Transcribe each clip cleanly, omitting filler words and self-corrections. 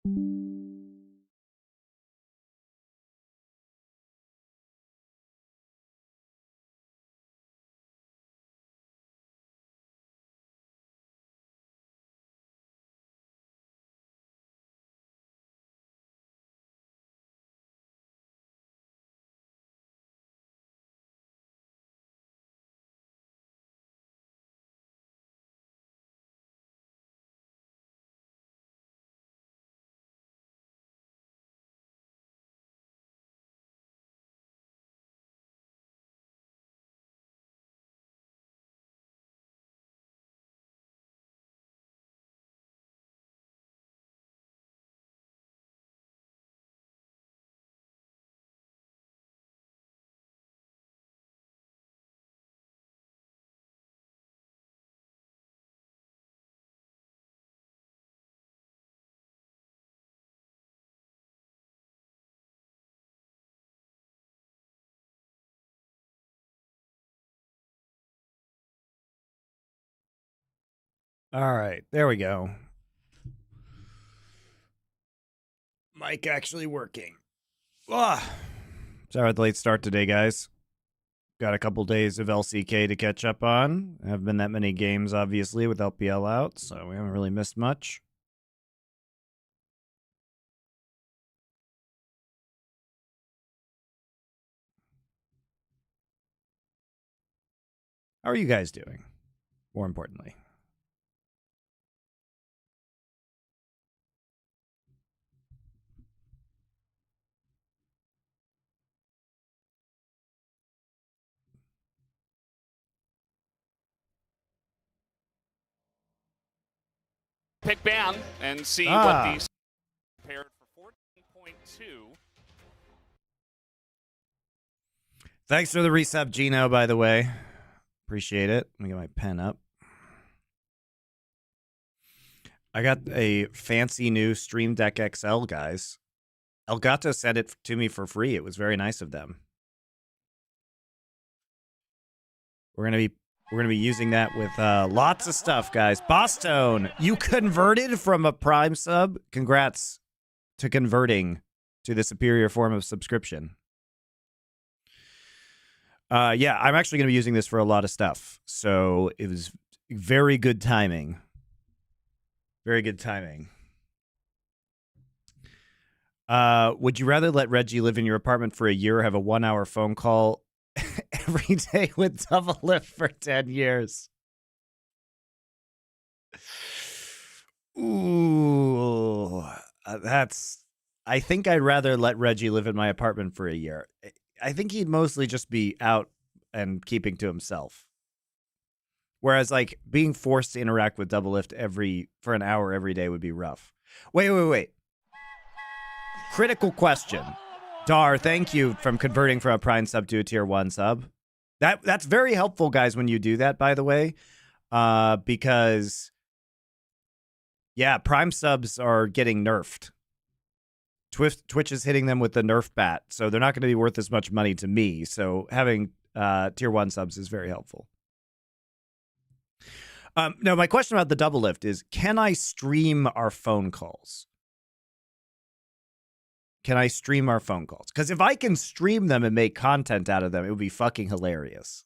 All right, there we go. Mic actually working. Sorry about the late start today, guys. Got a couple days of LCK to catch up on. Haven't been that many games, obviously, with LPL out, so we haven't really missed much. How are you guys doing? More importantly. Pick ban and see what these paired for 14.2. Thanks for the resub, Gino, by the way. Appreciate it. Let me get my pen up. I got a fancy new Stream Deck XL, guys. Elgato sent it to me for free. It was very nice of them. We're gonna be using that with lots of stuff, guys. Boston, you converted from a Prime sub. Congrats to converting to the superior form of subscription. Yeah, I'm actually gonna be using this for a lot of stuff. So it was very good timing. Very good timing. Would you rather let Reggie live in your apartment for a year or have a 1-hour phone call every day with double lift for 10 years? Ooh, that's... I think I'd rather let Reggie live in my apartment for a year. I think he'd mostly just be out and keeping to himself. Whereas, like, being forced to interact with double lift for an hour every day would be rough. Wait. Critical question. Dar, thank you from converting from a Prime sub to a tier 1 sub. That's very helpful, guys, when you do that, by the way. Because, yeah, Prime subs are getting nerfed. Twitch is hitting them with the nerf bat, so they're not going to be worth as much money to me. So having tier 1 subs is very helpful. No, my question about the double lift is, can I stream our phone calls? Can I stream our phone calls? Because if I can stream them and make content out of them, it would be fucking hilarious.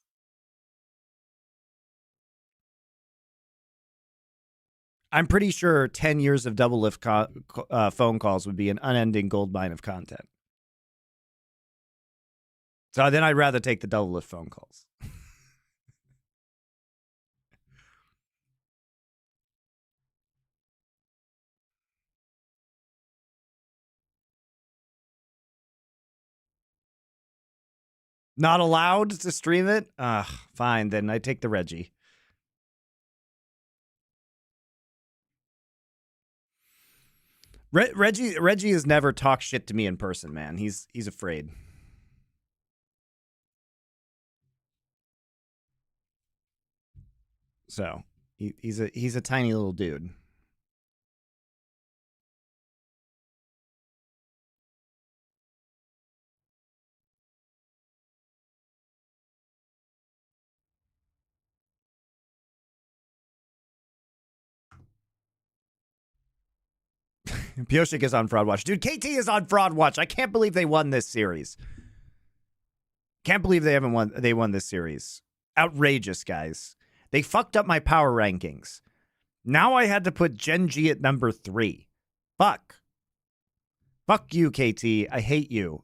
I'm pretty sure 10 years of double lift phone calls would be an unending gold mine of content. So then I'd rather take the double lift phone calls. Not allowed to stream it? Fine, then I take the Reggie. Reggie has never talked shit to me in person, man. He's afraid. So he's a tiny little dude. Pioshik is on Fraud Watch. Dude, KT is on Fraud Watch. I can't believe they won this series. Can't believe they won this series. Outrageous, guys. They fucked up my power rankings. Now I had to put GENG at number 3. Fuck. Fuck you, KT. I hate you.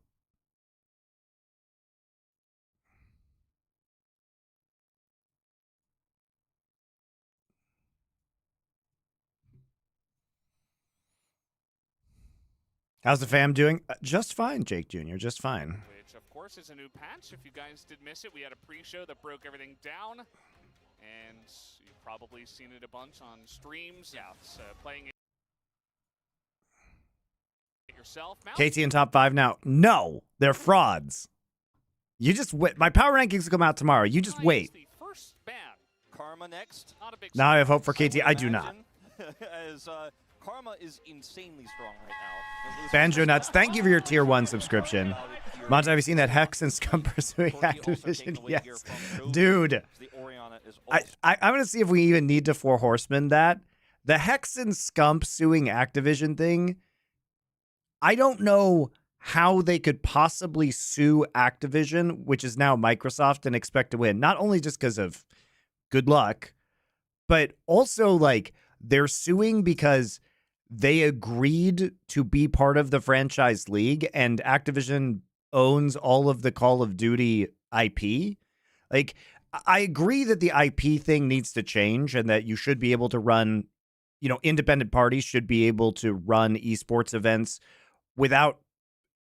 How's the fam doing? Just fine, Jake Jr. Just fine. Which, of course, is a new patch. If you guys did miss it, we had a pre-show that broke everything down. And you've probably seen it a bunch on streams. Yeah, it's playing it yourself. KT in top 5 now. No, they're frauds. You just wait. My power rankings will come out tomorrow. You just wait. The first ban. Karma next. Not a big Now I have hope for KT. I do not. As Karma is insanely strong right now. Banjo Nuts, thank you for your tier 1 subscription. Monte, have you seen that Hex and Scum pursuing Activision? Yes. Dude. I'm going to see if we even need to Four Horsemen that. The Hex and Scump suing Activision thing, I don't know how they could possibly sue Activision, which is now Microsoft, and expect to win. Not only just because of good luck, but also like they're suing because they agreed to be part of the franchise league, and Activision owns all of the Call of Duty IP. Like, I agree that the IP thing needs to change and that you should be able to run, you know, independent parties should be able to run esports events without,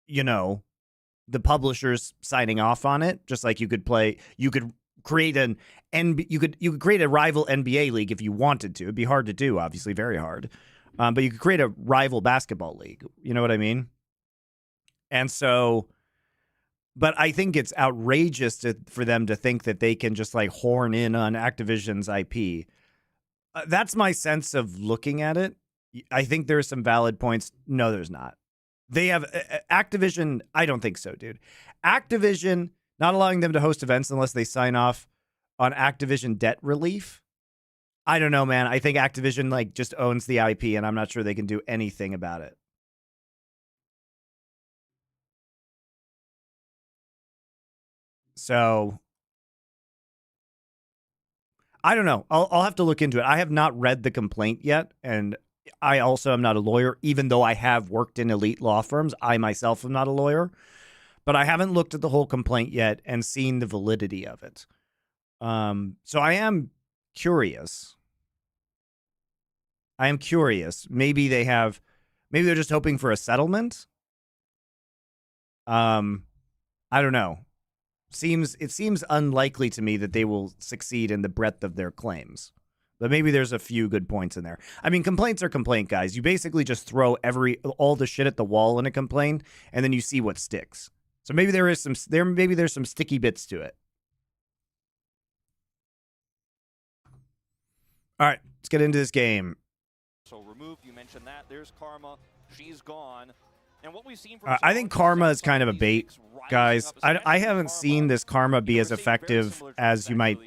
you know, the publishers signing off on it. Just like you could create you could create a rival NBA league if you wanted to. It'd be hard to do, obviously, very hard. But you could create a rival basketball league. You know what I mean? And so, but I think it's outrageous for them to think that they can just like horn in on Activision's IP. That's my sense of looking at it. I think there's some valid points. No, there's not. They have Activision. I don't think so, dude. Activision not allowing them to host events unless they sign off on Activision debt relief. I don't know, man. I think Activision like just owns the IP, and I'm not sure they can do anything about it. So I don't know. I'll have to look into it. I have not read the complaint yet, and I also am not a lawyer, even though I have worked in elite law firms. I myself am not a lawyer, but I haven't looked at the whole complaint yet and seen the validity of it. So I am curious. Maybe they're just hoping for a settlement. I don't know. It seems unlikely to me that they will succeed in the breadth of their claims. But maybe there's a few good points in there. I mean, complaints are complaint, guys. You basically just throw all the shit at the wall in a complaint, and then you see what sticks. So maybe there's some sticky bits to it. All right, let's get into this game. So removed, you mentioned that. There's Karma. She's gone. And what we've seen from I think Karma is kind of a bait, guys. I haven't seen this Karma be as effective as you might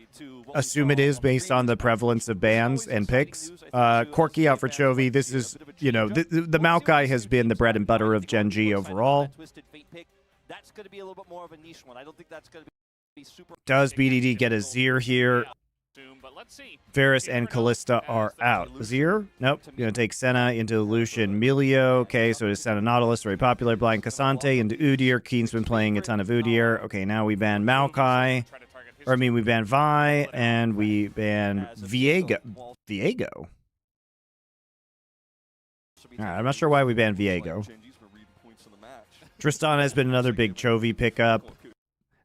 assume it is based on the prevalence of bans and picks. Corky out for Chovy. This is, you know, the Maokai has been the bread and butter of GENG overall. That's going to be a little bit more of a niche one. I don't think that's going to be super. Does BDD get a Zir here? Varus and Callista are out. Zir? Nope. Gonna take Senna into Lucian Milio. Okay, so it is Senna Nautilus, very popular. Blind Cassante into Udyr. Keen's been playing a ton of Udyr. Okay, now we ban Maokai. Or, I mean, we ban Vi, and we ban Viego. Viego? Alright, I'm not sure why we banned Viego. Tristan has been another big Chovy pickup,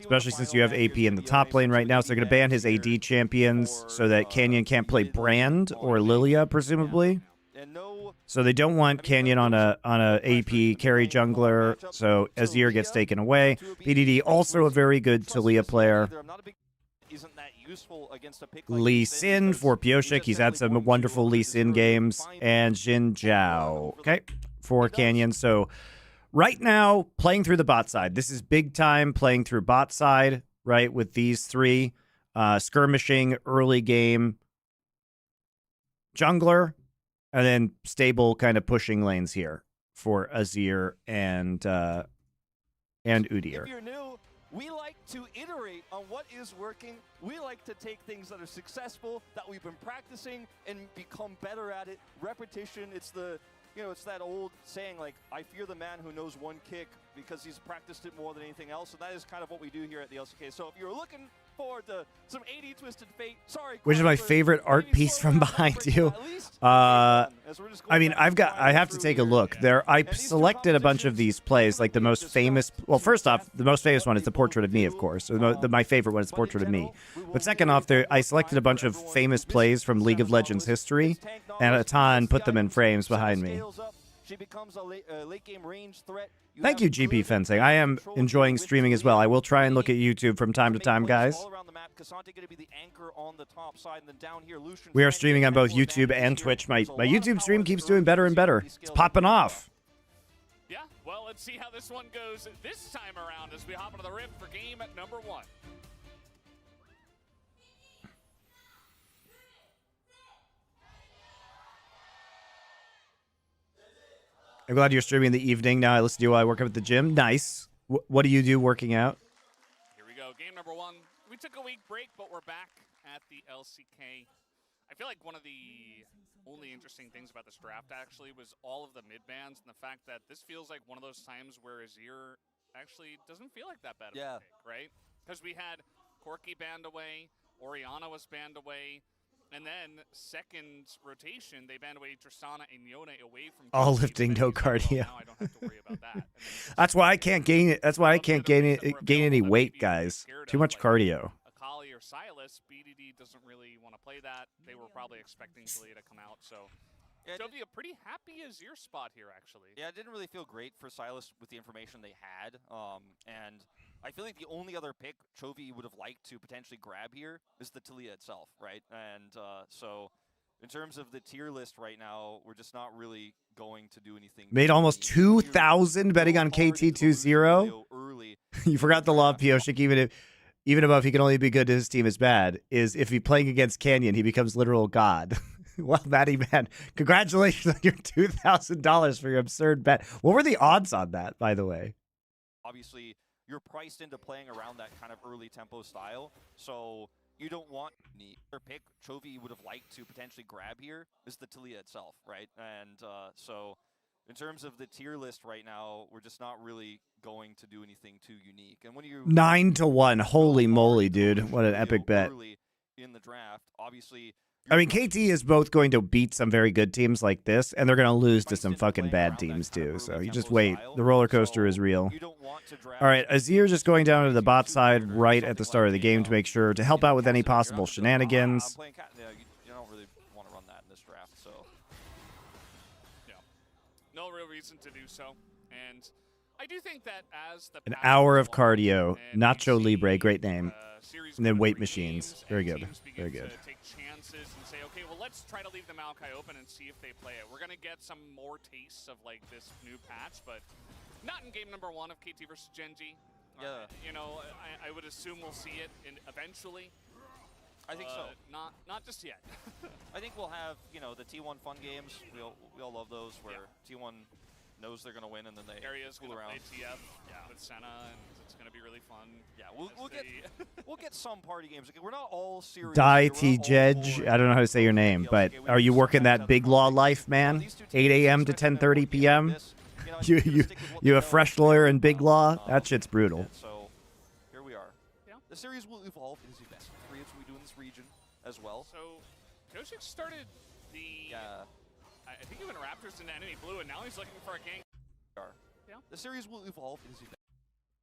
especially since you have AP in the top lane right now. So they're going to ban his AD champions so that Canyon can't play Brand or Lilia, presumably. So they don't want Canyon on a AP carry jungler, so Azir gets taken away. BDD also a very good Talia player. Lee Sin for Pioshik. He's had some wonderful Lee Sin games. And Jin Zhao, okay, for Canyon. So right now, playing through the bot side. This is big time playing through bot side, right, with these three. Skirmishing, early game. Jungler, And then stable kind of pushing lanes here for Azir and Udyr. If you're new, we like to iterate on what is working. We like to take things that are successful, that we've been practicing, and become better at it. Repetition, it's the, it's that old saying, like, I fear the man who knows one kick because he's practiced it more than anything else. So that is kind of what we do here at the LCK. So if you're looking forward to some 80 Twisted Fate, sorry. Which is my favorite art piece from behind you. I mean, I have to take a look. I've selected a bunch of these plays, like the most famous. Well, first off, the most famous one is the Portrait of Me, of course. My favorite one is the Portrait of Me. But second off, I selected a bunch of famous plays from League of Legends history, and a ton put them in frames behind me. Thank you, GP Fencing. I am enjoying streaming as well. I will try and look at YouTube from time to time, guys. We are streaming on both YouTube and Twitch. My YouTube stream keeps doing better and better. It's popping off. Yeah, well, let's see how this one goes this time around as we hop into the rip for game number 1. I'm glad you're streaming in the evening. Now I listen to you while I work up at the gym. Nice. What do you do working out? Here we go. Game number 1. We took a week break, but we're back at the LCK. I feel like one of the only interesting things about this draft actually was all of the mid bans and the fact that this feels like one of those times where Azir actually doesn't feel like that bad of a pick, right? Because we had Corki banned away, Orianna was banned away, and then second rotation, they banned away Tristana and Yone away from all lifting, no cardio. Now I don't have to worry about that. That's why I can't gain it. That's why I can't gain any weight, guys. Too much cardio. Akali or Silas, BDD doesn't really want to play that. They were probably expecting Talia to come out, so Chovy a pretty happy Azir spot here, actually. Yeah, it didn't really feel great for Silas with the information they had, and I feel like the only other pick Chovy would have liked to potentially grab here is the Talia itself, right? And so in terms of the tier list right now, we're just not really going to do anything. Made almost 2,000 betting on KT20. You forgot the law of Pioshik, even above he can only be good to his team is bad, is if he playing against Canyon, he becomes literal god. Well, Matty Man, congratulations on your $2,000 for your absurd bet. What were the odds on that, by the way? Obviously, you're priced into playing around that kind of early tempo style, so you don't want the other pick Chovy would have liked to potentially grab here is the Talia itself, right? And so in terms of the tier list right now, we're just not really going to do anything too unique. And when you 9-1, holy moly, dude! What an epic bet. In the draft, obviously. I mean, KT is both going to beat some very good teams like this, and they're going to lose to some fucking bad teams too. So you just wait. The roller coaster is real. All right, Azir just going down to the bot side right at the start of the game to make sure to help out with any possible shenanigans. You don't really want to run that in this draft, so. Yeah, no real reason to do so, and I do think that as the an hour of cardio, Nacho Libre, great name, and then weight machines. Very good, very good. Take chances and say, okay, well, let's try to leave the Maokai open and see if they play it. We're gonna get some more tastes of like this new patch, but not in game number 1 of KT versus GENG. Yeah. I would assume we'll see it eventually. I think so. Not just yet. I think we'll have the T1 fun games. We all love those where T1 knows they're gonna win and then they Area's fool gonna around. play TF with Senna, and it's gonna be really fun. Yeah, we'll get some party games. We're not all serious. Die T Jedge. I don't know how to say your name, but are you working that big law life, man? 8 a.m. to 10:30 p.m. You a fresh lawyer in big law? That shit's brutal. So here we are. Yeah. The series will evolve. It is the best of 3 as we do in this region as well. So Koshik started the. I think he went Raptors into enemy blue, and now he's looking for a gank. Yeah. The series will evolve. It is the best.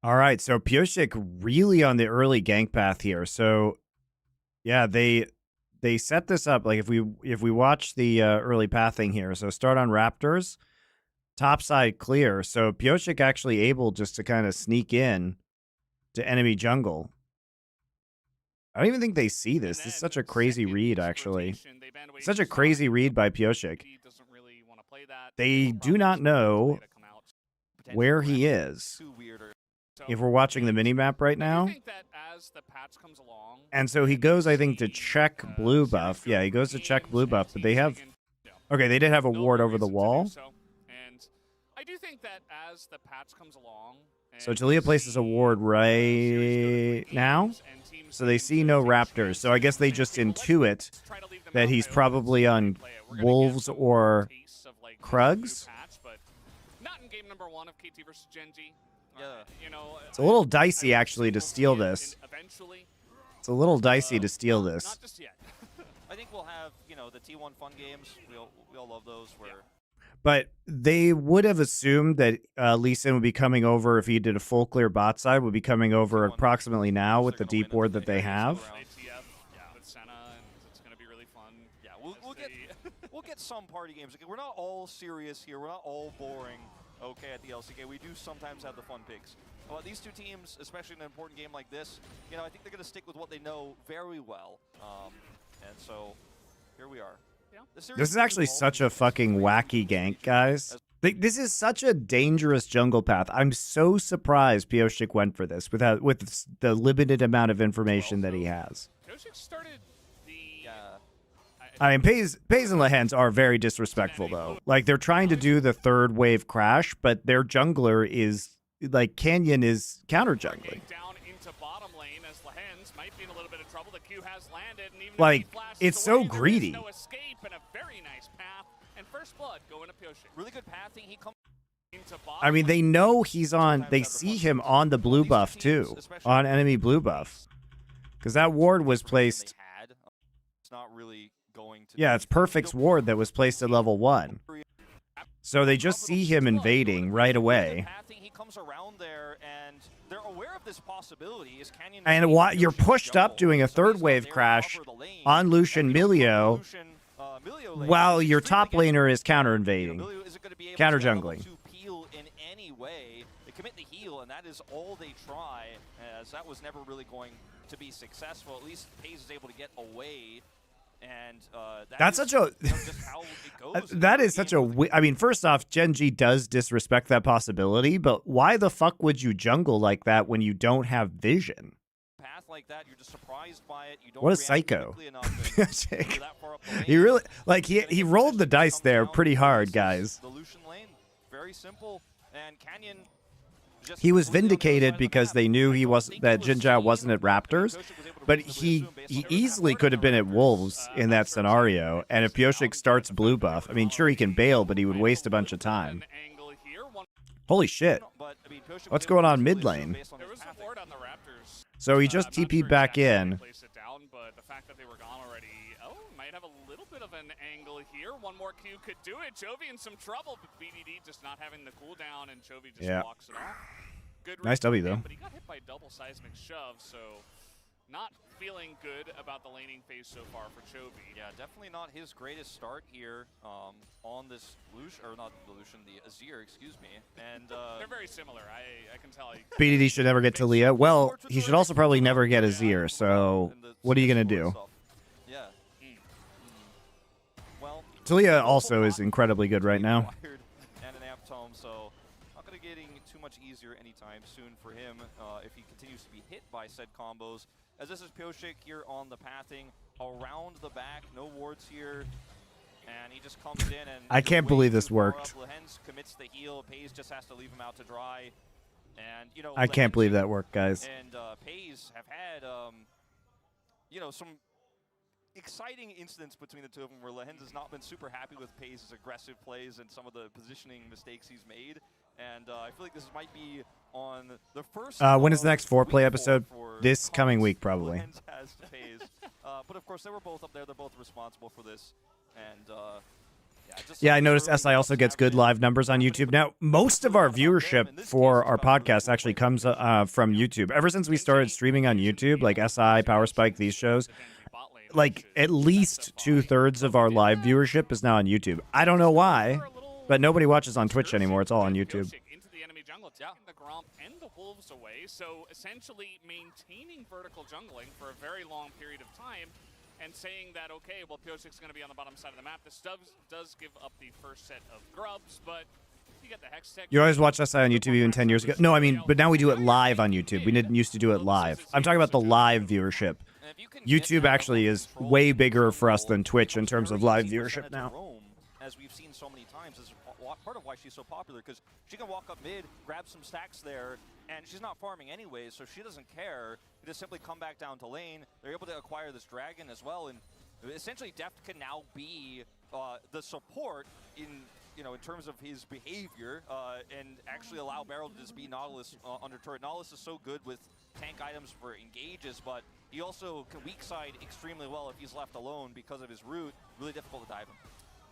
All right, so Pioshik really on the early gank path here. So, yeah, they set this up like if we watch the early pathing here. So start on Raptors, top side clear. So Pioshik actually able just to kind of sneak in to enemy jungle. I don't even think they see this. This is such a crazy read, actually. Such a crazy read by Pioshik. They do not know where he is. If we're watching the minimap right now. And so he goes, I think, to check blue buff. Yeah, he goes to check blue buff, but they have Okay, they did have a No ward real over the reason to do wall. so. And I do think that as the patch comes along, So and Talia we places a see ward the series right go to now. games and teams So they seem see to no take Raptors. So I guess they just chances, let's intuit try to leave them that out he's by open probably and see how on they play it. We're gonna get Wolves some or tastes of, like, this Krugs. new patch, but not in game number 1 of KT versus GenG. Yeah. You know, It's a little I dicey, would actually, say to we'll steal see it this. eventually. It's a little dicey to steal Not this. just yet. I think we'll have, you know, the T1 fun games. We all love those. Where But they would have assumed that Lee Sin would be coming over if he did a full clear bot side, would be coming over approximately now with the deep ward that they have. ATF, with Senna, and it's going to be really fun. Yeah, we'll get some party games. Okay, we're not all serious here. We're not all boring. Okay, at the LCK, we do sometimes have the fun picks. But these two teams, especially in an important game like this, you know, I think they're going to stick with what they know very well. And so here we are. This is actually such a fucking wacky gank, guys. This is such a dangerous jungle path. I'm so surprised Pioshik went for this with the limited amount of information that he has. Pioshik started the... I mean, Pays and Lehens are very disrespectful, though. Like, they're trying to do the third wave crash, but their jungler is, like, Canyon is counter-jungling. Down into bottom lane as Lehens might be in a little bit of trouble. The Q has landed, and even Like, if he flashes it's away, so there is greedy. no escape and a very nice path. And first blood going to Pioshik. Really good pathing. He comes Into I mean, they know he's on, they see him on the blue buff, too. On enemy blue buff. Because that ward was placed... It's not really going to... Yeah, it's Perfect's ward that was placed at level 1. So they just see him invading right away. He comes around there, and they're aware of this possibility. Is Canyon And you're pushed up doing a third wave crash on Lucian Milio while your top laner is counter invading, counter jungling. To peel in any way, they commit the heal, and that is all they try, as that was never really going to be successful. At least Pays is able to get away. And that's such a that is such a I mean, first off, GenG does disrespect that possibility, but why the fuck would you jungle like that when you don't have vision? Path like that, you're just surprised by it. You don't what a psycho. He really like he rolled the dice there pretty hard, guys. The Lucian lane, very simple, and Canyon. He was vindicated because they knew that Jinja wasn't at Raptors, but he easily could have been at Wolves in that scenario. And if Pioshik starts blue buff, I mean, sure he can bail, but he would waste a bunch of time. Holy shit! What's going on mid lane? So he just TP'd back in. Have a little bit of an angle here. One more Q could do it. Chovy in some trouble, but BDD just not having the cooldown, and Chovy just walks it off. Good nice W, though. But he got hit by double seismic shove, so not feeling good about the laning phase so far for Chovy. Yeah, definitely not his greatest start here on this Lucian, or not the Lucian, the Azir, excuse me. And they're very similar. I can tell. BDD should never get Talia. Well, he should also probably never get Azir. So what are you gonna do? Talia also is incredibly good right now. And an amp tome, so not going to getting too much easier anytime soon for him if he continues to be hit by said combos. As this is Pioshik here on the pathing around the back, no wards here, and he just comes in and I can't believe this worked. Lehens commits the heal. Pays just has to leave him out to dry, and you know I can't believe that worked, guys. And Pays have had you know, some exciting incidents between the two of them where Lehens has not been super happy with Pays' aggressive plays and some of the positioning mistakes he's made. And I feel like this might be on the first... when is the next foreplay episode? This coming week, probably. Lehens has to Pays. But of course, they were both up there. They're both responsible for this. And yeah, I noticed SI also gets good live numbers on YouTube. Now, most of our viewership for our podcast actually comes from YouTube. Ever since we started streaming on YouTube, like SI, Power Spike, these shows, like at least 2/3 of our live viewership is now on YouTube. I don't know why, but nobody watches on Twitch anymore. It's all on YouTube. Into the enemy jungle, taking the Gromp and the Wolves away, so essentially maintaining vertical jungling for a very long period of time, and saying that, okay, well, Pioshik's going to be on the bottom side of the map. This does give up the first set of grubs, but you get the Hex Tech. You always watched SI on YouTube even 10 years ago? No, I mean, but now we do it live on YouTube. We didn't used to do it live. I'm talking about the live viewership. YouTube actually is way bigger for us than Twitch in terms of live viewership now. as we've seen so many times, is part of why she's so popular, because she can walk up mid, grab some stacks there, and she's not farming anyways, so she doesn't care. You just simply come back down to lane. They're able to acquire this dragon as well, and essentially Deft can now be the support in terms of his behavior, and actually allow Barrel to just be Nautilus under turret. Nautilus is so good with tank items for engages, but he also can weak side extremely well if he's left alone because of his root. Really difficult to dive him.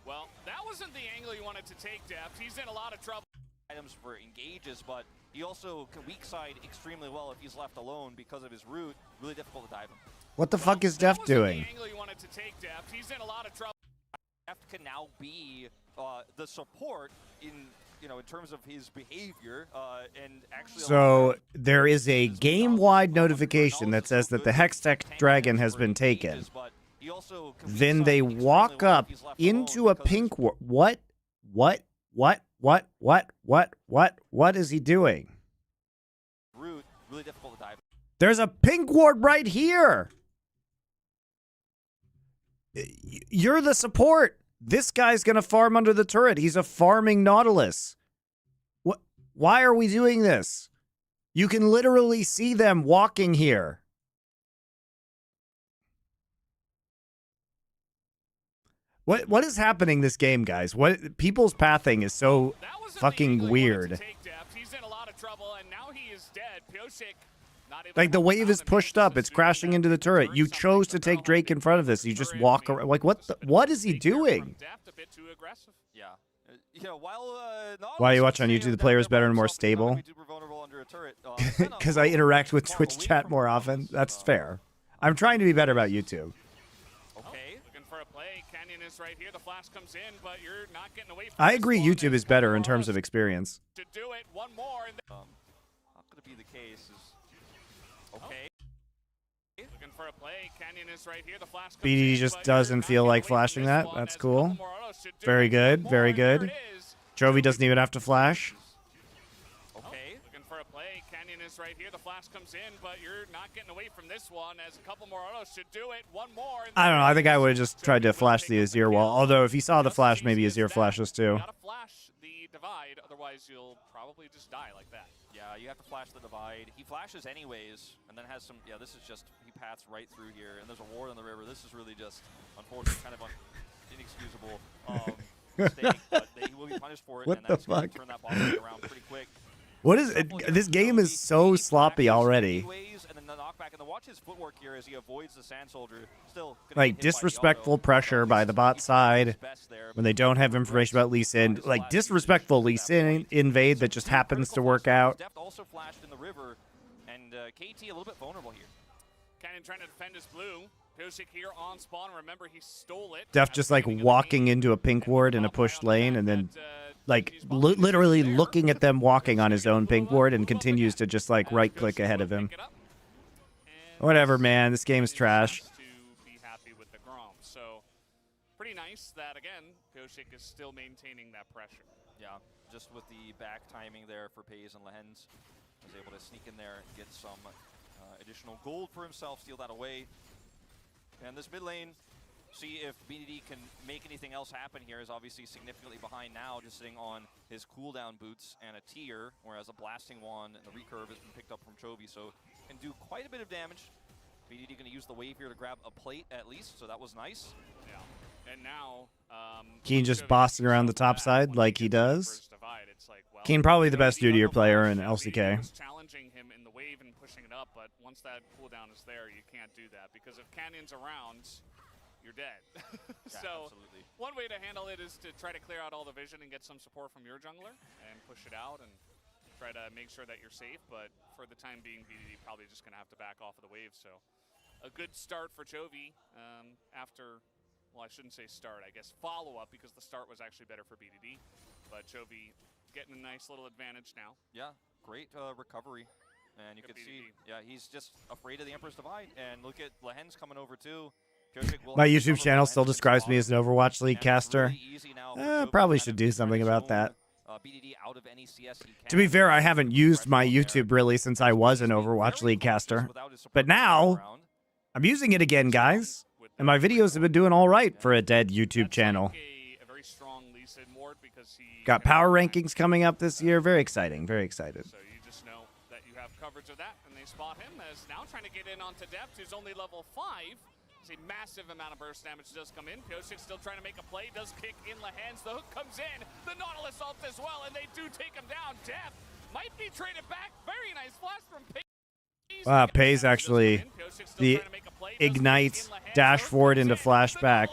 Well, that wasn't the angle you wanted to take, Deft. He's in a lot of trouble. Items for engages, but he also can weak side extremely well if he's left alone because of his root. Really difficult to dive him. What the fuck is Deft doing? The angle you wanted to take, Deft. He's in a lot of trouble. Deft can now be the support in terms of his behavior, and actually. So there is a game-wide notification that says that the Hextech Dragon has been taken. Then they walk up into a pink ward. What is he doing? Root, really difficult to dive. There's a pink ward right here. You're the support. This guy's gonna farm under the turret. He's a farming Nautilus. What? Why are we doing this? You can literally see them walking here. What is happening this game, guys? What people's pathing is so fucking weird. He's in a lot of trouble, and now he is dead. Pyosik, like the wave is pushed up, it's crashing into the turret. You chose to take Drake in front of this. You just walk around. Like what is he doing? Yeah. Why you watch on YouTube? The player is better and more stable. Because I interact with Twitch chat more often. That's fair. I'm trying to be better about YouTube. Right here. The flash comes in, but you're not getting away from I agree YouTube is better in terms of experience. To do it one more and not gonna be the case is okay. Looking for a play. Canyon is right here. The flash comes BDD in, just but doesn't feel like flashing that. That's cool. Very good. Very good. Chovy doesn't even have to flash. Right here, the flash comes in, but you're not getting away from this one as a couple more autos should do it. One more. I don't know. I think I would have just tried to flash the Azir wall. Although if he saw the flash, maybe Azir flashes too. You gotta flash the divide, otherwise you'll probably just die like that. Yeah, you have to flash the divide. He flashes anyways, and then has some. Yeah, this is just he paths right through here, and there's a ward on the river. This is really just unfortunate, kind of inexcusable mistake, but he will be punished for it. What and the that's gonna fuck? Turn that bottom lane around pretty quick. What is it? This game is so sloppy already. And then the knockback, and then watch his footwork here as he avoids the Sand Soldier. Still Like disrespectful pressure by the bot side when they don't have information about Lee Sin. Like disrespectful Lee Sin invade that just happens to work out. Deft also flashed in the river, and KT a little bit vulnerable here. Cannon trying to defend his blue. Pyosik here on spawn. Remember, he stole it. Def just like walking into a pink ward in a pushed lane and then like literally looking at them walking on his own pink ward and continues to just like right click ahead of him. Whatever, man. This game is trash. To be happy with the Grom. So pretty nice that again Pyosik is still maintaining that pressure. Yeah, just with the back timing there for Pays and Lehens, was able to sneak in there and get some additional gold for himself, steal that away. And this mid lane, see if BDD can make anything else happen here, is obviously significantly behind now, just sitting on his cooldown boots and a tier, whereas a blasting wand and the recurve has been picked up from Chovy, so can do quite a bit of damage. BDD going to use the wave here to grab a plate at least, so that was nice. Yeah, and now Keen just bossing around the top side like he does. Keen probably the best Udyr player in LCK. Challenging him in the wave and pushing it up, but once that cooldown is there, you can't do that because if Canyon's around, you're dead. So absolutely. One way to handle it is to try to clear out all the vision and get some support from your jungler and push it out and try to make sure that you're safe. But for the time being, BDD probably just going to have to back off of the wave. So a good start for Chovy after, well, I shouldn't say start, I guess follow-up, because the start was actually better for BDD. But Chovy getting a nice little advantage now. Yeah, great recovery. And you can see, yeah, he's just afraid of the Emperor's Divide. And look at Lehens coming over too. My YouTube channel still describes me as an Overwatch League caster. Probably should do something about that. To be fair, I haven't used my YouTube really since I was an Overwatch League caster. But now, I'm using it again, guys. And my videos have been doing all right for a dead YouTube channel. A very strong Lee Sin Ward because he Got power rankings coming up this year. Very exciting. Very excited. So you just know that you have coverage of that, and they spot him as now trying to get in onto Depth, who's only level 5. See, massive amount of burst damage does come in. Pyosik still trying to make a play, does kick in the hands. The hook comes in, the Nautilus ult as well, and they do take him down. Depth might be traded back. Very nice flash from Pace. Wow, Pace actually the ignite dash forward into flashback.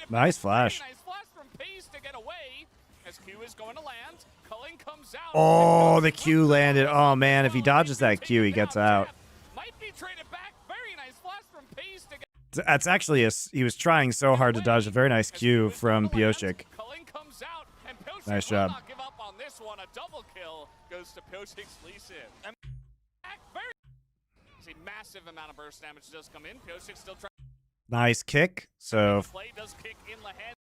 Nice flash. Oh, the Q landed. Oh man, if he dodges that Q, he gets out. That's actually he was trying so hard to dodge a very nice Q from Pyosik. Nice job. A double kill goes to Pyosik's Lee Sin. See, massive amount of burst damage does come in. Pyosik still trying. Nice kick. So play does kick in Lehen.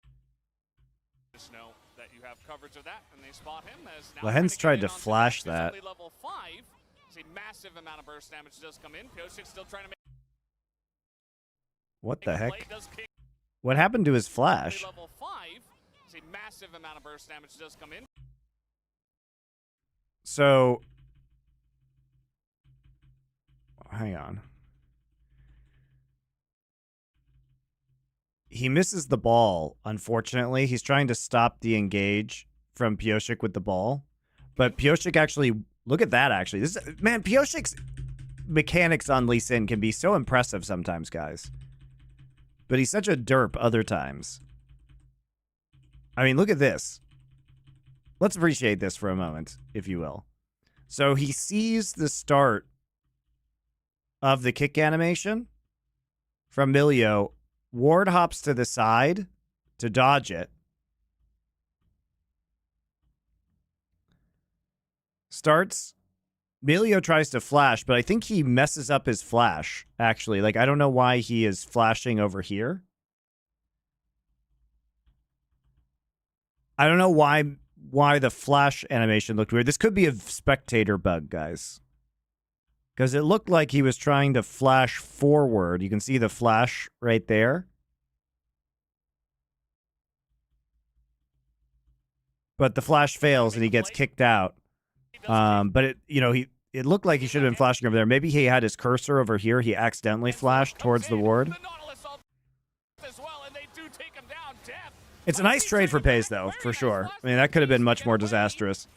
Just know that you have coverage of that, and they spot him as now Lehen's tried to flash that. Level 5. See, massive amount of burst damage does come in. Pyosik still trying to make. What the heck? What happened to his flash? Level 5. See, massive amount of burst damage does come in. So, hang on. He misses the ball, unfortunately. He's trying to stop the engage from Pyosik with the ball. But Pyosik actually, look at that actually. Man, Pyosik's mechanics on Lee Sin can be so impressive sometimes, guys. But he's such a derp other times. I mean, look at this. Let's appreciate this for a moment, if you will. So he sees the start of the kick animation from Milio. Ward hops to the side to dodge it. Starts. Milio tries to flash, but I think he messes up his flash, actually. Like, I don't know why he is flashing over here. I don't know why the flash animation looked weird. This could be a spectator bug, guys. Because it looked like he was trying to flash forward. You can see the flash right there. But the flash fails and he gets kicked out. But it looked like he should have been flashing over there. Maybe he had his cursor over here. He accidentally flashed towards the ward. It's a nice trade for Pace, though, for sure. I mean, that could have been much more disastrous.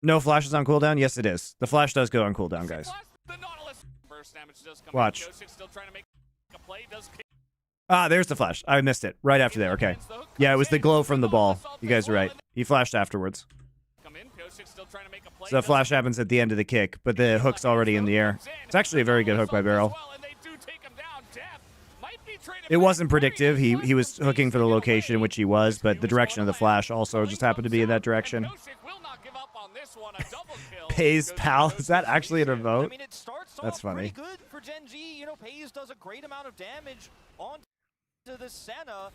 No flashes on cooldown? Yes, it is. The flash does go on cooldown, guys. Watch. Ah, there's the flash. I missed it. Right after there. Okay. Yeah, it was the glow from the ball. You guys are right. He flashed afterwards. So the flash happens at the end of the kick, but the hook's already in the air. It's actually a very good hook by Beryl. It wasn't predictive. He was hooking for the location in which he was, but the direction of the flash also just happened to be in that direction. Pays pal. Is that actually a remote? I mean, it starts That's off funny. pretty good for Gen G. You know, Pays does a great amount of damage onto the Senna,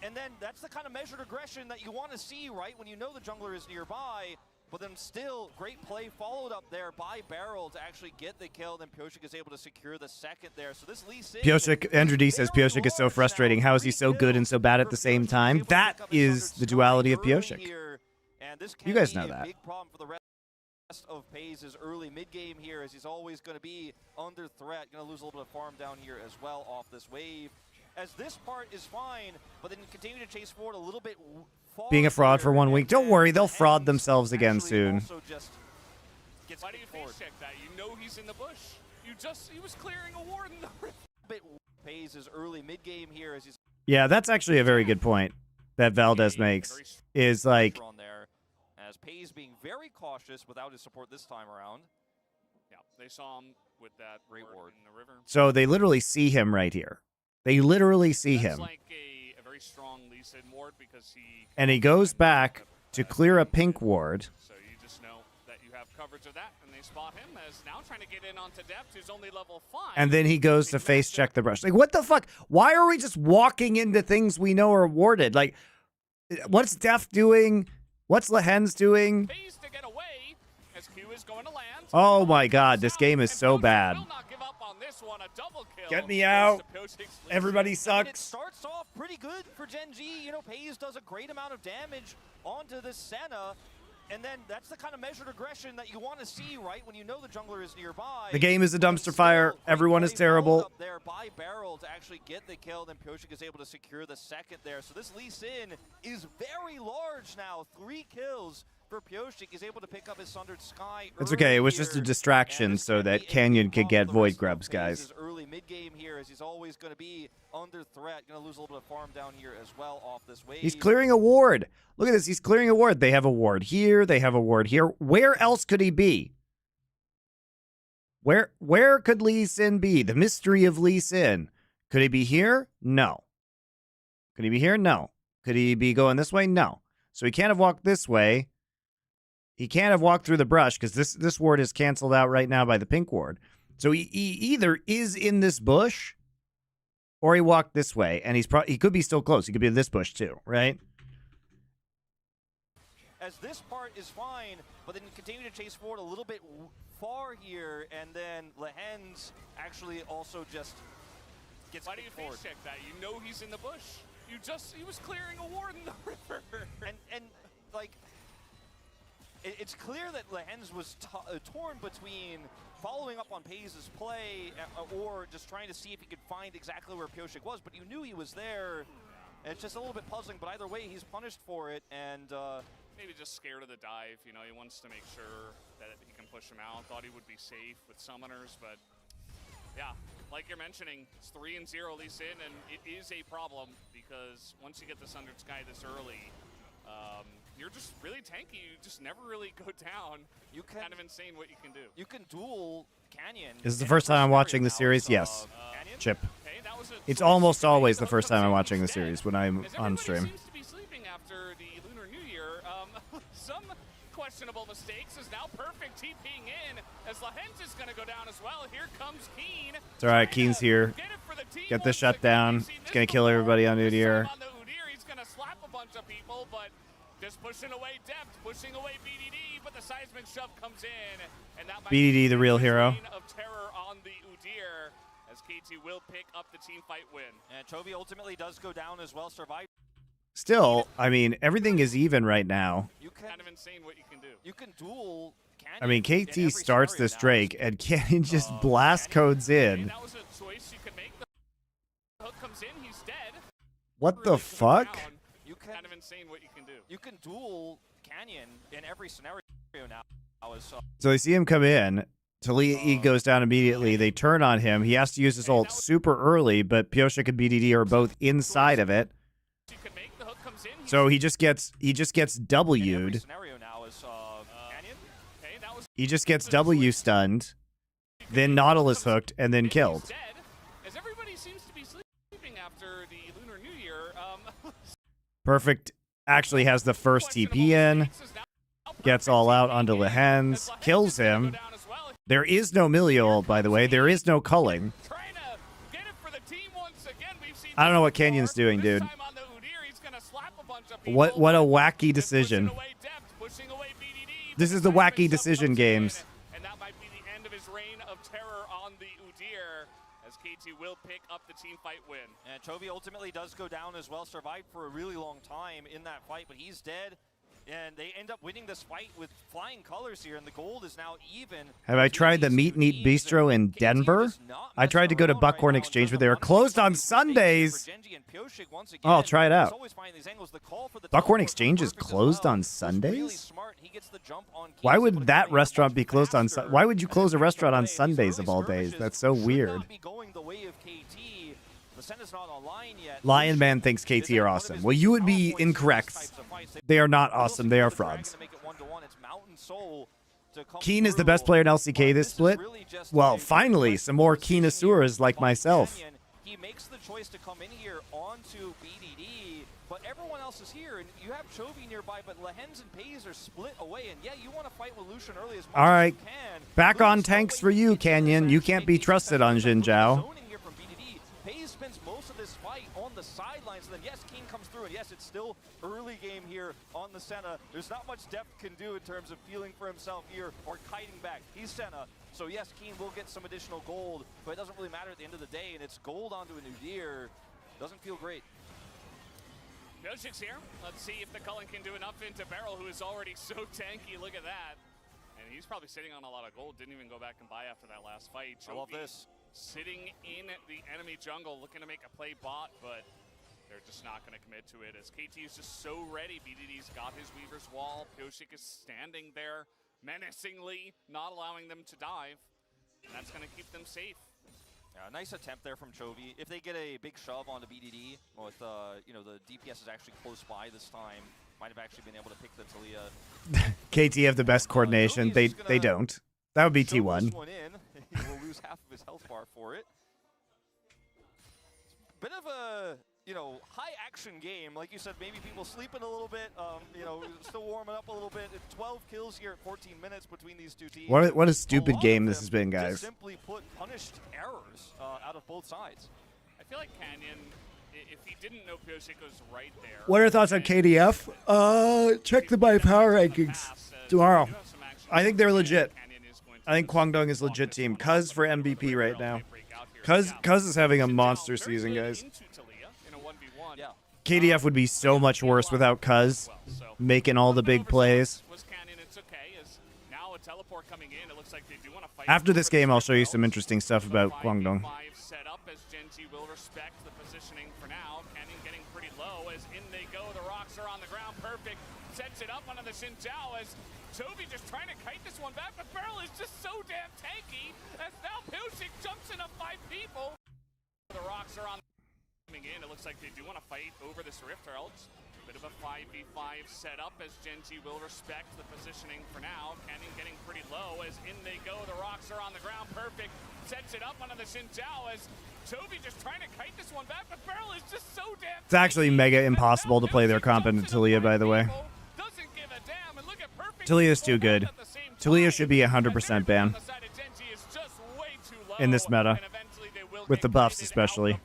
and then that's the kind of measured aggression that you want to see, right? When you know the jungler is nearby. But then still, great play followed up there by Beryl to actually get the kill. Then Pyosik is able to secure the second there. So this Lee Sin... Pyosik, Andrew D says Pyosik is so frustrating. How is he so good and so bad at the same time? That is the duality of Pyosik. You guys know that. Big problem for the rest of Paze's early mid-game here, as he's always going to be under threat. Going to lose a little bit of farm down here as well off this wave. As this part is fine, but then continue to chase forward a little bit... Being a fraud for 1 week. Don't worry, they'll fraud themselves again soon. Why do you face check that? You know he's in the bush. He was clearing a ward in the rift. Pays his early mid game here as he's Yeah, that's actually a very good point that Valdez makes. Is like as Pays being very cautious without his support this time around. Yeah, they saw him with that great ward in the river. So they literally see him right here. They literally see him. Like a very strong Lee Sin ward because and he goes back to clear a pink ward. So you just know that you have coverage of that, and they spot him as now trying to get in onto Depth, who's only level 5. And then he goes to face check the brush. Like, what the fuck? Why are we just walking into things we know are warded? Like, what's Depth doing? What's Lehen's doing? To get away as Q is going to land. Oh my god, this game is so bad. Will not give up on this this one, a double kill. Get me out. Goes to Pyosic's Lee Everybody Sin. And it sucks. starts off pretty good for Gen G. You know, Pays does a great amount of damage onto this Senna. And then that's the kind of measured aggression that you want to see, right? When you know the jungler is nearby. The game is a dumpster Still, fire. great Everyone is play terrible. up there by Barrel to actually get the kill. Then Pyosik is able to secure the second there. So this Lee Sin is very large now. 3 kills for Pyosik. He's able to pick up his Sundered Sky. It's okay. It was earlier. just a distraction And so this that can be a Canyon big could bump get for the void rest of grubs, Faze's guys. Early mid game here, as he's always going to be under threat. Going to lose a little bit of farm down here as well off this wave. He's clearing a ward. Look at this. He's clearing a ward. They have a ward here. They have a ward here. Where else could he be? Where could Lee Sin be? The mystery of Lee Sin. Could he be here? No. Could he be here? No. Could he be going this way? No. So he can't have walked this way. He can't have walked through the brush because this ward is canceled out right now by the pink ward. So he either is in this bush or he walked this way, and he could be still close. He could be in this bush too, right? As this part is fine, but then you continue to chase forward a little bit far here, and then Lehens actually also just gets Why do you forward. face check that? You know he's in the bush. He was clearing a ward in the river. And like, it's clear that Lehens was torn between following up on Pays' play or just trying to see if he could find exactly where Pyosik was, but you knew he was there. And it's just a little bit puzzling, but either way, he's punished for it, and Maybe just scared of the dive. You know, he wants to make sure that he can push him out. Thought he would be safe with summoners, but yeah, like you're mentioning, it's 3-0 Lee Sin, and it is a problem because once you get the Sundered Sky this early, you're just really tanky. You just never really go down. Kind of insane what you can do. You can duel Canyon. This is the first time I'm watching the series. Yes. Chip. Okay, that was a It's choice almost you can make. always the hook first time comes I'm in watching the instead. series when I'm As on everybody stream. seems to be sleeping after the Lunar New Year. Some questionable mistakes is now perfect TPing in as Lehens is going to go down as well. Here comes Keen. It's all right. Keen's here. Get this shut down. He's going to kill everybody on Udyr. He's going to slap a bunch of people, but just pushing away depth, pushing away BDD, but the seismic shove comes in. And that might BDD, be the real hero. reign of terror on the Udyr as KT will pick up the team fight win. And Chovy ultimately does go down as well, survive. Still, I mean, everything is even right now. Kind of insane what you can do. You can duel Canyon. I mean, in every KT starts scenario this now. Drake, and Canyon just blast codes in. That was a choice you could make. The hook comes in, he's dead. What the Really fuck? down. You can Kind of insane what you can do. you can duel Canyon in every scenario now. So they see him come in. Talii goes down immediately. They turn on him. He has to use his ult super early, but Pyosik and BDD are both inside of it. You can make the hook comes in. So he just gets In every W'd. scenario now is Canyon. Okay, that was He just gets W stunned, then Nautilus hooked, and then killed. dead. As everybody seems to be sleeping after the Lunar New Year. Perfect actually has the first TP in, gets all out onto Lehens, kills him. There is no Milio ult, by the way. There is no culling. Trying to get it for the team once again. We've seen I don't know this what Canyon's before. doing, This dude. time on the Udyr, he's gonna slap a bunch of people, What a but wacky they're decision. pushing away depth, pushing away BDD, This but is the seismic wacky shove decision comes games. in, and that might be the end of his reign of terror on the Udyr, as KT will pick up the team fight win. And Chovy ultimately does go down as well. Survived for a really long time in that fight, but he's dead. And they end up winning this fight with flying colors here, and the gold is now even. Have I tried the Meat and Eat Bistro in Denver? I tried to go to Buckhorn Exchange, but they were closed on Sundays. Oh, I'll try it out. Buckhorn Exchange is closed on Sundays? Why would that restaurant be closed on Sundays? Why would you close a restaurant on Sundays of all days? That's so weird. Lion Man thinks KT are awesome. Well, you would be incorrect. They are not awesome. They are frauds. Keen is the best player in LCK this split. Well, finally, some more Keenasuras like myself. He makes the choice to come in here onto BDD, but everyone else is here, and you have Chovy nearby, but Lehens and Pays are split away, and yeah, you want to fight with Lucian early as much All right, as you can. back on tanks for you, Canyon. You can't be trusted on Xin Zhao. this fight on the sidelines. And then, yes, Keen comes through. And, yes, it's still early game here on the Senna. There's not much Depth can do in terms of feeling for himself here or kiting back. He's Senna. So, yes, Keen will get some additional gold, but it doesn't really matter at the end of the day. And it's gold onto a Udyr. Doesn't feel great. Pyosic's here. Let's see if the Cullen can do enough into Beryl, who is already so tanky. Look at that. And he's probably sitting on a lot of gold. Didn't even go back and buy after that last fight. I love this. Sitting in the enemy jungle, looking to make a play bot, but they're just not going to commit to it as KT is just so ready. BDD's got his Weaver's Wall. Pyosik is standing there menacingly, not allowing them to dive. And that's going to keep them safe. Yeah, nice attempt there from Chovy. If they get a big shove onto BDD, with you know, the DPS is actually close by this time, might have actually been able to pick the Taliyah. KT have the best coordination. They don't. That would be T1. One in. He will lose half of his health bar for it. Bit of a, you know, high action game. Like you said, maybe people sleeping a little bit. You know, still warming up a little bit. It's 12 kills here at 14 minutes between these two teams. What a stupid game this has been, guys. Simply put, punished errors out of both sides. I feel like Canyon, if he didn't know Pyosik was right there. What are your thoughts on KDF? Check the my power rankings tomorrow. I think they're legit. I think Kwangdong is a legit team. Cuz for MVP right now. Cuz is having a monster season, guys. KDF would be so much worse without Cuz making all the big plays. After this game, I'll show you some interesting stuff about Kwangdong. Sets it up onto the Xinjiao as Chovy just trying to kite this one back, but Beryl is just so damn tanky as now Pyosik jumps into 5 people. The rocks are on coming in. It looks like they do want to fight over this Rift Herald. Bit of a 5v5 setup as Genji will respect the positioning for now. Canyon getting pretty low as in they go. The rocks are on the ground. Perfect. Sets it up onto the Xinjiao as Chovy just trying to kite this one back, but Beryl is just so damn It's actually mega impossible to play their comp into Taliyah, by the way. Taliyah is too good. Taliyah should be 100% ban in this meta, with the buffs especially.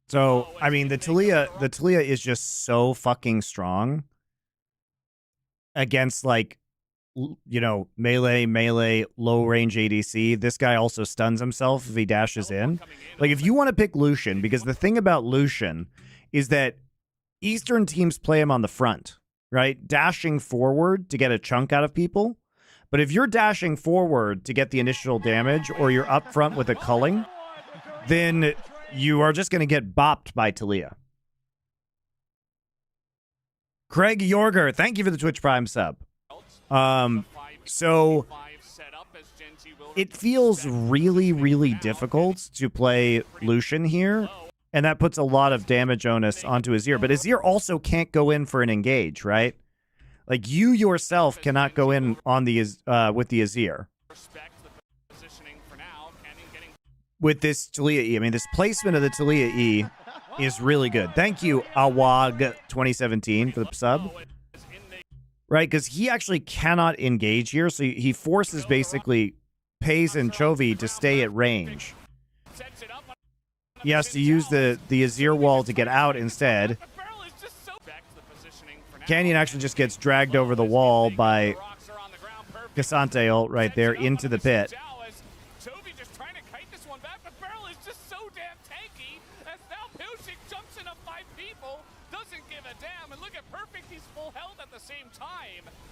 So, I mean, the Taliyah is just so fucking strong against, like, you know, melee, low-range ADC. This guy also stuns himself if he dashes in. Like, if you want to pick Lucian, because the thing about Lucian is that Eastern teams play him on the front, right? Dashing forward to get a chunk out of people. But if you're dashing forward to get the initial damage, or you're up front with a culling, then you are just going to get bopped by Taliyah. Craig Yorger, thank you for the Twitch Prime sub. So it feels really, really difficult to play Lucian here, and that puts a lot of damage onus onto Azir. But Azir also can't go in for an engage, right? Like, you yourself cannot go in on the with the Azir. With this Taliyah E. I mean, this placement of the Taliyah E is really good. Thank you, Awag2017, for the sub. Right, because he actually cannot engage here, so he forces basically Pays and Chovy to stay at range. He has to use the Azir wall to get out instead. Canyon actually just gets dragged over the wall by Cassante ult right there into the pit.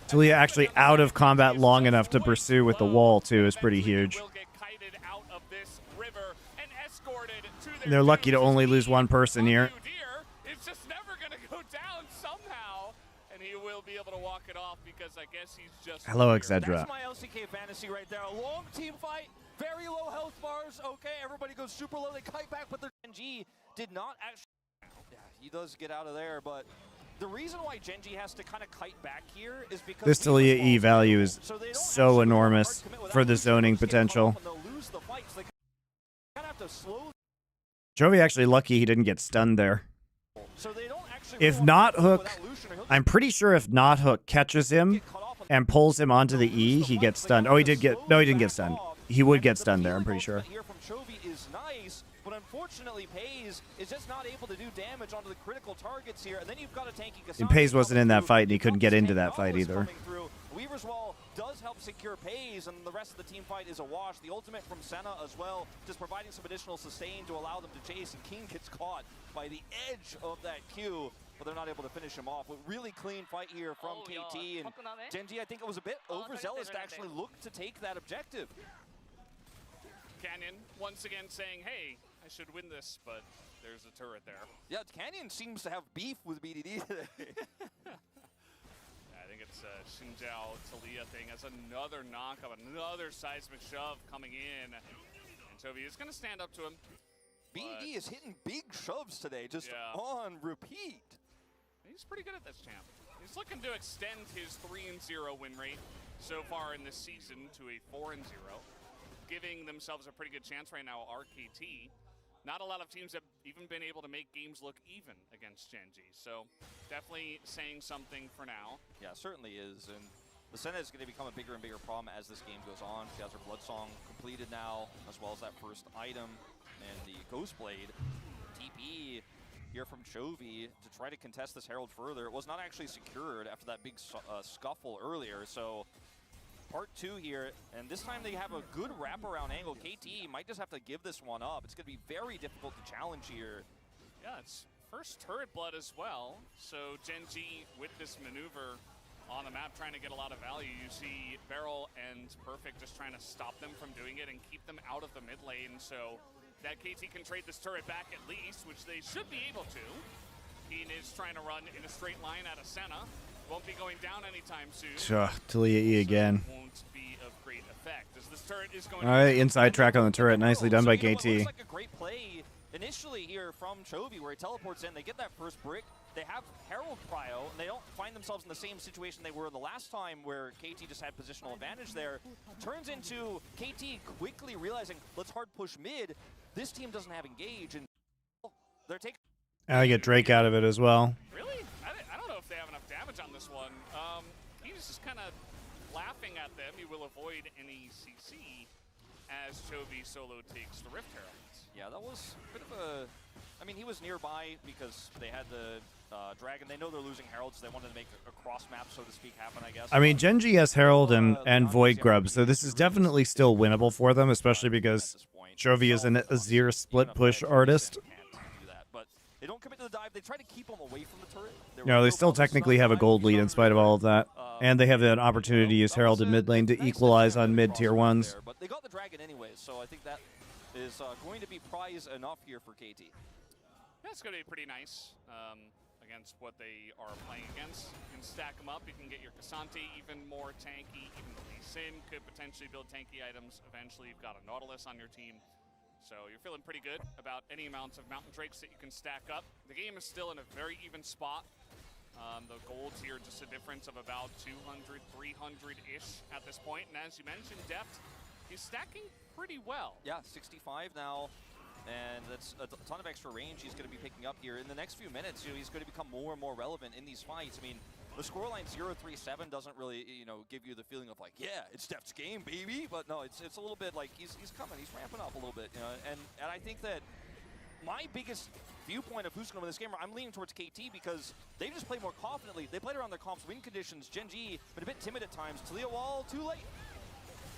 Taliyah actually out of combat long enough to pursue with the wall, too, is pretty huge. And they're lucky to only lose one person here. It's just never going to go down somehow, and he will be able to walk it off because I guess he's just... Hello, Excedra. That's my LCK fantasy right there. A long team fight, very low health bars. Okay, everybody goes super low. They kite back, but the GENG did not actually... Yeah, he does get out of there, but... The reason why GENG has to kind of kite back here is because this Taliyah E value is so enormous for the zoning potential. Chovy actually lucky he didn't get stunned there. So they don't actually If Not Hook, I'm pretty sure if Not Hook catches him and pulls him onto the E, he gets stunned. Oh, he did get, no, he didn't get stunned. He would get stunned there, I'm pretty sure. Here from Chovy is nice, but unfortunately Pays is just not able to do damage onto the critical targets here, and then you've got a tanky Cassandra. And Pays wasn't in that fight, and he couldn't get into that fight either. Weaver's Wall does help secure Pays, and the rest of the team fight is a wash. The ultimate from Senna as well, just providing some additional sustain to allow them to chase, and King gets caught by the edge of that Q, but they're not able to finish him off. A really clean fight here from KT, and GENG, I think it was a bit overzealous to actually look to take that objective. Canyon once again saying, hey, I should win this, but there's a turret there. Yeah, Canyon seems to have beef with BDD today. I think it's a Xinjiao Talia thing as another knockup, another seismic shove coming in. And Chovy is going to stand up to him. BDD is hitting big shoves today, just on repeat. He's pretty good at this, champ. He's looking to extend his 3-0 win rate so far in this season to a 4-0. Giving themselves a pretty good chance right now, RKT. Not a lot of teams have even been able to make games look even against GENG. So definitely saying something for now. Yeah, certainly is. And the Senna is going to become a bigger and bigger problem as this game goes on. She has her Blood Song completed now, as well as that first item. And the Ghost Blade TP here from Chovy to try to contest this Herald further. It was not actually secured after that big scuffle earlier. So part 2 here, and this time they have a good wraparound angle. KT might just have to give this one up. It's going to be very difficult to challenge here. Yeah, it's first turret blood as well. So GENG with this maneuver on the map trying to get a lot of value. You see Beryl and Perfect just trying to stop them from doing it and keep them out of the mid lane. So that KT can trade this turret back at least, which they should be able to. Keen is trying to run in a straight line out of Senna. Won't be going down anytime soon. Talia E again. Won't be of great effect as this turret is going. All right, inside track on the turret, nicely done by KT. Looks like a great play initially here from Chovy, where he teleports in. They get that first brick. They have Herald Prio, and they don't find themselves in the same situation they were the last time, where KT just had positional advantage there. Turns into KT quickly realizing, let's hard push mid. This team doesn't have engage, and they're taking. And I get Drake out of it as well. Really? I don't know if they have enough damage on this one. He's just kind of laughing at them. He will avoid any CC as Chovy solo takes the Rift Heralds. Yeah, that was a bit of a... I mean, he was nearby because they had the Dragon. They know they're losing Heralds, so they wanted to make a cross map, so to speak, happen, I guess. I mean, GENG has Herald and Void Grub, so this is definitely still winnable for them, especially because Chovy is an Azir split push artist. They don't commit to the dive. They try to keep them away from the turret. No, they still technically have a gold lead in spite of all of that. And they have an opportunity to use Herald in mid lane to equalize on mid tier 1s. But they got the Dragon anyways, so I think that is going to be prize enough here for KT. Yeah, it's going to be pretty nice against what they are playing against. You can stack them up. You can get your Cassante even more tanky. Even the Lee Sin could potentially build tanky items. Eventually, you've got a Nautilus on your team. So you're feeling pretty good about any amounts of Mountain Drakes that you can stack up. The game is still in a very even spot. The golds here, just a difference of about 200, 300-ish at this point. And as you mentioned, Deft, he's stacking pretty well. Yeah, 65 now. And that's a ton of extra range he's going to be picking up here. In the next few minutes, he's going to become more and more relevant in these fights. I mean, the scoreline 0-3-7 doesn't really, give you the feeling of like, yeah, it's Deft's game, baby. But no, it's a little bit like he's coming, he's ramping up a little bit, And I think that my biggest viewpoint of who's going to win this game, I'm leaning towards KT because they just play more confidently. They played around their comps, win conditions. GENG been a bit timid at times. Talia Wall too late.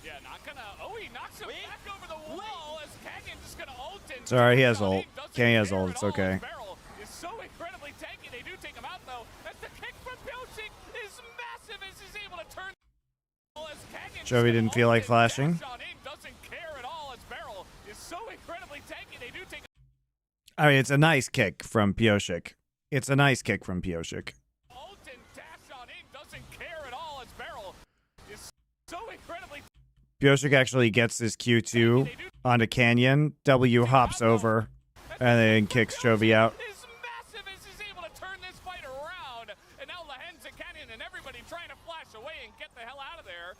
Yeah, not gonna. Oh, he knocks him back over the wall as Canyon just gonna ult in. Sorry, he has ult. Canyon has ult. It's okay. Barrel is so incredibly tanky. They do take him out though. As the kick from Pyochik is massive as he's able to turn. Chovy didn't feel like flashing. Doesn't care at all as Barrel is so incredibly tanky. They do take. I mean, it's a nice kick from Pyochik. It's a nice kick from Pyochik. Ult and dash on in doesn't care at all as Barrel is so incredibly. Pyochik actually gets his Q2 onto Canyon. W hops over and then kicks Chovy out. Is massive as he's able to turn this fight around, and now Lahenza, Canyon, and everybody trying to flash away and get the hell out of there.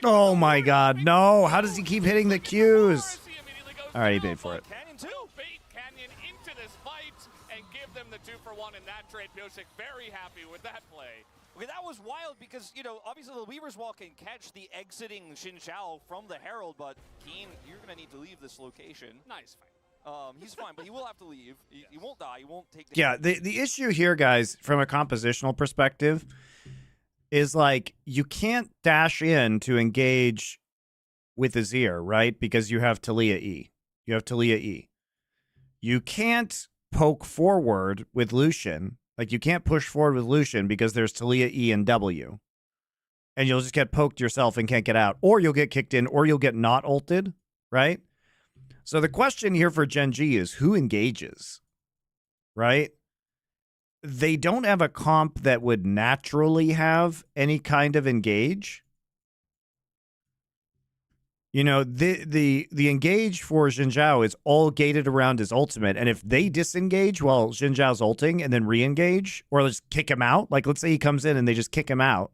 Oh my God, no! How does he keep hitting the Qs? All right, he paid for it. Canyon too. Bait Canyon into this fight and give them the for 1 in that trade. Pyosik very happy with that play. Okay, that was wild because, you know, obviously the Weaver's Wall can catch the exiting Xin Zhao from the Herald, but Keen, you're going to need to leave this location. Nice fight. He's fine, but he will have to leave. He won't die. He won't take the Yeah, the issue here, guys, from a compositional perspective, is like you can't dash in to engage with Azir, right? Because you have Talia E. You have Talia E. You can't poke forward with Lucian. Like, you can't push forward with Lucian because there's Talia E and W. And you'll just get poked yourself and can't get out. Or you'll get kicked in, or you'll get not ulted, right? So the question here for Gen G is who engages, right? They don't have a comp that would naturally have any kind of engage. You know, the engage for Xin Zhao is all gated around his ultimate. And if they disengage while Xin Zhao's ulting and then re-engage, or just kick him out, like let's say he comes in and they just kick him out,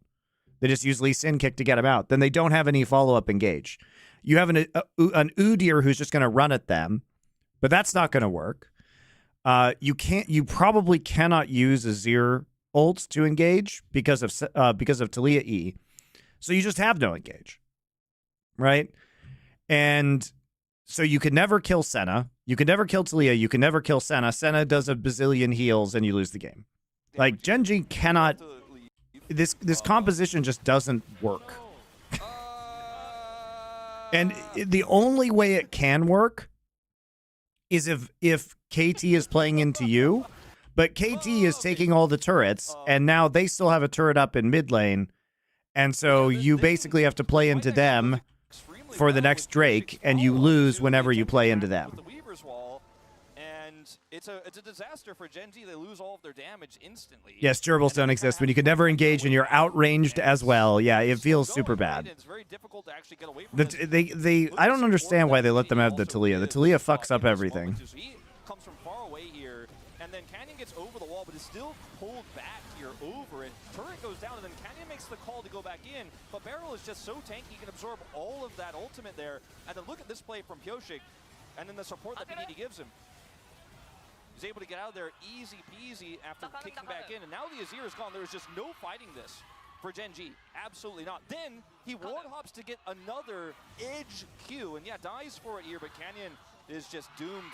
they just use Lee Sin kick to get him out, then they don't have any follow-up engage. You have an Udyr who's just going to run at them, but that's not going to work. You probably cannot use Azir ults to engage because of Talia E. So you just have no engage, right? And so you could never kill Senna. You could never kill Talia. You can never kill Senna. Senna does a bazillion heals and you lose the game. Like, Gen G cannot... This composition just doesn't work. And the only way it can work is if KT is playing into you, but KT is taking all the turrets, and now they still have a turret up in mid lane, and so you basically have to play into them for the next Drake, and you lose whenever you play into them. It's a disaster for Gen G. They lose all of their damage instantly. Yes, durables don't exist when you can never engage and you're outranged as well. Yeah, it feels super bad. It's very difficult to actually get away from I don't understand why they let them have the Talia. The Talia fucks up everything. He comes from far away here, and then Canyon gets over the wall, but is still pulled back here over it. Turret goes down, and then Canyon makes the call to go back in, but Beryl is just so tanky, he can absorb all of that ultimate there. And then look at this play from Pyosik, and then the support that BDD gives him. He's able to get out of there easy peasy after kicking back in, and now the Azir is gone. There is just no fighting this for Gen G. Absolutely not. Then he ward hops to get another edge Q, and yeah, dies for it here, but Canyon is just doomed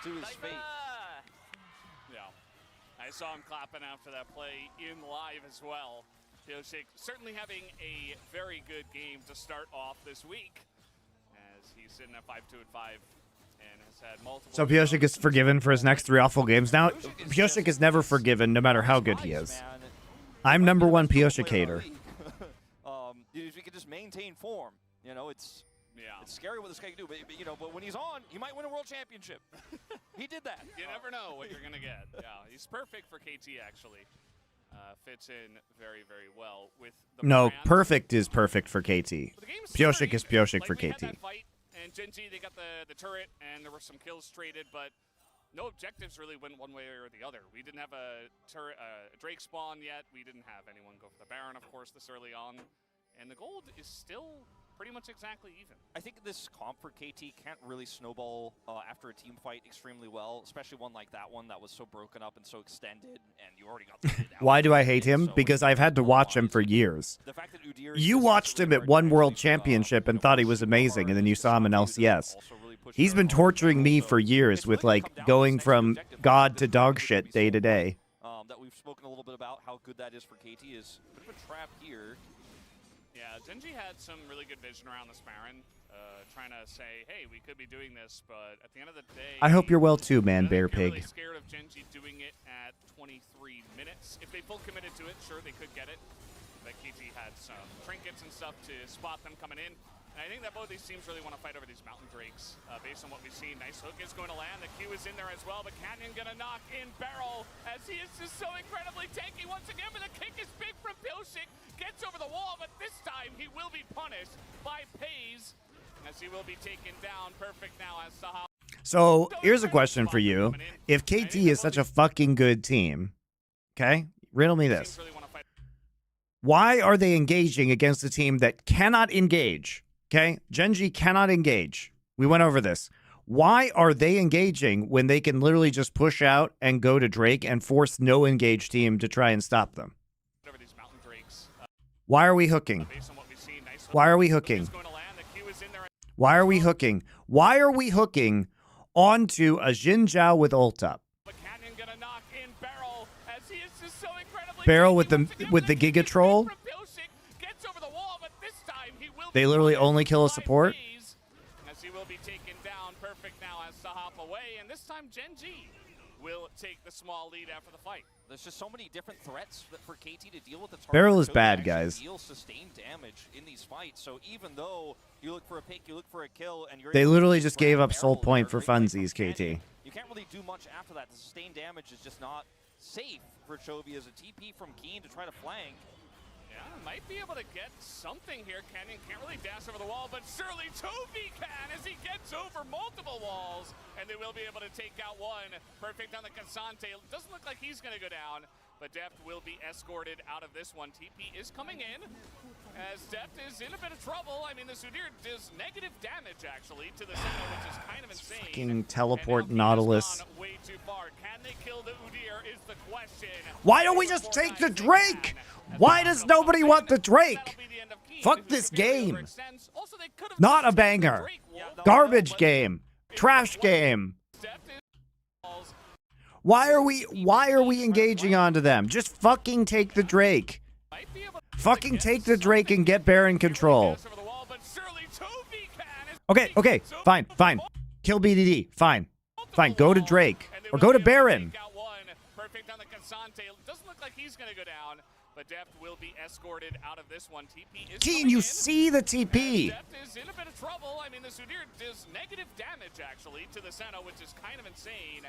to his fate. Yeah, I saw him clapping after that play in live as well. Pyosik certainly having a very good game to start off this week, as he's sitting at 5-2-5. So Pyosik is forgiven for his next 3 awful games. Now, Pyosik is never forgiven, no matter how good he is. I'm #1 Pyosik hater. If we could just maintain form, you know, it's scary what this guy can do. But you know, but when he's on, he might win a world championship. He did that. You never know what you're gonna get. Yeah, he's perfect for KT actually. Fits in very, very well with the No, brand. perfect is perfect for KT. Pyosik is Pyosik for KT. And Gen G, they got the turret, and there were some kills traded, but no objectives really went one way or the other. We didn't have a turret, a Drake spawn yet. We didn't have anyone go for the Baron, of course, this early on. And the gold is still pretty much exactly even. I think this comp for KT can't really snowball after a team fight extremely well, especially one like that one that was so broken up and so extended, and you already got the Why do I hate him? Because I've had to watch him for years. You watched him at one World Championship and thought he was amazing, and then you saw him in LCS. He's been torturing me for years with, like, going from god to dog shit day to day. That we've spoken a little bit about how good that is for KT is a bit of a trap here. Yeah, Gen G had some really good vision around this Baron, trying to say, hey, we could be doing this, but at the end of the day... I hope you're well too, man, Bear Pig. I'm really scared of Gen G doing it at 23 minutes. If they full committed to it, sure, they could get it. But KT had some trinkets and stuff to spot them coming in. And I think that both these teams really want to fight over these Mountain Drakes, based on what we've seen. Nice hook is going to land. The Q is in there as well, but Canyon going to knock in Beryl as he is just so incredibly tanky once again, but the kick is big from Pyosik. Gets over the wall, but this time he will be punished by Pays, as he will be taken down. Perfect now as Sahal. So here's a question for you. If KT is such a fucking good team, okay, riddle me this. Why are they engaging against a team that cannot engage? Okay, Gen G cannot engage. We went over this. Why are they engaging when they can literally just push out and go to Drake and force no engaged team to try and stop them? Why are we hooking? Why are we hooking? Why are we hooking? Why are we hooking onto a Xin Zhao with ult up? Barrel with the Giga Troll. They literally only kill a support. As he will be taken down. Perfect now has to hop away, and this time GENG will take the small lead after the fight. There's just so many different threats for KT to deal with. The Barrel is bad, guys. Deal sustained damage in these fights. So even though you look for a pick, you look for a kill, and you're they literally just gave up Soul Point for funsies, KT. You can't really do much after that. The sustained damage is just not safe for Chovy as a TP from Keen to try to flank. Yeah, might be able to get something here. Canyon can't really dash over the wall, but surely Chovy can as he gets over multiple walls, and they will be able to take out one. Perfect on the Cassante. Doesn't look like he's going to go down, but Deft will be escorted out of this one. TP is coming in as Deft is in a bit of trouble. I mean, the Sudir does negative damage, actually, to the center, which is kind of insane. Fucking teleport Nautilus. Way too far. Can they kill the Udyr is the question. Why don't we just take the Drake? Why does nobody want the Drake? Fuck this game. Not a banger. Garbage game. Trash game. Why are we engaging onto them? Just fucking take the Drake. Fucking take the Drake and get Baron control. Okay, fine. Kill BDD, fine. Go to Drake. Or go to Baron. Perfect on the Cassante. Doesn't look like he's going to go down, but Deft will be escorted out of this one. TP is Keen, you see the TP. Deft is in a bit of trouble. I mean, the Sudir does negative damage, actually, to the Senna, which is kind of insane.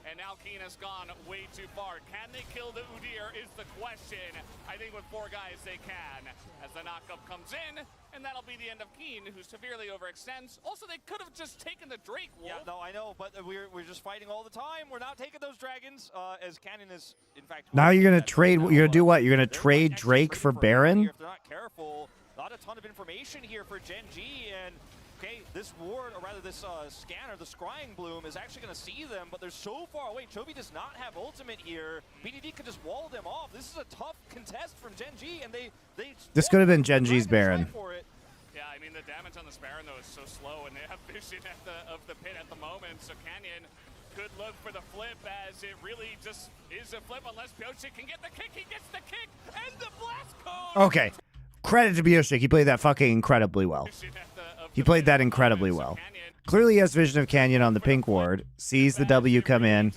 And now Keen has gone way too far. Can they kill the Udyr is the question. I think with 4 guys they can. As the knockup comes in, and that'll be the end of Keen, who severely overextends. Also, they could have just taken the Drake. Wolf. Yeah, no, I know, but we're just fighting all the time. We're not taking those dragons, as Canyon is, in fact... Now you're going to trade... You're going to do what? You're going to trade Drake for Baron? If they're not careful, not a ton of information here for GENG, and... Okay, this ward, or rather this scanner, the Scrying Bloom, is actually going to see them, but they're so far away. Chovy does not have ultimate here. BDD could just wall them off. This is a tough contest from GENG, and they this could have been GENG's Baron. Yeah, I mean, the damage on this Baron, though, is so slow, and they have vision of the pit at the moment, so Canyon could look for the flip, as it really just is a flip, unless Piochik can get the kick. He gets the kick, and the blast cone! Okay. Credit to Piochik. He played that fucking incredibly well. He played that incredibly well. Clearly he has vision of Canyon on the pink ward, sees the W come in.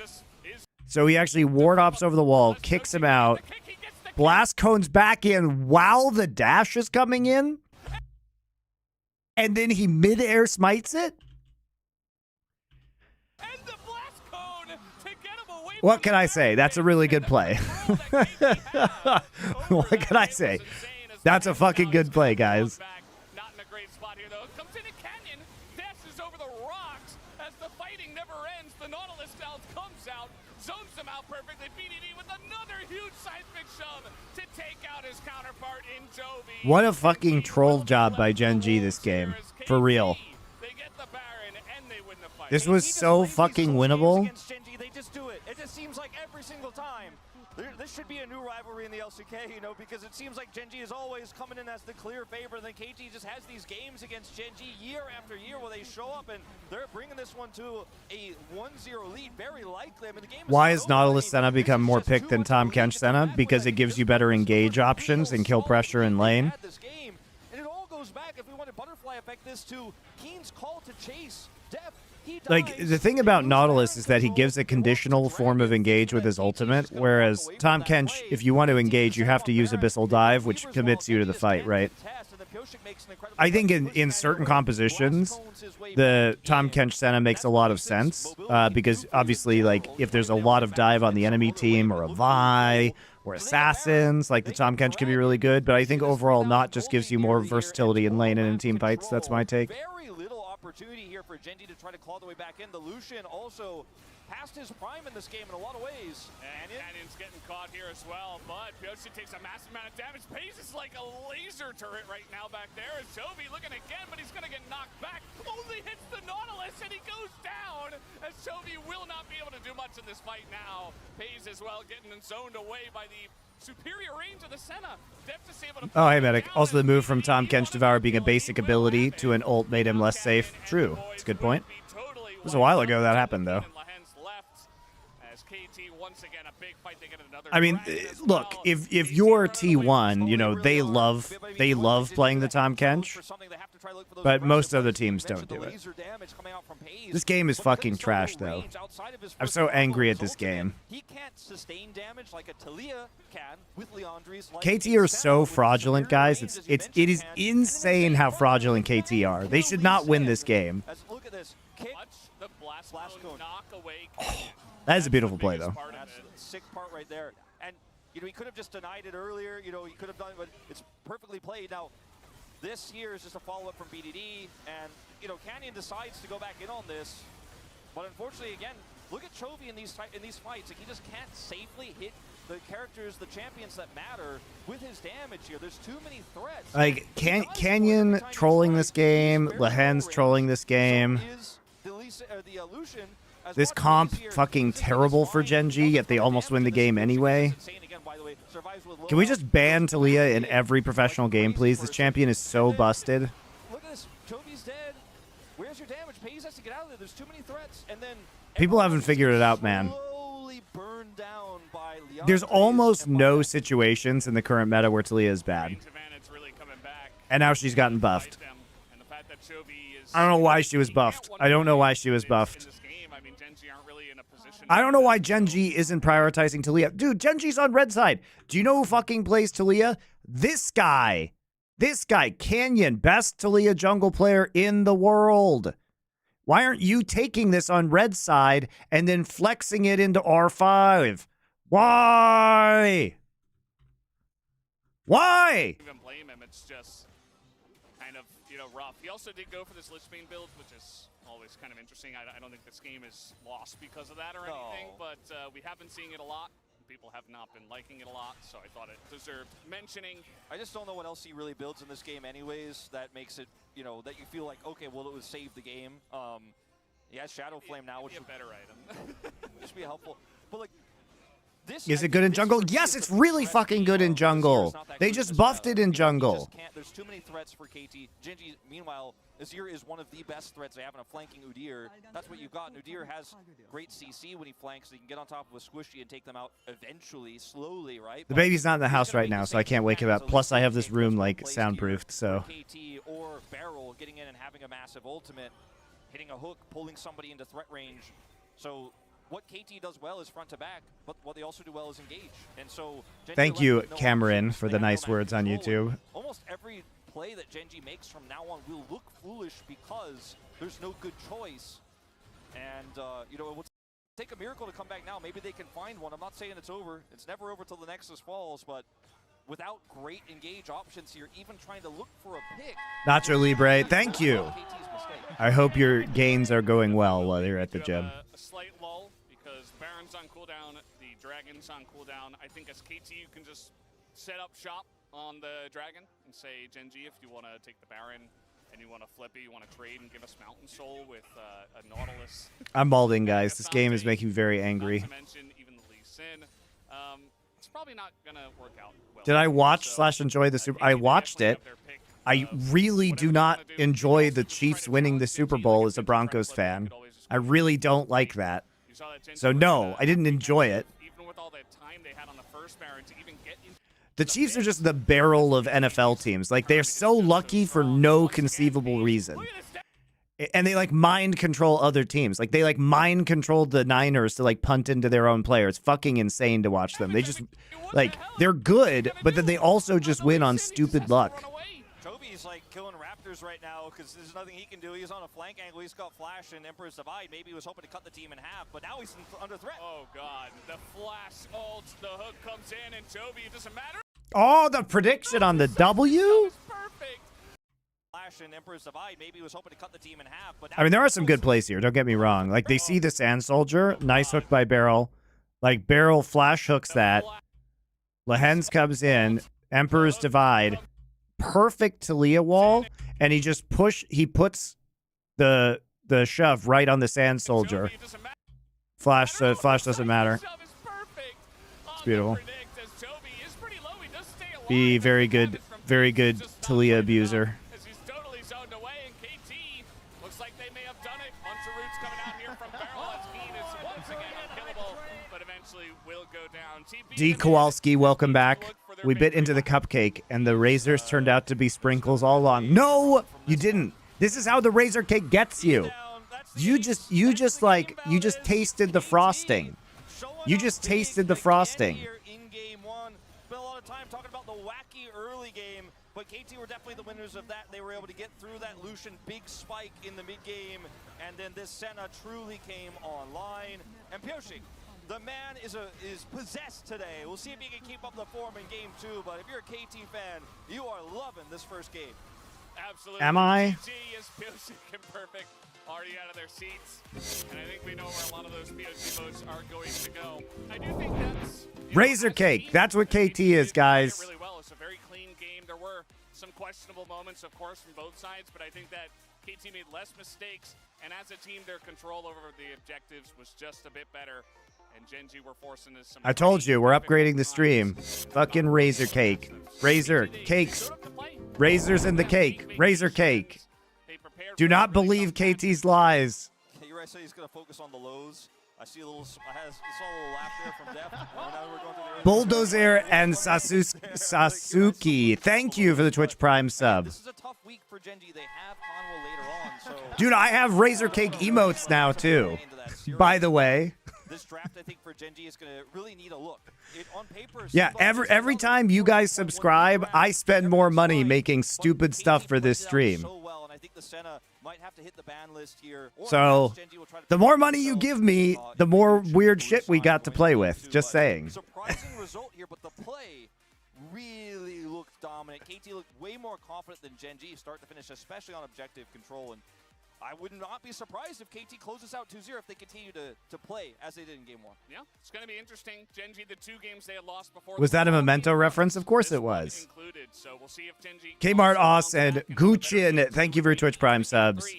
So he actually ward ops over the wall, kicks him out. Blast cones back in while the dash is coming in. And then he mid-air smites it. What can I say? That's a really good play. What can I say? That's a fucking good play, guys. Zones them out perfectly. BDD with another huge seismic shove to take out his counterpart in Jovi. What a fucking troll job by GENG this game. For real. They get the Baron and they win the fight. This was so fucking winnable. They just do it. It just seems like every single time. This should be a new rivalry in the LCK, you know, because it seems like GENG is always coming in as the clear favorite. Then KT just has these games against GENG year after year where they show up and they're bringing this one to a 1-0 lead, very likely. I mean, the game Why has Nautilus Senna become more picked than Tahm Kench Senna? Because it gives you better engage options and kill pressure in lane. And it all goes back, if we want to butterfly effect this, to Keen's call to chase Deft. Like, the thing about Nautilus is that he gives a conditional form of engage with his ultimate, whereas Tahm Kench, if you want to engage, you have to use Abyssal Dive, which commits you to the fight, right? I think in certain compositions, the Tahm Kench Senna makes a lot of sense, because obviously, like, if there's a lot of dive on the enemy team, or a Vi, or assassins, like, the Tahm Kench can be really good, but I think overall not just gives you more versatility in lane and in team fights. That's my take. Opportunity here for GENG to try to claw the way back in. The Lucian also past his prime in this game in a lot of ways. And Canyon's getting caught here as well, but Piochi takes a massive amount of damage. Pays is like a laser turret right now back there. As Chovy looking again, but he's going to get knocked back. Only hits the Nautilus, and he goes down. As Chovy will not be able to do much in this fight now. Pays as well getting zoned away by the superior range of the Senna. Oh, hey, Medic. Also, the move from Tahm Kench Devour being a basic ability to an ult made him less safe. True. That's a good point. It was a while ago that happened, though. I mean, look, if you're T1, you know, they love playing the Tahm Kench, but most other teams don't do it. This game is fucking trash, though. I'm so angry at this game. KT are so fraudulent, guys. It is insane how fraudulent KT are. They should not win this game. Oh, that is a beautiful play, though. That's the sick part right there. And, you know, he could have just denied it earlier. You know, he could have done it, but it's perfectly played. Now, this here is just a follow-up from BDD. And, you know, Canyon decides to go back in on this. But unfortunately, again, look at Chovy in these fights. Like, he just can't safely hit the characters, the champions that matter with his damage here. There's too many threats. Like, Canyon trolling this game. Lehen's trolling this game. This comp fucking terrible for GENG, yet they almost win the game anyway. Can we just ban Talia in every professional game, please? This champion is so busted. Look at this. Chovy's dead. Where's your damage? Pays has to get out of there. There's too many threats. And then people haven't figured it out, man. There's almost no situations in the current meta where Talia is bad. And now she's gotten buffed. I don't know why she was buffed. I don't know why she was buffed. I don't know why GENG isn't prioritizing Talia. Dude, GENG's on red side. Do you know who fucking plays Talia? This guy. This guy, Canyon, best Talia jungle player in the world. Why aren't you taking this on red side and then flexing it into R5? Why? Why? Even blame him. It's just kind of, you know, rough. He also did go for this Lich Bane build, which is always kind of interesting. I don't think this game is lost because of that or anything, but we have been seeing it a lot. People have not been liking it a lot, so I thought it deserved mentioning. I just don't know what else he really builds in this game anyways that makes it, you know, that you feel like, okay, well, it would save the game. He has Shadow Flame now, which would be a better item. Just be helpful. But, like, this, is it good in jungle? Yes, it's really fucking good in jungle. They just buffed it in jungle. There's too many threats for KT. GENG, meanwhile, this year is one of the best threats they have in a flanking Udyr. That's what you've got. Udyr has great CC when he flanks, so he can get on top of a squishy and take them out eventually, slowly, right? The baby's not in the house right now, so I can't wake him up. Plus, I have this room, like, soundproofed, so. KT or Barrel getting in and having a massive ultimate, hitting a hook, pulling somebody into threat range. So what KT does well is front to back, but what they also do well is engage. And so thank you, Cameron, for the nice words on YouTube. Almost every play that GENG makes from now on will look foolish because there's no good choice. And, you know, it would take a miracle to come back now. Maybe they can find one. I'm not saying it's over. It's never over till the Nexus falls, but without great engage options here, even trying to look for a pick. Nacho Libre, thank you. I hope your gains are going well while you're at the gym. A slight lull because Baron's on cooldown, the Dragon's on cooldown. I think as KT, you can just set up shop on the Dragon and say, GENG, if you want to take the Baron and you want to flip it, you want to trade and give us Mountain Soul with a Nautilus. I'm balding, guys. This game is making me very angry. Not to mention even the Lee Sin. It's probably not going to work out well. Did I watch / enjoy the Super? I watched it. I really do not enjoy the Chiefs winning the Super Bowl as a Broncos fan. I really don't like that. So no, I didn't enjoy it. Even with all that time they had on the first Baron to even get into the Chiefs are just the barrel of NFL teams. Like, they're so lucky for no conceivable reason. And they, like, mind control other teams. Like, they, like, mind controlled the Niners to, like, punt into their own player. It's fucking insane to watch them. They just, like, they're good, but then they also just win on stupid luck. Toby's, like, killing Raptors right now because there's nothing he can do. He's on a flank angle. He's got Flash and Emperor's Divide. Maybe he was hoping to cut the team in half, but now he's under threat. Oh, God. The Flash ult, the hook comes in, and Toby, it doesn't matter. Oh, the prediction on the W? Flash fashion. Emperor's Divide maybe was hoping to cut the team in half, but I mean, there are some good plays here. Don't get me wrong. Like, they see the Sand Soldier. Nice hook by Barrel. Like, Barrel flash hooks that. Lehens comes in. Emperor's Divide. Perfect Talia wall. And he just he puts the shove right on the Sand Soldier. Flash, so Flash doesn't matter. It's beautiful. Be very good Talia abuser. D. Kowalski, welcome back. We bit into the cupcake, and the razors turned out to be sprinkles all along. No, you didn't. This is how the razor cake gets you. You just tasted the frosting. You just tasted the frosting. In game one, spent a lot of time talking about the wacky early game, but KT were definitely the winners of that. They were able to get through that Lucian big spike in the mid game, and then this Senna truly came online. And Pyoshi, the man is possessed today. We'll see if he can keep up the form in game two, but if you're a KT fan, you are loving this first game. Absolutely. Am I? Perfect. Already out of their seats, and I think we know where a lot of those POC votes are going to go. I do think that's razor cake. That's what KT is, guys. Really well. It's a very clean game. There were some questionable moments, of course, from both sides, but I think that KT made less mistakes, and as a team, their control over the objectives was just a bit better. And GENG were forcing us some. I told you, we're upgrading the stream. Fucking razor cake. Razor cakes. Razors in the cake. Razor cake. Do not believe KT's lies. You're right, so he's going to focus on the lows. I see a little, saw a little laugh there from Def. Now we're going to the Bulldozer and Sasuke. Thank you for the Twitch Prime sub. This is a tough week for GENG. They have Conwell later on, so. Dude, I have razor cake emotes now too. By the way. This draft, I think, for GENG is going to really need a look. On paper, yeah, every time you guys subscribe, I spend more money making stupid stuff for this stream. So, the more money you give me, the more weird shit we got to play with. Just saying. Surprising result here, but the play really looked dominant. KT looked way more confident than GENG start to finish, especially on objective control. And I would not be surprised if KT closes out 2-0 if they continue to play as they did in game one. Yeah, it's going to be interesting. GENG, the 2 games they had lost before. Was that a Memento reference? Of course it was. Included, so we'll see if GENG Kmart Oss and Guchin, thank you for your Twitch Prime subs.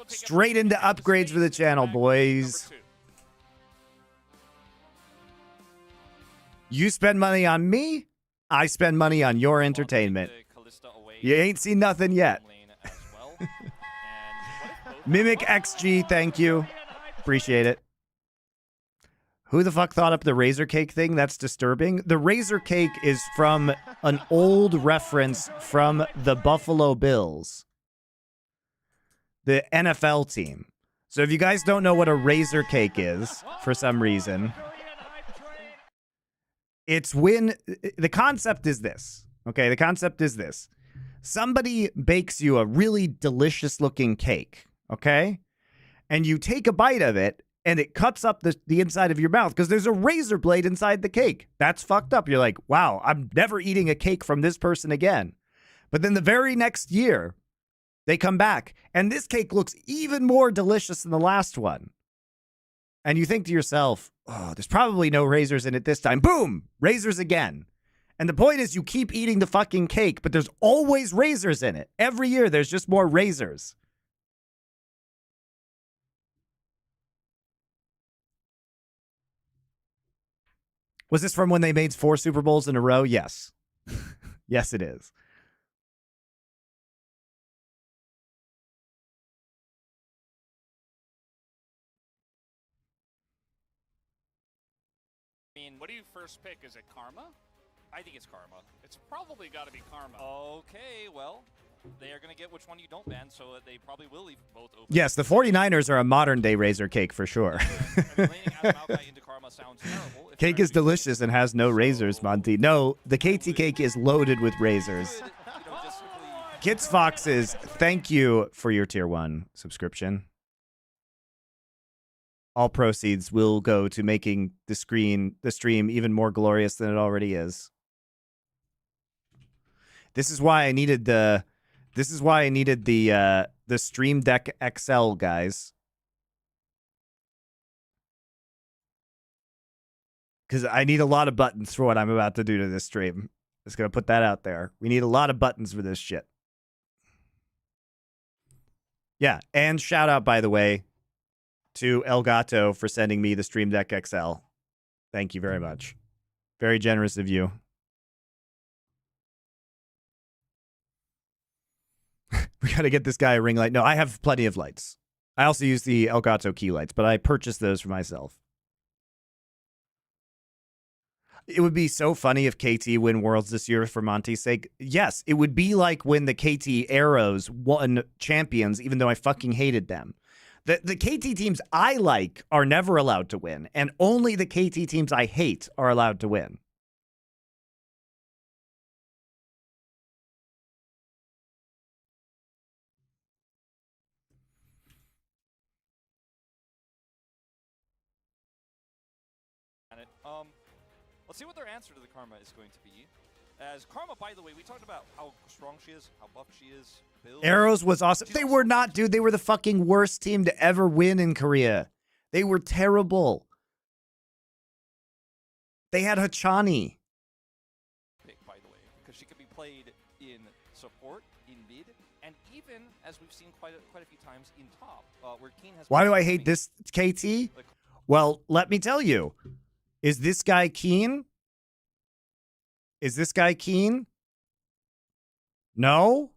Straight into upgrades for the channel, boys. You spend money on me, I spend money on your entertainment. You ain't seen nothing yet. Mimic XG, thank you. Appreciate it. Who the fuck thought up the razor cake thing? That's disturbing. The razor cake is from an old reference from the Buffalo Bills, the NFL team. So if you guys don't know what a razor cake is for some reason, it's when the concept is this. Okay, the concept is this. Somebody bakes you a really delicious looking cake. Okay? And you take a bite of it, and it cuts up the inside of your mouth because there's a razor blade inside the cake. That's fucked up. You're like, wow, I'm never eating a cake from this person again. But then the very next year, they come back, and this cake looks even more delicious than the last one. And you think to yourself, oh, there's probably no razors in it this time. Boom! Razors again. And the point is you keep eating the fucking cake, but there's always razors in it. Every year, there's just more razors. Was this from when they made 4 Super Bowls in a row? Yes. Yes, it is. I mean, what do you first pick? Is it Karma? I think it's Karma. It's probably got to be Karma. Okay, well, they are going to get which one you don't ban, so they probably will leave both open. Yes, the 49ers are a modern-day razor cake for sure. Cake is delicious and has no razors, Monty. No, the KT cake is loaded with razors. Kits Foxes, thank you for your Tier 1 subscription. All proceeds will go to making the stream even more glorious than it already is. This is why I needed the This is why I needed the Stream Deck XL, guys. Because I need a lot of buttons for what I'm about to do to this stream. Just gonna put that out there. We need a lot of buttons for this shit. Yeah, and shout out, by the way, to Elgato for sending me the Stream Deck XL. Thank you very much. Very generous of you. We gotta get this guy a ring light. No, I have plenty of lights. I also use the Elgato key lights, but I purchased those for myself. It would be so funny if KT win Worlds this year for Monty's sake. Yes, it would be like when the KT Arrows won champions, even though I fucking hated them. The KT teams I like are never allowed to win, and only the KT teams I hate are allowed to win. Let's see what their answer to the Karma is going to be. As Karma, by the way, we talked about how strong she is, how buff she is. Arrows was awesome. They were not, dude. They were the fucking worst team to ever win in Korea. They were terrible. They had Hachani. Pick, by the way, because she could be played in support, in mid, and even, as we've seen quite a few times, in top, where Keen has... Why do I hate this KT? Well, let me tell you. Is this guy keen? Is this guy keen? No?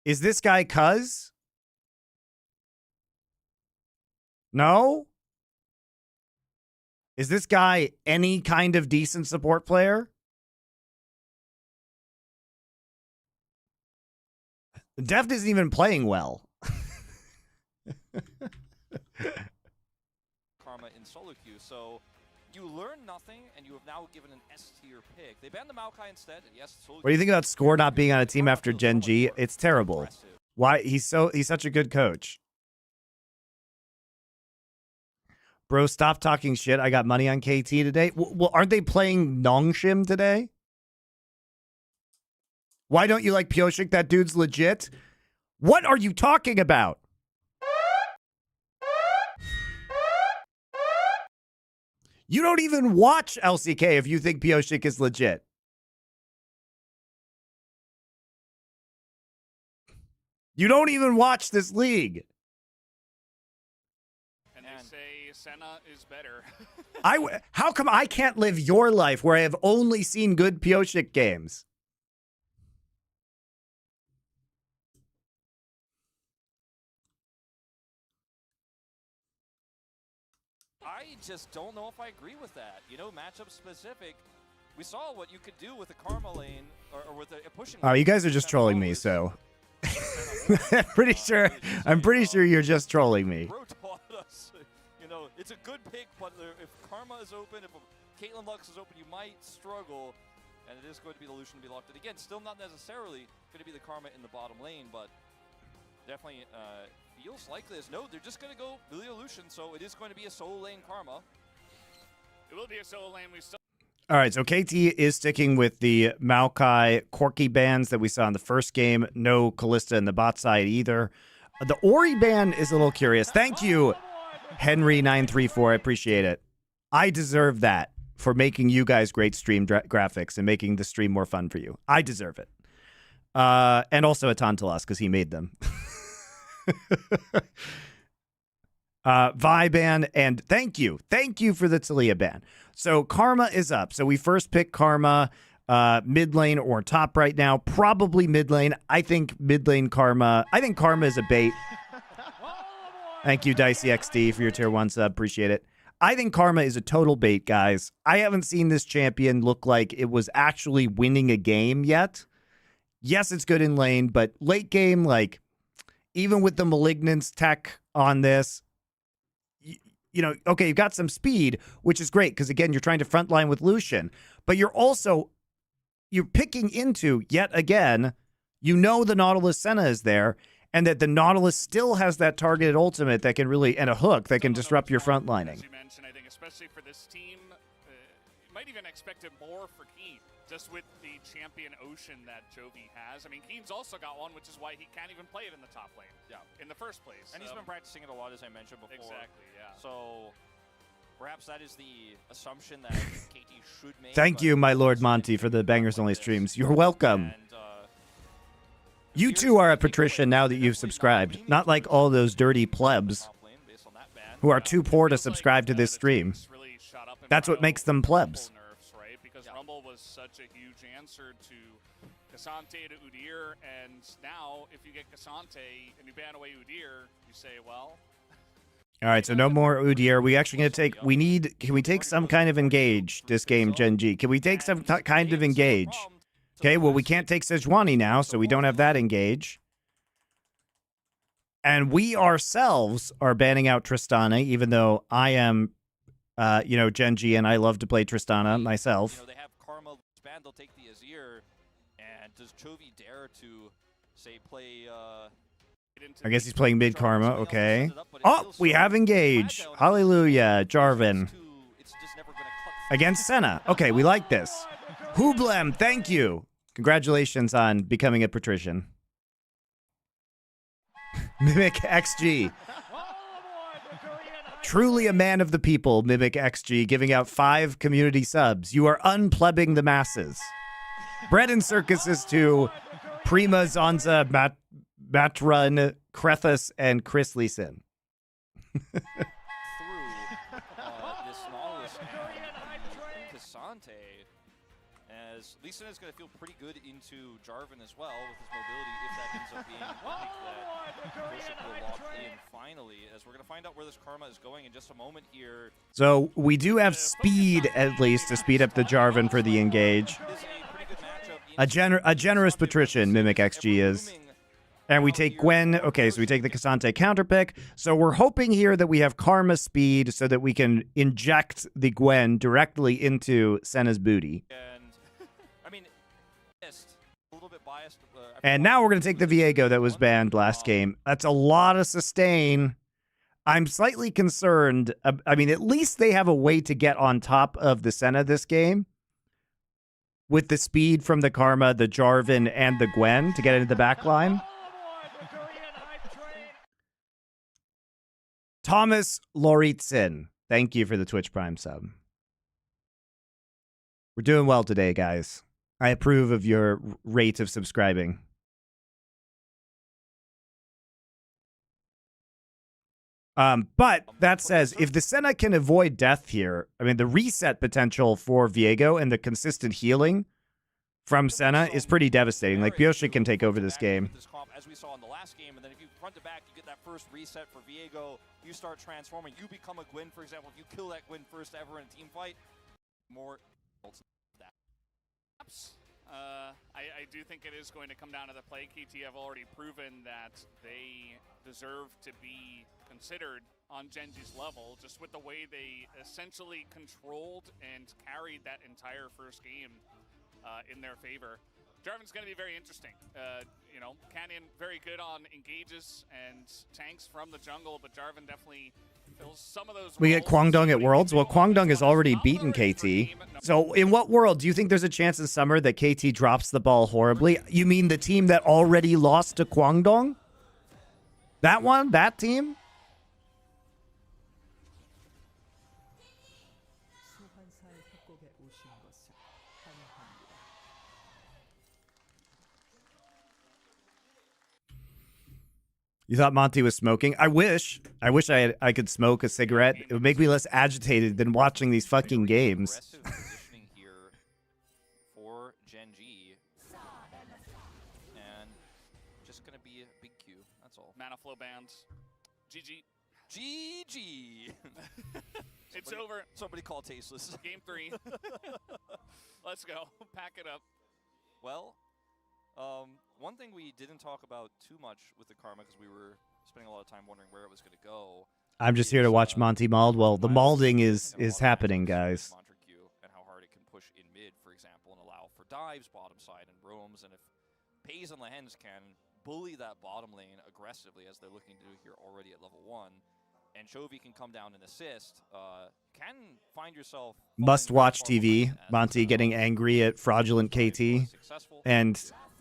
Is this guy cuz? No? Is this guy any kind of decent support player? Deft isn't even playing well. Karma in solo queue, so you learn nothing, and you have now given an S tier pick. They banned the Maokai instead, and yes, solo What do you think about Score not being on a team after GENG? It's terrible. Why? He's such a good coach. Bro, stop talking shit. I got money on KT today. Well, aren't they playing Nongshim today? Why don't you like Pyoshik? That dude's legit. What are you talking about? You don't even watch LCK if you think Pyoshik is legit. You don't even watch this league. And they say Senna is better. How come I can't live your life where I have only seen good Pyoshik games? I just don't know if I agree with that. You know, matchup specific. We saw what you could do with a Karma lane or with a pushing. Oh, you guys are just trolling me, so I'm pretty sure you're just trolling me. Bro taught us, you know, it's a good pick, but if Karma is open, if Caitlyn Lux is open, you might struggle, and it is going to be the Lucian to be locked in. Again, still not necessarily going to be the Karma in the bottom lane, but definitely feels like this. No, they're just going to go Lilio Lucian, so it is going to be a solo lane Karma. It will be a solo lane. We still. All right, so KT is sticking with the Maokai Corki bans that we saw in the first game. No Kalista in the bot side either. The Ori ban is a little curious. Thank you, Henry934. I appreciate it. I deserve that for making you guys great stream graphics and making the stream more fun for you. I deserve it. And also a Tantalos because he made them. Vi ban, and thank you for the Talia ban. So Karma is up. So we first pick Karma mid lane or top right now. Probably mid lane. I think mid lane Karma. I think Karma is a bait. Thank you, Dicey XD, for your tier 1 sub. Appreciate it. I think Karma is a total bait, guys. I haven't seen this champion look like it was actually winning a game yet. Yes, it's good in lane, but late game, like, even with the Malignance tech on this, you know, okay, you've got some speed, which is great, because, again, you're trying to frontline with Lucian, but you're picking into, yet again, you know the Nautilus Senna is there, and that the Nautilus still has that targeted ultimate that can really, and a hook that can disrupt your frontlining. As you mentioned, I think especially for this team, you might even expect it more for Keen. just with the champion ocean that Jovi has. I mean, Keen's also got one, which is why he can't even play it in the top lane. Yeah. In the first place. And he's been practicing it a lot, as I mentioned before. Exactly, yeah. So perhaps that is the assumption that KT should make. Thank you, my Lord Monty, for the Bangers Only streams. You're welcome. And, You too are a patrician now that you've subscribed. Not like all those dirty plebs who are too poor to subscribe to this stream. That's what makes them plebs. Right? Because Rumble was such a huge answer to Cassante to Udyr, and now if you get Cassante and you ban away Udyr, you say, well. All right, so no more Udyr. We actually going to take, can we take some kind of engage this game, Gen G? Can we take some kind of engage? Okay, well, we can't take Sejuani now, so we don't have that engage. And we ourselves are banning out Tristana, even though I am, Gen G, and I love to play Tristana myself. They have Karma banned, they'll take the Azir. And does Chovy dare to, say, play... I guess he's playing mid Karma, okay. Oh, we have engage. Hallelujah, Jarvan. Against Senna. Okay, we like this. Hublem, thank you. Congratulations on becoming a patrician. Mimic XG. Truly a man of the people, Mimic XG, giving out 5 community subs. You are unplubbing the masses. Bread and circuses to Prima, Zonza, Matrun, Krethus, and Chris Leeson. Through this Nautilus and Cassante, as Leeson is going to feel pretty good into Jarvan as well with his mobility if that ends up being the pick that Bishop will lock in finally, as we're going to find out where this Karma is going in just a moment here. So we do have speed, at least, to speed up the Jarvan for the engage. A generous patrician, Mimic XG is. And we take Gwen. Okay, so we take the Cassante counter pick. So we're hoping here that we have Karma speed so that we can inject the Gwen directly into Senna's booty. And, I mean, a little bit biased. And now we're going to take the Viego that was banned last game. That's a lot of sustain. I'm slightly concerned. I mean, at least they have a way to get on top of the Senna this game with the speed from the Karma, the Jarvan, and the Gwen to get into the back line. Thomas Lauritsen, thank you for the Twitch Prime sub. We're doing well today, guys. I approve of your rate of subscribing. But that says, if the Senna can avoid death here, I mean, the reset potential for Viego and the consistent healing from Senna is pretty devastating. Like, Bioshi can take over this game. As we saw in the last game, and then if you front to back, you get that first reset for Viego, you start transforming, you become a Gwen, for example. If you kill that Gwen first ever in a team fight, more that. I do think it is going to come down to the play. KT have already proven that they deserve to be considered on Genji's level, just with the way they essentially controlled and carried that entire first game in their favor. Jarvan's going to be very interesting. Canyon very good on engages and tanks from the jungle, but Jarvan definitely fills some of those. We get Kwangdong at Worlds. Well, Kwangdong has already beaten KT. So in what world do you think there's a chance in summer that KT drops the ball horribly? You mean the team that already lost to Kwangdong? That one? That team? You thought Monty was smoking? I wish I could smoke a cigarette. It would make me less agitated than watching these fucking games. Positioning here for Gen G. And just going to be a big Q. That's all. Mana flow bands. GG. GG. It's over. Somebody call Tasteless. Game 3. Let's go. Pack it up. Well, one thing we didn't talk about too much with the Karma, because we were spending a lot of time wondering where it was going to go. I'm just here to watch Monty mauled. Well, the maulding is happening, guys. MonteCristo and how hard it can push in mid, for example, and allow for dives bottom side and roams. And if Pays and Lehens can bully that bottom lane aggressively, as they're looking to do here already at level 1, and Chovy can come down and assist, can find yourself Must-watch TV. Monty getting angry at fraudulent KT. And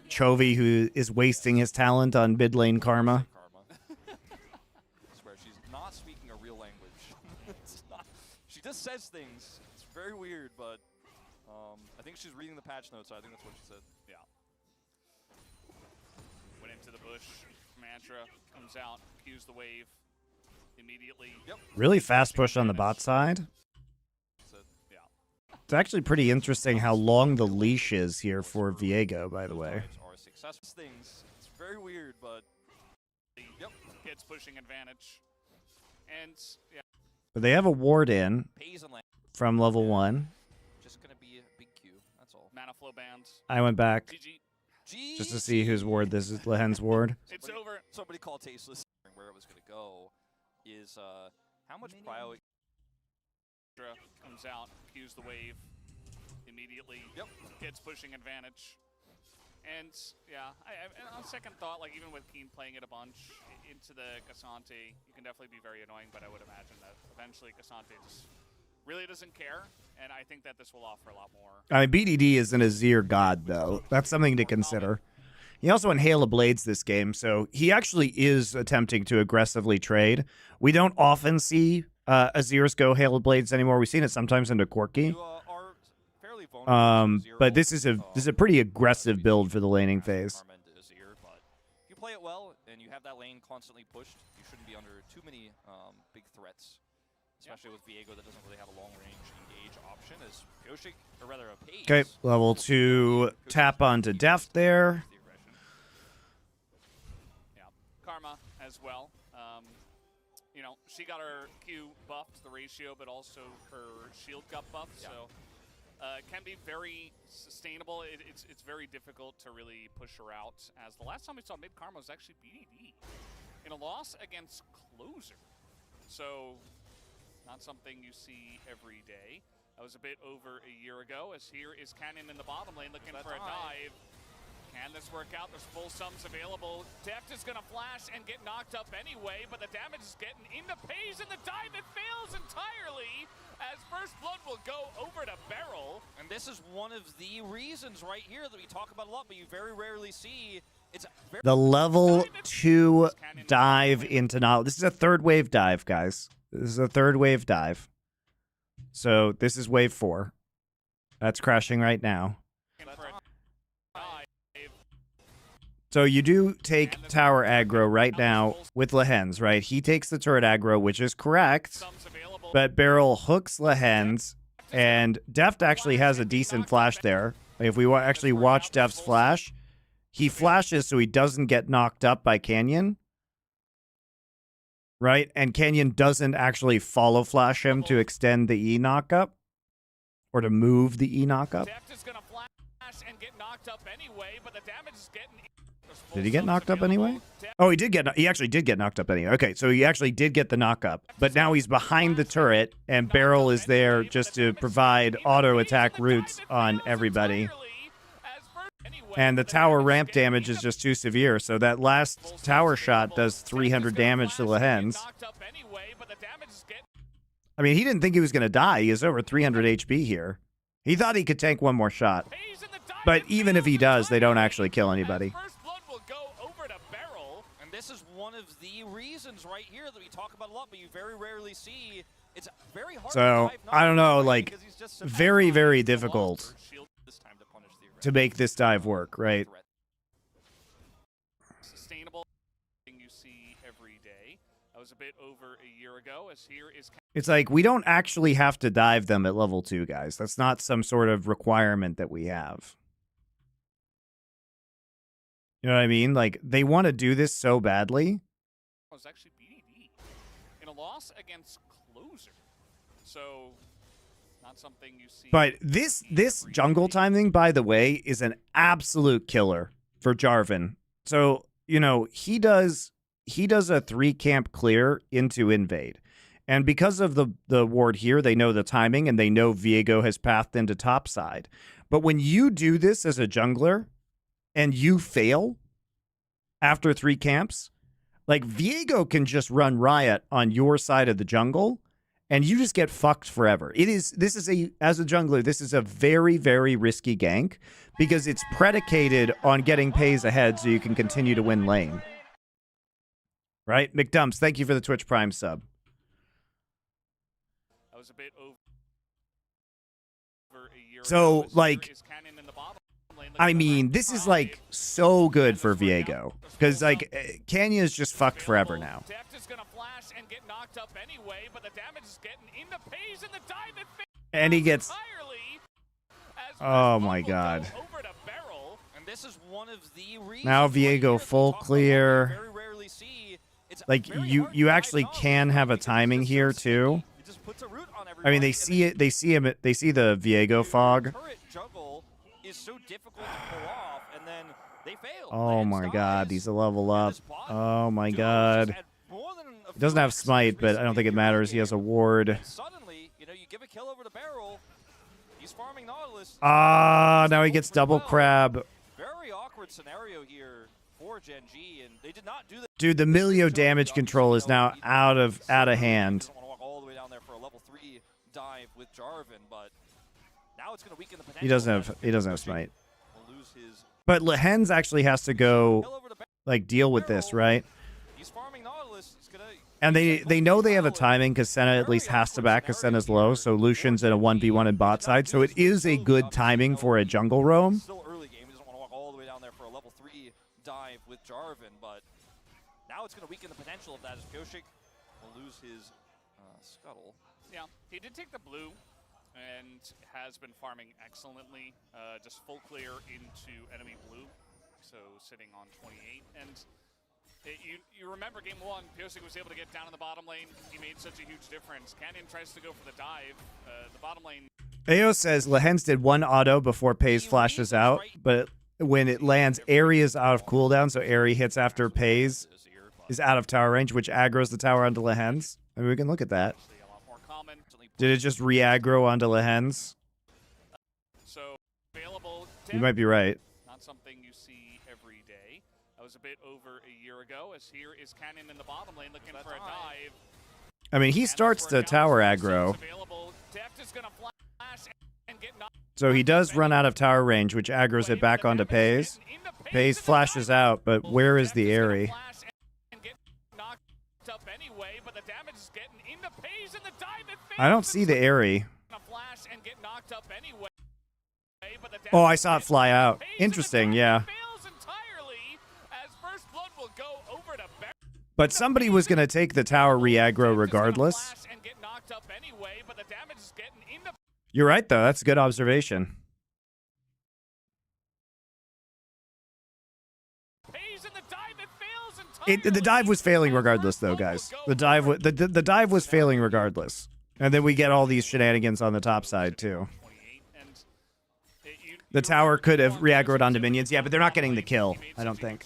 Chovy, who is wasting his talent on mid lane Karma. I swear, she's not speaking a real language. She just says things. It's very weird, but I think she's reading the patch notes, so I think that's what she said. Yeah. Went into the bush. Mantra comes out, cues the wave immediately. Yep. Really fast push on the bot side. Yeah. It's actually pretty interesting how long the leash is here for Viego, by the way. Things. It's very weird, but yep, gets pushing advantage. And yeah. But they have a ward in from level 1. Just gonna be a big Q, that's all. Mana flow band. I went back GG. just to see whose ward this is. Lehen's ward. It's over. Somebody called Tasteless. Where it was gonna go is how much prio comes out, cues the wave immediately. Yep, gets pushing advantage. And yeah, and on second thought, like even with Keen playing it a bunch into the Cassante, you can definitely be very annoying, but I would imagine that eventually Cassante just really doesn't care, and I think that this will offer a lot more. I mean, BDD is an Azir god, though. That's something to consider. He also inhaled blades this game, so he actually is attempting to aggressively trade. We don't often see Azirs go Hail of Blades anymore. We've seen it sometimes into Corki. But this is a pretty aggressive build for the laning phase. If you play it well and you have that lane constantly pushed, you shouldn't be under too many big threats, especially with Viego that doesn't really have a long range engage option. As Yoshik, or rather a Paze. Okay, level 2 tap onto Deft there. Yeah, Karma as well. You know, she got her Q buffed, the ratio, but also her shield got buffed, so it can be very sustainable. It's very difficult to really push her out, as the last time we saw mid Karma was actually BDD in a loss against Closer. So not something you see every day. That was a bit over a year ago, as here is Canyon in the bottom lane looking for a dive. Can this work out? There's full sums available. Deft is going to flash and get knocked up anyway, but the damage is getting into Paze, and the dive, it fails entirely, as First Blood will go over to Beryl. And this is one of the reasons right here that we talk about a lot, but you very rarely see. It's the level 2 dive into knowledge. This is a third wave dive, guys. This is a third wave dive. So this is wave 4. That's crashing right now. So you do take tower aggro right now with Lehen's, right? He takes the turret aggro, which is correct. But Beryl hooks Lehen's, and Deft actually has a decent flash there. If we actually watch Deft's flash, he flashes so he doesn't get knocked up by Canyon. Right? And Canyon doesn't actually follow flash him to extend the E knockup. Or to move the E knockup. Deft is going to flash and get knocked up anyway, but the damage is getting... Did he get knocked up anyway? Oh, he actually did get knocked up anyway. Okay, so he actually did get the knockup. But now he's behind the turret, and Beryl is there just to provide auto-attack routes on everybody. And the tower ramp damage is just too severe, so that last tower shot does 300 damage to Lehen's. I mean, he didn't think he was going to die. He is over 300 HP here. He thought he could tank one more shot. But even if he does, they don't actually kill anybody. This is one of the reasons right here that we talk about a lot, but you very rarely see. It's very hard. So, I don't know, like, very, very difficult to make this dive work, right? Sustainable thing you see every day. That was a bit over a year ago, as here is... It's like, we don't actually have to dive them at level 2, guys. That's not some sort of requirement that we have. You know what I mean? Like, they want to do this so badly. It was actually BDD in a loss against Closer. So, not something you see. But this jungle timing, by the way, is an absolute killer for Jarvan. So, you know, he does a 3-camp clear into invade. And because of the ward here, they know the timing, and they know Viego has pathed into top side. But when you do this as a jungler, and you fail after 3 camps, Like, Viego can just run riot on your side of the jungle, and you just get fucked forever. As a jungler, this is a very, very risky gank because it's predicated on getting Pays ahead so you can continue to win lane. Right? McDumps, thank you for the Twitch Prime sub. That was a bit over a year So, ago. like, I mean, this is, like, so good for Viego. Because, like, Canyon is just fucked forever now. Deft is gonna flash and get knocked up anyway, but the damage is getting into Pays and the dive And he gets... entirely as Oh, First my Blood will God. go over to Beryl. And this is one of the reasons Now why Viego here full we talk about clear. what we very rarely see. It's Like, very you hard you to actually diagnose can have a because it's timing just so here, sticky. too. It just puts a root on I mean, everybody, they and see then it. They see him. They see the Viego fog. turret juggle is so difficult to pull off, and then they fail. Oh Lance my God, dies, he's a level and up. this bot Oh my duo God. just had more than a He doesn't few have X's smite, but I don't think it recently matters. in He has a the game. ward. And suddenly, you know, you give a kill over to Beryl. He's farming Nautilus. Ah, now he He's gets pretty double well. crab. Very awkward scenario here for GENG, and they did not do that. Dude, the Milio damage control is now out of hand. Doesn't want to walk all the way down there for a level 3 dive with Jarvan, but now it's going to weaken the potential. He doesn't have smite. Will lose his But Lehens actually has to go kill over to Beryl. like deal with this, right? He's farming Nautilus. He's gonna And they know they have a timing because Senna at least has to back because Senna's low. So Lucian's in a 1v1 in bot side. So it is a good timing for a jungle roam. Still early game. He doesn't want to walk all the way down there for a level 3 dive with Jarvan, but now it's going to weaken the potential of that as Koshik will lose his scuttle. Yeah, he did take the blue and has been farming excellently. Just full clear into enemy blue, so sitting on 28. And you remember game 1, Piosik was able to get down in the bottom lane. He made such a huge difference. Canyon tries to go for the dive. The bottom lane. Ao says Lehens did one auto before Pays flashes out, but when it lands, Airy is out of cooldown, so Airy hits after Pays is out of tower range, which aggroes the tower onto Lehens. I mean, we can look at that. Actually a lot more common. Did it just re-aggro onto Lehens? So available. You might be right. Not something you see every day. That was a bit over a year ago, as here is Canyon in the bottom lane looking for a dive. I mean, he starts the tower aggro, so he does run out of tower range, which aggroes it back onto Pays. Pays flashes out, but where is the Airy? I don't see the Airy. Oh, I saw it fly out. Interesting, yeah. But somebody was going to take the tower re-aggro regardless. You're right, though. That's a good observation. The dive was failing regardless, though, guys. The dive was failing regardless. And then we get all these shenanigans on the top side, too. The tower could have re-aggroed onto minions. Yeah, but they're not getting the kill, I don't think.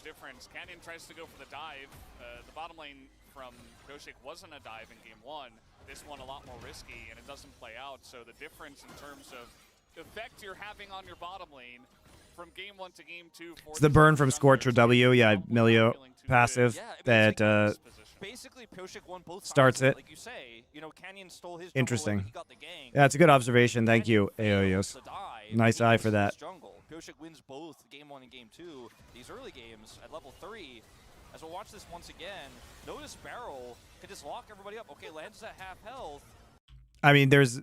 Canyon tries to go for the dive. The bottom lane from Koshik wasn't a dive in game 1. This one a lot more risky, and it doesn't play out. So the difference in terms of effect you're having on your bottom lane from game 1 to game 2. It's the burn from Scorcher W. Yeah, Milio passive that basically Koshik won both starts it. Like you say, you know, Canyon stole his Interesting. he got the gang. Yeah, it's a good observation. Thank you, Aoyos. Nice eye for that. Koshik wins both game 1 and game 2. These early games at level 3. As we'll watch this once again, notice Beryl can just lock everybody up. Okay, Lance at half health. I mean, there's...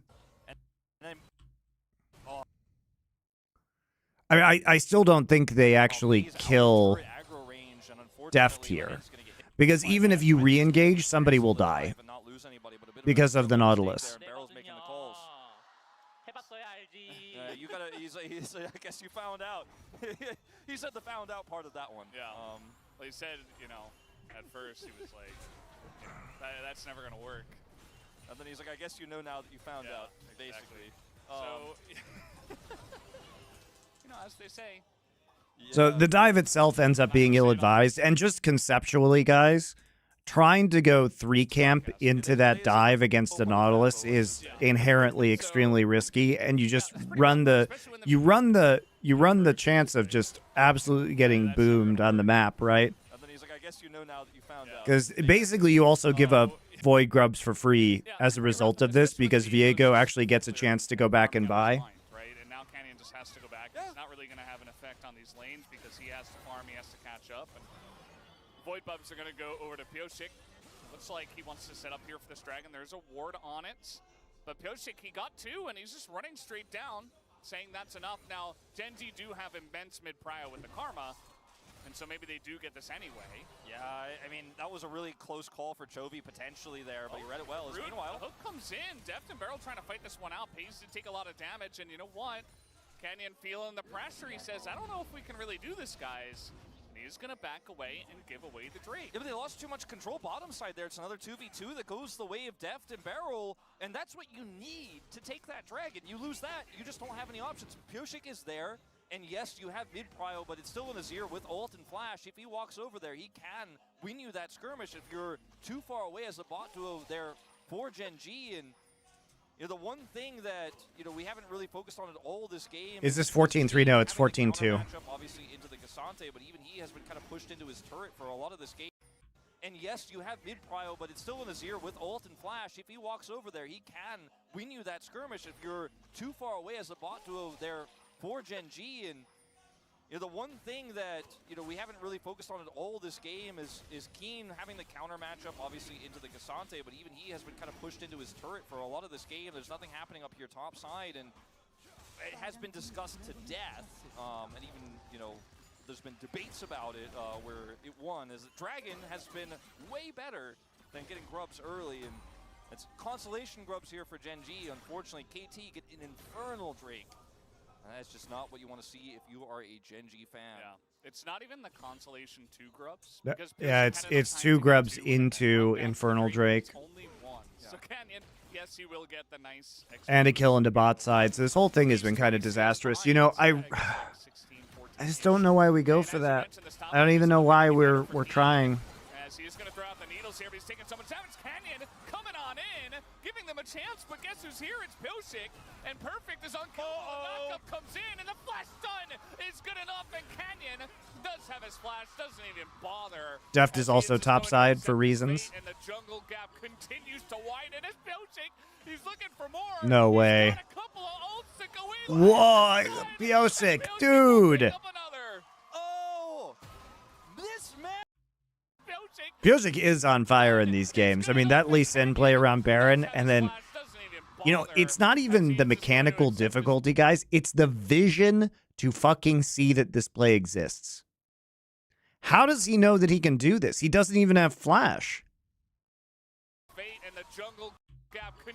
I mean, I still don't think they actually kill Deft here. Because even if you re-engage, somebody will die. Because of the Nautilus. Beryl's making the calls. You gotta, he's, I guess you found out. He said the found out part of that one. Yeah. Well, he said, you know, at first he was like, you know, that's never going to work. And then he's like, I guess you know now that you found out, exactly. basically. So, you know, as they say. So the dive itself ends up being ill-advised. And just conceptually, guys, trying to go 3-camp into that dive against the Nautilus is inherently extremely risky. And you just run the chance of just absolutely getting boomed on the map, right? guess you know now that you found out. Because basically you also give up Void Grubs for free as a result of this, because Viego actually gets a chance to go back and buy. Right, and now Canyon just has to go back. It's not really going to have an effect on these lanes because he has to farm, he has to catch up. And Void Bubs are going to go over to Pyosik. Looks like he wants to set up here for this dragon. There's a ward on it. But Pyosik, he got 2, and he's just running straight down, saying that's enough. Now, GENG do have immense mid-prio with the Karma, and so maybe they do get this anyway. Yeah, I mean, that was a really close call for Chovy potentially there, but he read it well. Meanwhile, the hook comes in. Deft and Barrel trying to fight this one out. Pays to take a lot of damage, and you know what? Canyon feeling the pressure. He says, I don't know if we can really do this, guys. And he's going to back away and give away the Drake. Yeah, but they lost too much control bottom side there. It's another 2v2 that goes the way of Deft and Barrel, and that's what you need to take that dragon. You lose that, you just don't have any options. Pyosik is there. And yes, you have mid-prio, but it's still in Azir with ult and flash. If he walks over there, he can win you that skirmish. If you're too far away as a bot duo there for GENG, and you know, the one thing that we haven't really focused on at all this game is this 14-3? No, it's 14-2. Obviously into the Cassante, but even he has been kind of pushed into his turret for a lot of this game. And yes, you have mid-prio, but it's still in Azir with ult and flash. If he walks over there, he can win you that skirmish. If you're too far away as a bot duo there for GENG, and the one thing that we haven't really focused on at all this game is Keen having the counter matchup obviously into the Cassante, but even he has been kind of pushed into his turret for a lot of this game. There's nothing happening up here top side, and it has been discussed to death, and even there's been debates about it where it won, as Dragon has been way better than getting grubs early, and it's consolation grubs here for GENG. Unfortunately, KT get an infernal Drake. That's just not what you want to see if you are a GENG fan. Yeah, it's not even the consolation 2 grubs. Yeah, it's 2 grubs into Infernal Drake. Only 1. Yeah. So Canyon, yes, you will get the nice and a kill into bot side. So this whole thing has been kind of disastrous. I just don't know why we go for that. I don't even know why we're trying. As he is going to throw out the needles here, but he's taking someone's damage. Canyon coming on in, giving them a chance, but guess who's here? It's Pyosik, and Perfect is on kill. The backup comes in, and the flash stun is good enough, and Canyon does have his flash, doesn't even bother. Deft is also top side for reasons. And the jungle gap continues to widen as Pyosik, he's looking for more. No way. He's got a couple of ults to go in. Whoa, Pyosik, dude. Oh, this man. Pyosik is on fire in these games. I mean, that Lee Sin play around Baron, and then, it's not even the mechanical difficulty, guys. It's the vision to fucking see that this play exists. How does he know that he can do this? He doesn't even have flash.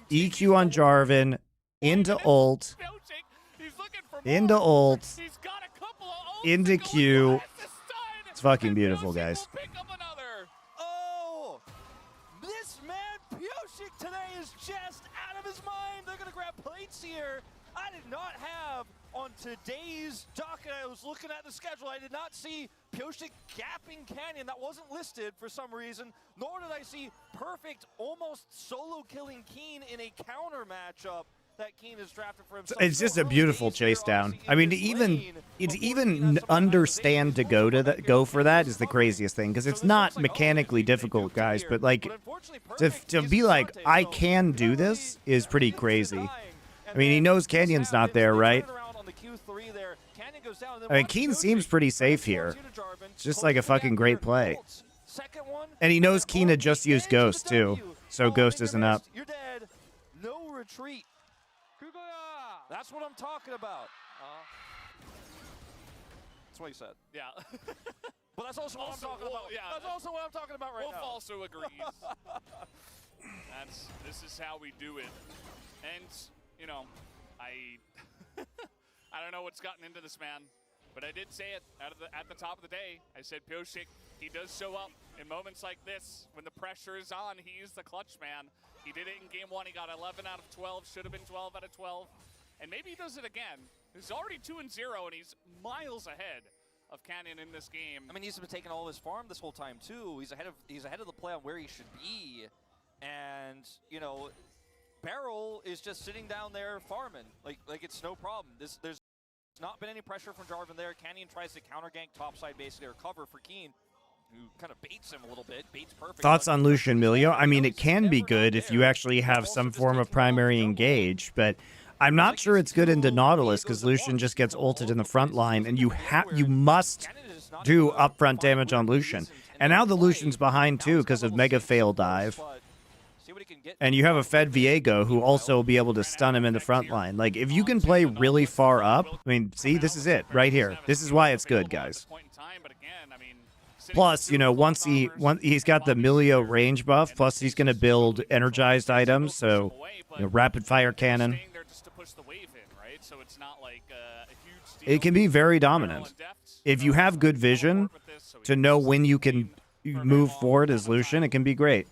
EQ on Jarvan, into ult, into Q. It's fucking beautiful, guys. Today is just out of his mind. They're going to grab plates here. I did not have on today's docket. I was looking at the schedule. I did not see Pyosik gapping Canyon. That wasn't listed for some reason. Nor did I see Perfect almost solo killing Keen in a counter matchup that Keen has drafted for himself. It's just a beautiful chase down. I mean, to even understand to go for that is the craziest thing, because it's not mechanically difficult, guys. But like, to be like, I can do this is pretty crazy. I mean, he knows Canyon's not there, right? I mean, Keen seems pretty safe here. It's just like a fucking great play. And he knows Keen had just used Ghost too, so Ghost isn't up. You're dead. No retreat. That's what I'm talking about. That's what he said. Yeah. But that's also what I'm talking about. Yeah, that's also what I'm talking about right now. Wolf also agrees. This is how we do it. And, I don't know what's gotten into this man, but I did say it at the top of the day. I said Pyosik, he does show up in moments like this when the pressure is on. He's the clutch man. He did it in game 1. He got 11 out of 12. Should have been 12 out of 12. And maybe he does it again. He's already 2-0, and he's miles ahead of Canyon in this game. I mean, he's been taking all his farm this whole time too. He's ahead of the play on where he should be, and Barrel is just sitting down there farming like it's no problem. There's not been any pressure from Jarvan there. Canyon tries to counter gank topside basically or cover for Keen. who kind of baits him a little bit. Baits perfect. Thoughts on Lucian Milio? I mean, it can be good if you actually have some form of primary engage, but I'm not sure it's good into Nautilus because Lucian just gets ulted in the front line, and you must do upfront damage on Lucian. And now the Lucian's behind too because of Mega Fail Dive. And you have a Fed Viego who also will be able to stun him in the front line. Like, if you can play really far up, I mean, see, this is it right here. This is why it's good, guys. Plus, you know, once he's got the Milio range buff, plus he's going to build energized items, so, you know, rapid fire cannon. It can be very dominant. If you have good vision to know when you can move forward as Lucian, it can be great.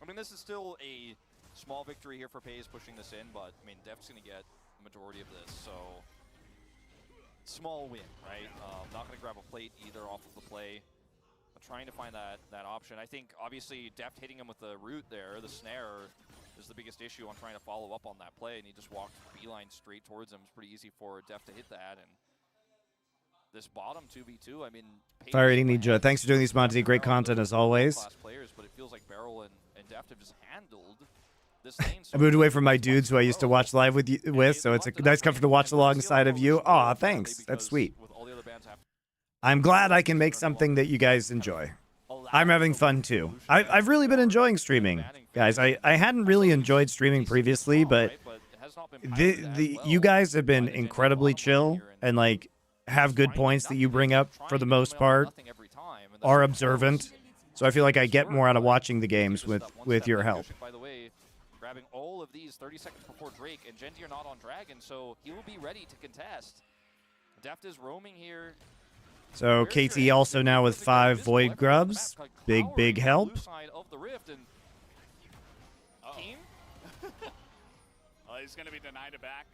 I mean, this is still a small victory here for Pays pushing this in, but I mean, Def's going to get the majority of this, so small win, right? Not going to grab a plate either off of the play. But trying to find that option. I think obviously Deft hitting him with the root there, the snare, is the biggest issue on trying to follow up on that play, and he just walked beeline straight towards him. It's pretty easy for Deft to hit that, and this bottom 2v2, I mean, Fire Eating Ninja, thanks for doing these, Monty. Great content as always. Players, but it feels like Barrel and Deft have just handled this lane. I moved away from my dudes who I used to watch live with, so it's a nice comfort to watch alongside of you. Aw, thanks. That's sweet. I'm glad I can make something that you guys enjoy. I'm having fun too. I've really been enjoying streaming, guys. I hadn't really enjoyed streaming previously, but you guys have been incredibly chill and like have good points that you bring up for the most part, are observant. So I feel like I get more out of watching the games with your help. By the way, grabbing all of these 30 seconds before Drake, and Genji are not on Dragon, so he will be ready to contest. Deft is roaming here. So KT also now with 5 Void Grubs. Big help. He's going to be denied it back.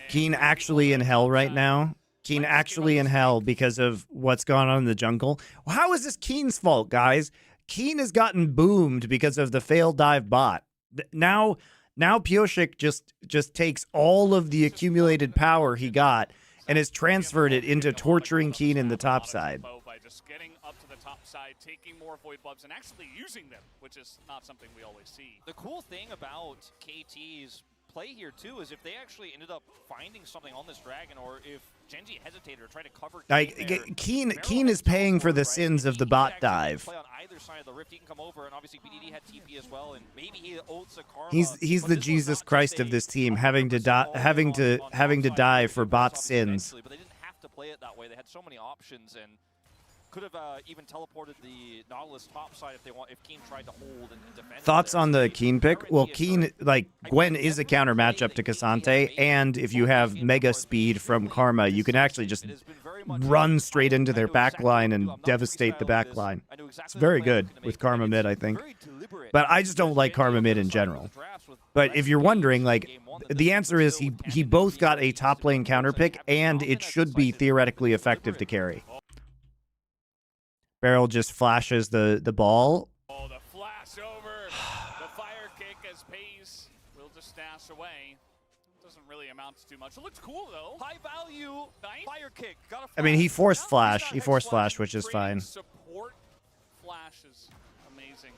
Keen actually in hell right now. Keen actually in hell because of what's going on in the jungle. How is this Keen's fault, guys? Keen has gotten boomed because of the failed dive bot. Now Pioshik just takes all of the accumulated power he got and has transferred it into torturing Keen in the top side. By just getting up to the top side, taking more Void Bulbs, and actually using them, which is not something we always see. The cool thing about KT's play here too is if they actually ended up finding something on this dragon, or if Genji hesitated or tried to cover Keen is paying for the sins of the bot dive. Play on either side of the rift. He can come over, and obviously BDD had TP as well, and maybe he ults a Karma. He's the Jesus Christ of this team, having to die for bot sins. But they didn't have to play it that way. They had so many options, and could have even teleported the Nautilus top side if Keen tried to hold and defend. Thoughts on the Keen pick? Well, Keen, like, Gwen is a counter matchup to Cassante, and if you have mega speed from Karma, you can actually just run straight into their backline and devastate the backline. It's very good with Karma mid, I think. But I just don't like Karma mid in general. But if you're wondering, like, the answer is he both got a top lane counter pick, and it should be theoretically effective to carry. Barrel just flashes the ball. Oh, the flash over. The fire kick as Pays will just dash away. Doesn't really amount to too much. It looks cool though. High value fire kick. Got I mean, he forced flash. He forced flash, which is fine. Support flash is amazing.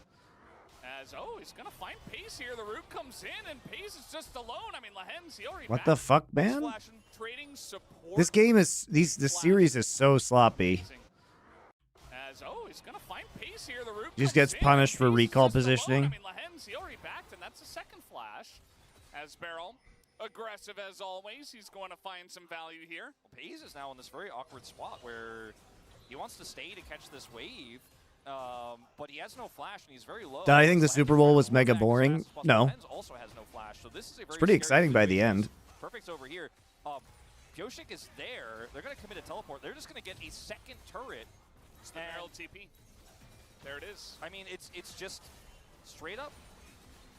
He's gonna find Pays here. The root comes in, and Pays is just alone. I mean, Lahen's already. What the fuck, man? This game is this series is so sloppy. He's gonna find Pays here. The root just gets punished for recall positioning. I mean, Lahen's already backed, and that's the second flash. As Barrel, aggressive as always, he's going to find some value here. Pays is now in this very awkward spot where he wants to stay to catch this wave, but he has no flash and he's very low. Did I think the Super Bowl was mega boring? No. Also has no flash, so this is it's pretty exciting by the end. Perfect's over here. Pioshik is there. They're going to commit a teleport. They're just going to get a second turret. It's the Barrel TP. There it is. I mean, it's just straight up.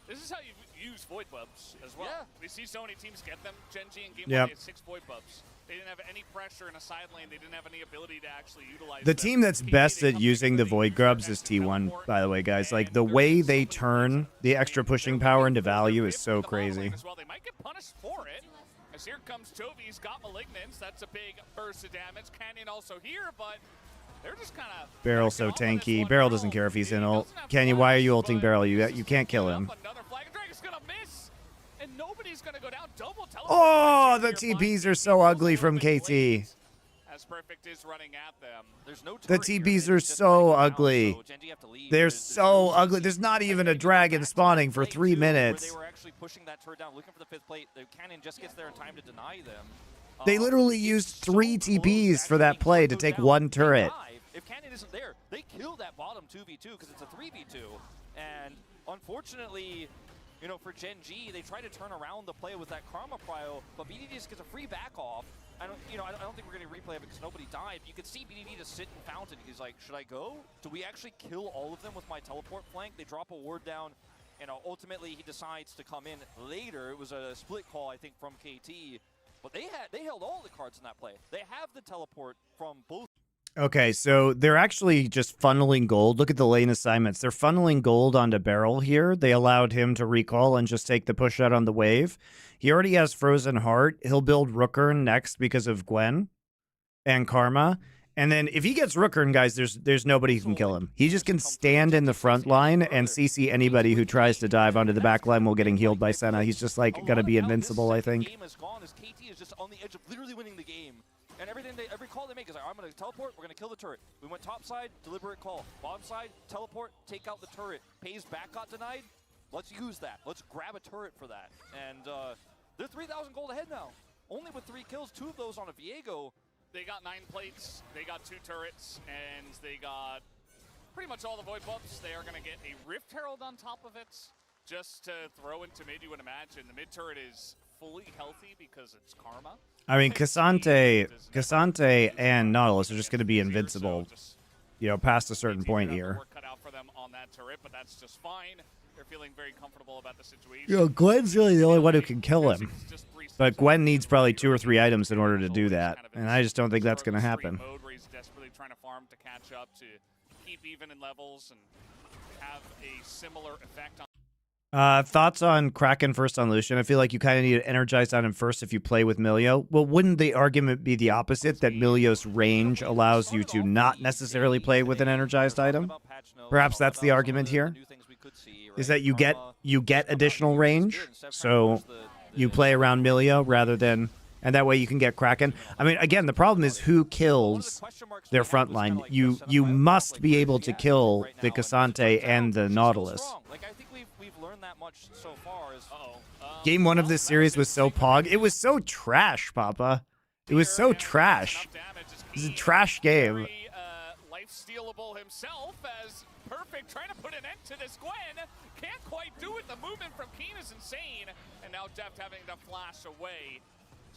This is how you use Void Bulbs as well. Yeah. We see so many teams get them. Genji and Game yep. had 6 Void Bulbs. They didn't have any pressure in a side lane. They didn't have any ability to actually utilize the team that's best at using the Void Grubs is T1, by the way, guys. Like, the way they turn the extra pushing power into value is so crazy. Well, they might get punished for it. As here comes Toby. He's got Malignance. That's a big burst of damage. Canyon also here, but They're just kind of Barrel so tanky. Barrel doesn't care if he's in ult. Canyon, why are you ulting Barrel? You can't kill him. Another flag. Dragon's gonna miss, and nobody's gonna go down. Double teleport. Oh, the TPs are so ugly from KT. As Perfect is running at them. There's no The turret here. TPs are It's just so dragging down, ugly. so Gen G have to leave. They're There's so no ugly. sense. There's not I even think a we go dragon back to spawning that for play, 3 too, where minutes. They were actually pushing that turret down, looking for the 5th plate. The cannon just gets there in time to deny them. They literally It's used so 3 close to TPs for that actually play being to closed take down. 1 They turret. dive. If cannon isn't there, they kill that bottom 2v2 because it's a 3v2. And unfortunately, you know, for Gen G, they try to turn around the play with that Karma Prio, but BDD just gets a free back off. I don't think we're going to replay it because nobody died. You could see BDD just sit in Fountain. He's like, should I go? Do we actually kill all of them with my teleport flank? They drop a ward down. You know, ultimately he decides to come in later. It was a split call, I think, from KT. But they held all the cards in that play. They have the teleport from both. Okay, so they're actually just funneling gold. Look at the lane assignments. They're funneling gold onto Barrel here. They allowed him to recall and just take the push out on the wave. He already has Frozen Heart. He'll build Rookern next because of Gwen and Karma. And then if he gets Rookern, guys, there's nobody who can kill him. He just can stand in the front line and CC anybody who tries to dive onto the back line while getting healed by Senna. He's just like gonna be invincible, I think. Game is gone as KT is just on the edge of literally winning the game. And every call they make is like, I'm going to teleport, we're going to kill the turret. We went top side, deliberate call. Bottom side, teleport, take out the turret. Pays back got denied. Let's use that. Let's grab a turret for that. And they're 3,000 gold ahead now. Only with 3 kills, 2 of those on a Viego. They got 9 plates, they got 2 turrets, and they got pretty much all the void buffs. They are going to get a Rift Herald on top of it. Just to throw into mid, you would imagine. The mid turret is fully healthy because it's Karma. I mean, Cassante and Nautilus are just going to be invincible, you know, past a certain point here. Cut out for them on that turret, but that's just fine. They're feeling very comfortable about the situation. You know, Gwen's really the only one who can kill him. But Gwen needs probably 2 or 3 items in order to do that, and I just don't think that's going to happen. Mode where he's desperately trying to farm to catch up, to keep even in levels and have a similar effect on. Thoughts on Kraken first on Lucian? I feel like you kind of need to energize on him first if you play with Milio. Well, wouldn't the argument be the opposite, that Milio's range allows you to not necessarily play with an energized item? Perhaps that's the argument here, is that you get additional range, so you play around Milio rather than, and that way you can get Kraken. I mean, again, the problem is who kills their front line. You must be able to kill the Cassante and the Nautilus. Game 1 of this series was so pog. It was so trash, Papa. It was so trash. It was a trash game. Life stealable himself as Perfect trying to put an end to this Gwen. Can't quite do it. The movement from Keen is insane. And now Deft having to flash away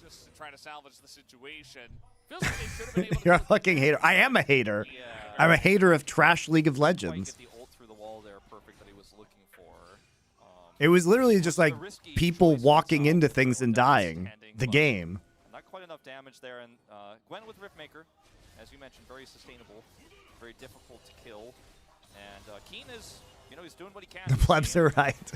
just to try to salvage the situation. Feels like they should have been able to. You're a fucking hater. I am a hater. Yeah. I'm a hater of trash League of Legends. It was literally just like people walking into things and dying. The game. Not quite enough damage there, and Gwen with Riftmaker, as you mentioned, very sustainable, very difficult to kill. And Keen is, you know, he's doing what he can. The plebs are right.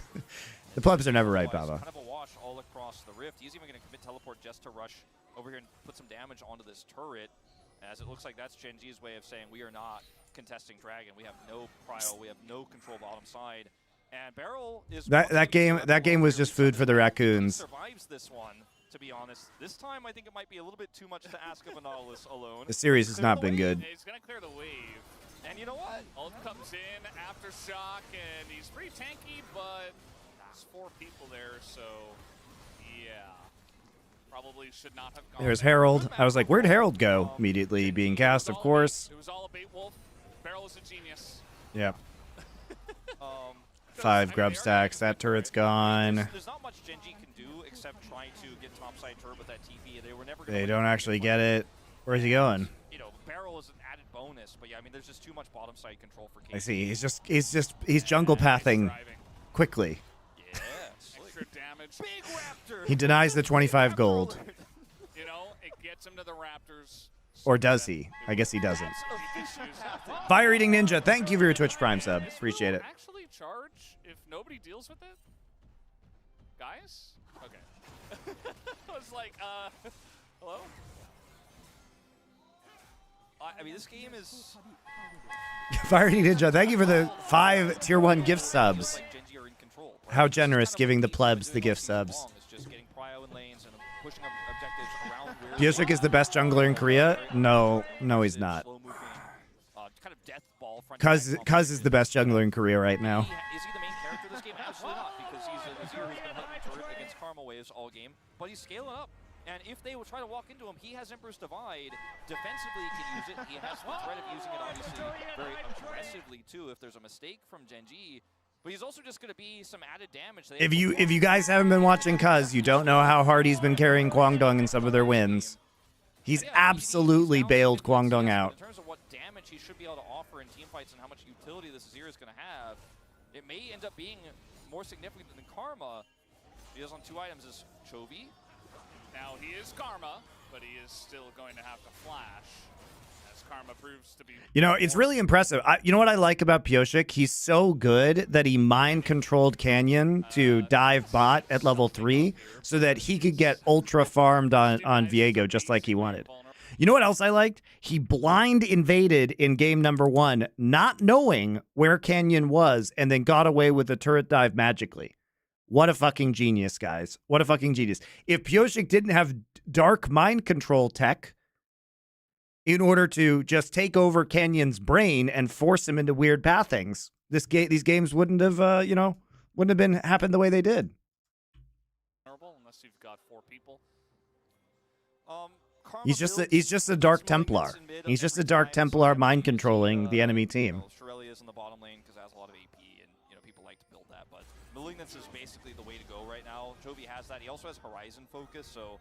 The plebs are never right, Baba. Kind of a wash all across the rift. He's even going to commit teleport just to rush over here and put some damage onto this turret, as it looks like that's Gen G's way of saying we are not contesting Dragon. We have no prio. We have no control bottom side. And Barrel is that game was just food for the raccoons. Survives this one, to be honest. This time I think it might be a little bit too much to ask of a Nautilus alone. The series has not been good. He's gonna clear the wave. And you know what? Ult comes in, Aftershock, and he's pretty tanky, but there's 4 people there, so yeah. Probably should not have gone. There's Herald. I was like, where'd Herald go? Immediately being cast, of course. It was all a bait wolf. Barrel is a genius. Yep. 5 grub stacks. That turret's gone. There's not much Gen G can do except try to get topside turret with that TP. They were never. They don't actually get it. Where's he going? You know, Barrel is an added bonus, but yeah, I mean, there's just too much bottom side control for KT. I see. He's jungle pathing quickly. Yeah. Extra damage. Big Raptor. He denies the 25 gold. You know, it gets him to the Raptors. Or does he? I guess he doesn't. Fire Eating Ninja, thank you for your Twitch Prime sub. Appreciate it. Actually charge if nobody deals with it? Guys? Okay. I was like, hello? I mean, this game is... Fiery Ninja, thank you for the 5 tier 1 gift subs. Like GENG are in control, right? How This is generous, kind of giving what the Team's been plebs the doing gift all season subs. long, is just getting prio in lanes and pushing up objectives around where Pyosik is the best jungler in Korea? No, he's not. Kind of death ball front Cuz is the best jungler in Korea right now. Is he the main character of this game? Absolutely not, because he's a Nazir who's been hunting turret against Karma waves all game, but he's scaling up. And if they will try to walk into him, he has Emperor's Divide. Defensively, he can use it. He has the threat of using it, obviously, very aggressively, too, if there's a mistake from GENG. But he's also just going to be some added damage. If you guys haven't been watching Cuz, you don't know how hard he's been carrying Kwangdong in some of their wins. He's absolutely bailed Kwangdong out. In terms of what damage he should be able to offer in teamfights and how much utility this Azir is going to have, it may end up being more significant than Karma. He has on 2 items is Chovy. Now he is Karma, but he is still going to have to flash, as Karma proves to be... You know, it's really impressive. You know what I like about Pyosik? He's so good that he mind-controlled Canyon to dive bot at level 3 so that he could get ultra farmed on Viego just like he wanted. You know what else I liked? He blind invaded in game number 1, not knowing where Canyon was, and then got away with the turret dive magically. What a fucking genius, guys. What a fucking genius. If Pyosik didn't have dark mind control tech in order to just take over Canyon's brain and force him into weird pathings, these games wouldn't have, wouldn't have been happened the way they did. Unless you've got 4 people. He's just a Dark Templar. He's just a Dark Templar mind controlling the enemy team. Shirelli is in the bottom lane because it has a lot of AP, and people like to build that. But Malignance is basically the way to go right now. Chovy has that. He also has Horizon Focus, so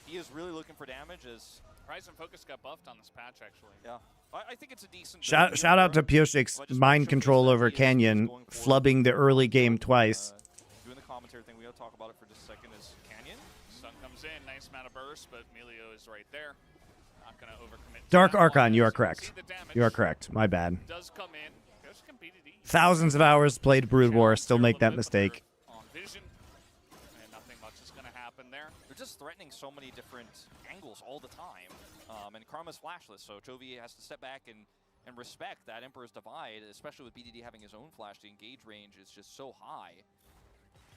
he is really looking for damage. As Horizon Focus got buffed on this patch, actually. Yeah, I think it's a decent. Shout out to Pyosik's mind control over Canyon, flubbing the early game twice. Doing the commentary thing, we gotta talk about it for just a second. Is Canyon? Sun comes in, nice amount of burst, but Melio is right there. Not gonna overcommit. Dark Archon, you are correct. You are correct. My bad. Does come in. Thousands of hours played Brood War, still make that mistake. On vision, and nothing much is gonna happen there. They're just threatening so many different angles all the time, and Karma's flashless, so Chovy has to step back and respect that Emperor's Divide, especially with BDD having his own flash. The engage range is just so high.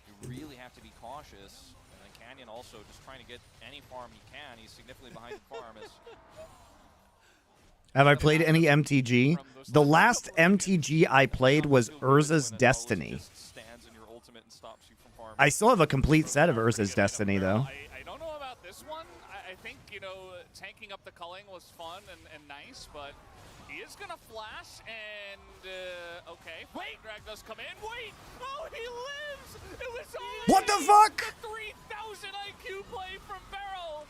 You really have to be cautious. And then Canyon also just trying to get any farm he can. He's significantly behind the farm. Have I played any MTG? The last MTG I played was Urza's Destiny. I still have a complete set of Urza's Destiny, though. I don't know about this one. I think, tanking up the culling was fun and nice, but he is going to flash, and, okay. Wait, Drag does come in. Wait! Oh, he lives! It was only what the fuck? The 3,000 IQ play from Barrel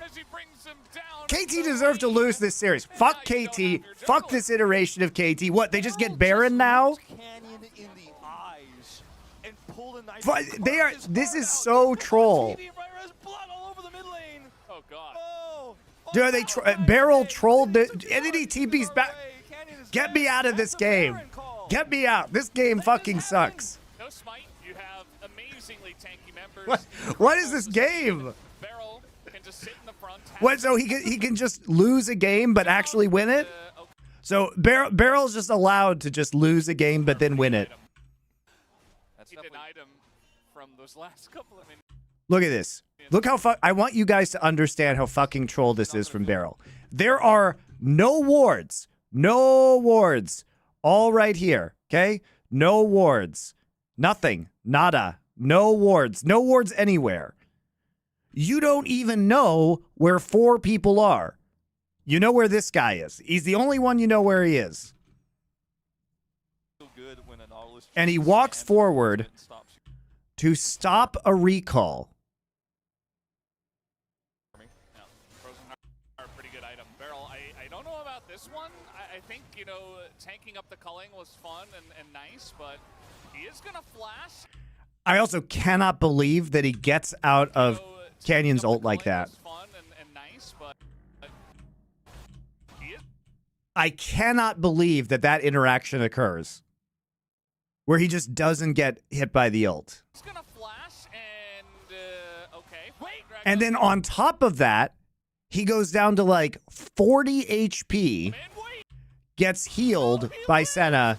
as he brings him down. KT deserved to lose this series. Fuck KT. Fuck this iteration of KT. What, they just get Baron now? Canyon in the eyes and pull They are. This is so troll. Oh god. Dude, they Barrel trolled the Entity TP's back. Get me out of this game. Get me out. This game fucking sucks. No smite. You have amazingly tanky members. What is this game? Barrel can just sit in the front. What? So he can just lose a game but actually win it? Okay. So Barrel's just allowed to just lose a game but then win it. He denied him from those last couple of minutes. Look at this. Look how I want you guys to understand how fucking troll this is from Barrel. There are no wards. No wards. All right here. Okay? No wards. Nothing. Nada. No wards. No wards anywhere. You don't even know where 4 people are. You know where this guy is. He's the only one you know where he is. And he walks forward to stop a recall. This one, I think, tanking up the culling was fun and nice, but he is going to flash. I also cannot believe that he gets out of Canyon's ult like that. Fun and nice, but I cannot believe that that interaction occurs where he just doesn't get hit by the ult. He's going to flash and, okay. Wait, and then on top of that, He goes down to like 40 HP, gets healed by Senna,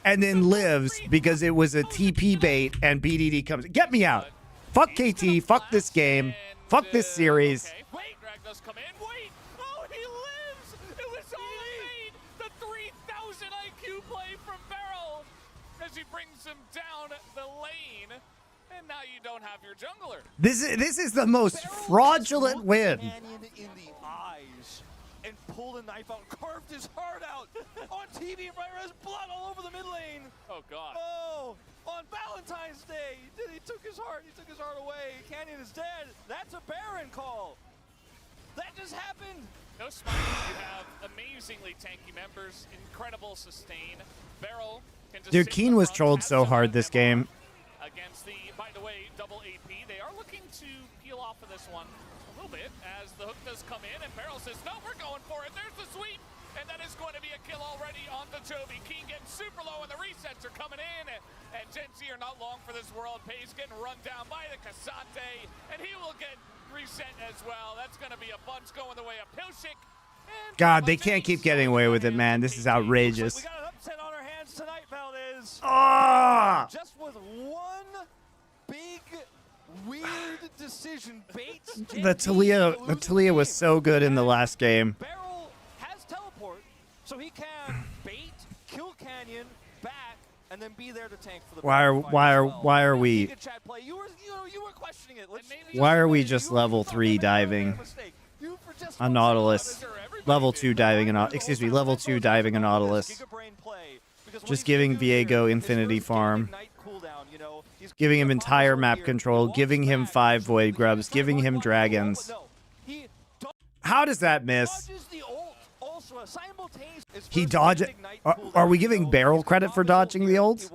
and then lives because it was a TP bait and BDD comes. Get me out. Fuck KT. Fuck this game. Fuck this series. Okay. Wait, Drag does come in. Wait. Oh, he lives. It was all made. The 3,000 IQ play from Beryl as he brings him down the lane. And now you don't have your jungler. This is the most fraudulent win. Canyon in the eyes and pulled a knife out, carved his heart out on TV. Right, there's blood all over the mid lane. Oh God. Oh, on Valentine's Day, he took his heart. He took his heart away. Canyon is dead. That's a Baron call. That just happened. No smite. You have amazingly tanky members, incredible sustain. Beryl can just Dude, sit Keen in the was front, trolled have so some hard this MR game. Against the, by the way, double AP. They are looking to peel off of this one a little bit as the hook does come in and Beryl says, no, we're going for it. There's the sweep. And that is going to be a kill already on the Joby. Keen getting super low and the resets are coming in. And Gen Z are not long for this world. Pace getting run down by the Cassante. And he will get reset as well. That's going to be a bunch going the way of Pilsik. God, they can't keep getting away with it, man. This is outrageous. We got an upset on our hands tonight, Valdez. Ah! Just with one big weird decision. Bates. The Talia was so good in the last game. Beryl has teleport, so he can bait, kill Canyon, back, and then be there to tank for the. Why are we? You were questioning it. Why are we just level 3 diving on Nautilus? Level 2 diving on, excuse me, level 2 diving on Nautilus. Just giving Viego infinity farm. Giving him entire map control, giving him 5 void grubs, giving him dragons. How does that miss? He dodged it. Are we giving Beryl credit for dodging the ult?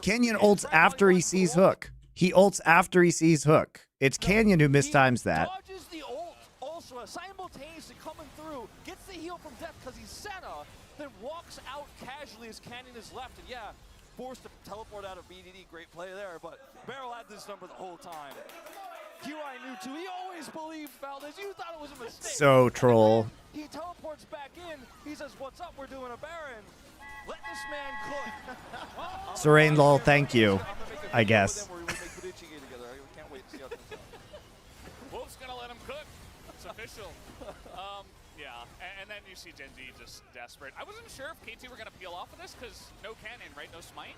Canyon ults after he sees Hook. He ults after he sees Hook. It's Canyon who mistimes that. Dodges the ult, also simultaneously coming through, gets the heal from death because he's Senna, then walks out casually as Canyon is left, and yeah, forced to teleport out of BDD. Great play there, but Beryl had this number the whole time. QI knew too. He always believed Valdez. You thought it was a mistake. So troll. He teleports back in. He says, "What's up? We're doing a Baron. Let this man cook." Serene lol, thank you. I guess. Wolf's gonna let him cook. It's official. Yeah, and then you see Gen Z just desperate. I wasn't sure if KT were gonna peel off of this because no cannon, right? No smite,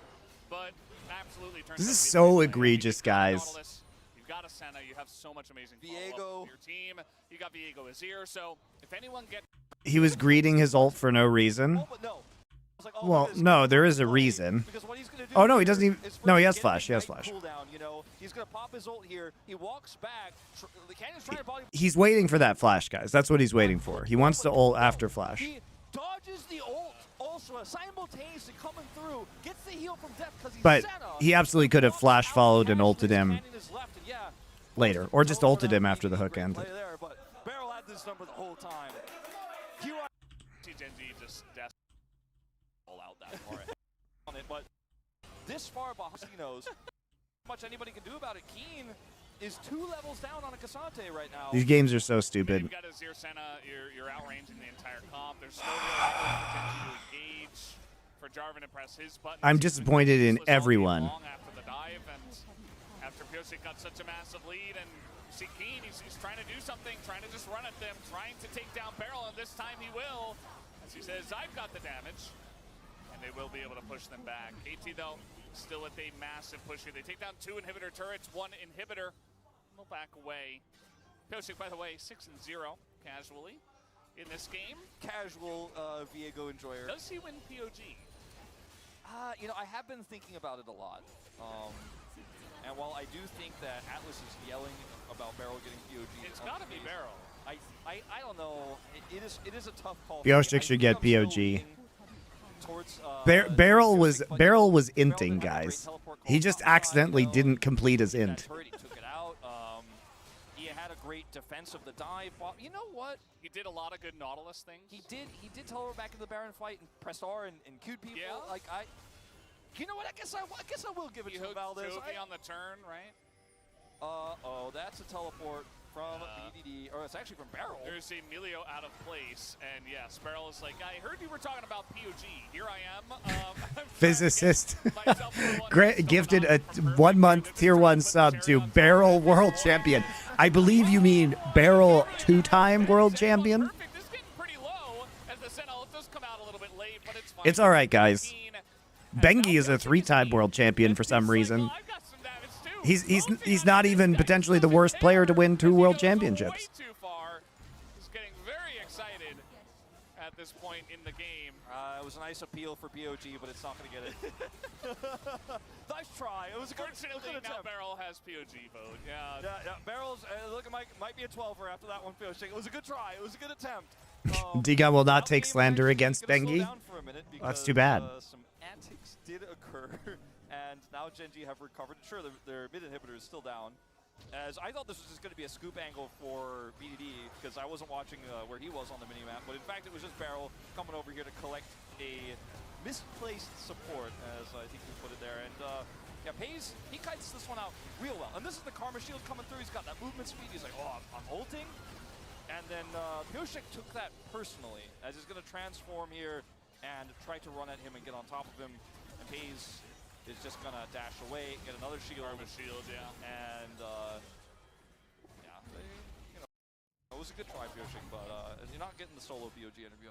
but absolutely turns. This out is to be so the right play. egregious, You've got guys. Nautilus, you've got a Senna. You have so much amazing Viego follow-up for your team. You got Viego Azir. So if anyone gets, He was greeting his ult for no reason. Oh, but no. I was like, oh, Well, this no, is there is a play, reason. because what he's gonna do Oh, no, he doesn't here even- is no, he first has get flash, the he has Ignite flash. cooldown, you know? He's gonna pop his ult here. He walks back. The Canyon's trying to body. He's waiting for that flash, guys. That's what he's waiting for. He wants to ult after flash. He dodges the ult, also simultaneously coming through, gets the heal from death because he's But Senna, he absolutely could have walks flash out followed and casually ulted as him Canyon is left, and yeah, later, or just teleport ulted out him of after the BDD. hook Great ended. play there, but Beryl had this number the whole time. QI see Gen Z just desperate all out that for it. on it, but this far behind, he knows how much anybody can do about it. Keen is 2 levels down on a Cassante right now. These games are so You've stupid. got Azir Senna. You're outranging the entire comp. There's no real potential to engage for Jarvan to press his button. I'm disappointed in everyone. Long after the dive, and after Piosik got such a massive lead, and see Keen, he's trying to do something, trying to just run at them, trying to take down Beryl, and this time he will, as he says, I've got the damage. And they will be able to push them back. KT, though, still with a massive push here. They take down 2 inhibitor turrets, 1 inhibitor. They'll back away. Piosik, by the way, 6-0 casually in this game. Casual Viego enjoyer. Does he win POG? You know, I have been thinking about it a lot. And while I do think that Atlas is yelling about Beryl getting POG, It's got to be Beryl. I don't know. It is a tough call. Piosik should get POG. Beryl was inting, guys. He just accidentally didn't complete his int. He took it out. He had a great defense of the dive. You know what? He did a lot of good Nautilus things. He did teleport back in the Baron fight and pressed R and queued people. Yeah. Like you know what? I guess I will give it He to hooked Valdez. Jovi on the turn, right? Oh, that's a teleport from BDD, or it's actually from Barrel. There's Emilio out of place, and yeah, Sparrow is like, I heard you were talking about POG. Here I am. Physicist. Gifted a 1 month tier 1 sub to Barrel World Champion. I believe you mean Barrel 2-time World Champion. Perfect. This is getting pretty low as the Sentinel does come out a little bit late, but it's fine. It's all right, guys. Bengi is a 3-time world champion for some reason. He's not even potentially the worst player to win 2 world championships. Way too far. He's getting very excited at this point in the game. It was a nice appeal for POG, but it's not going to get it. Nice try. It was a good Fortunately, now attempt. Barrel has POG vote. Yeah. Yeah. Barrel's look, it might be a 12er after that one POG. It was a good try. It was a good attempt. Digon will not Now take the game slander actually against is gonna slow Bengi. down for a minute That's because, too bad. Some antics did occur, and now GENG have recovered. Sure, their mid inhibitor is still down. As I thought this was just going to be a scoop angle for BDD because I wasn't watching where he was on the minimap, but in fact it was just Barrel coming over here to collect a misplaced support, as I think you put it there. And yeah, Pays, he kites this one out real well. And this is the Karma Shield coming through. He's got that movement speed. He's like, oh, I'm ulting. And then Pioshek took that personally, as he's going to transform here and try to run at him and get on top of him. And Pays is just going to dash away, get another shield. Karma Shield, yeah. And yeah, you know, it was a good try, Pioshek, but you're not getting the solo POG interview.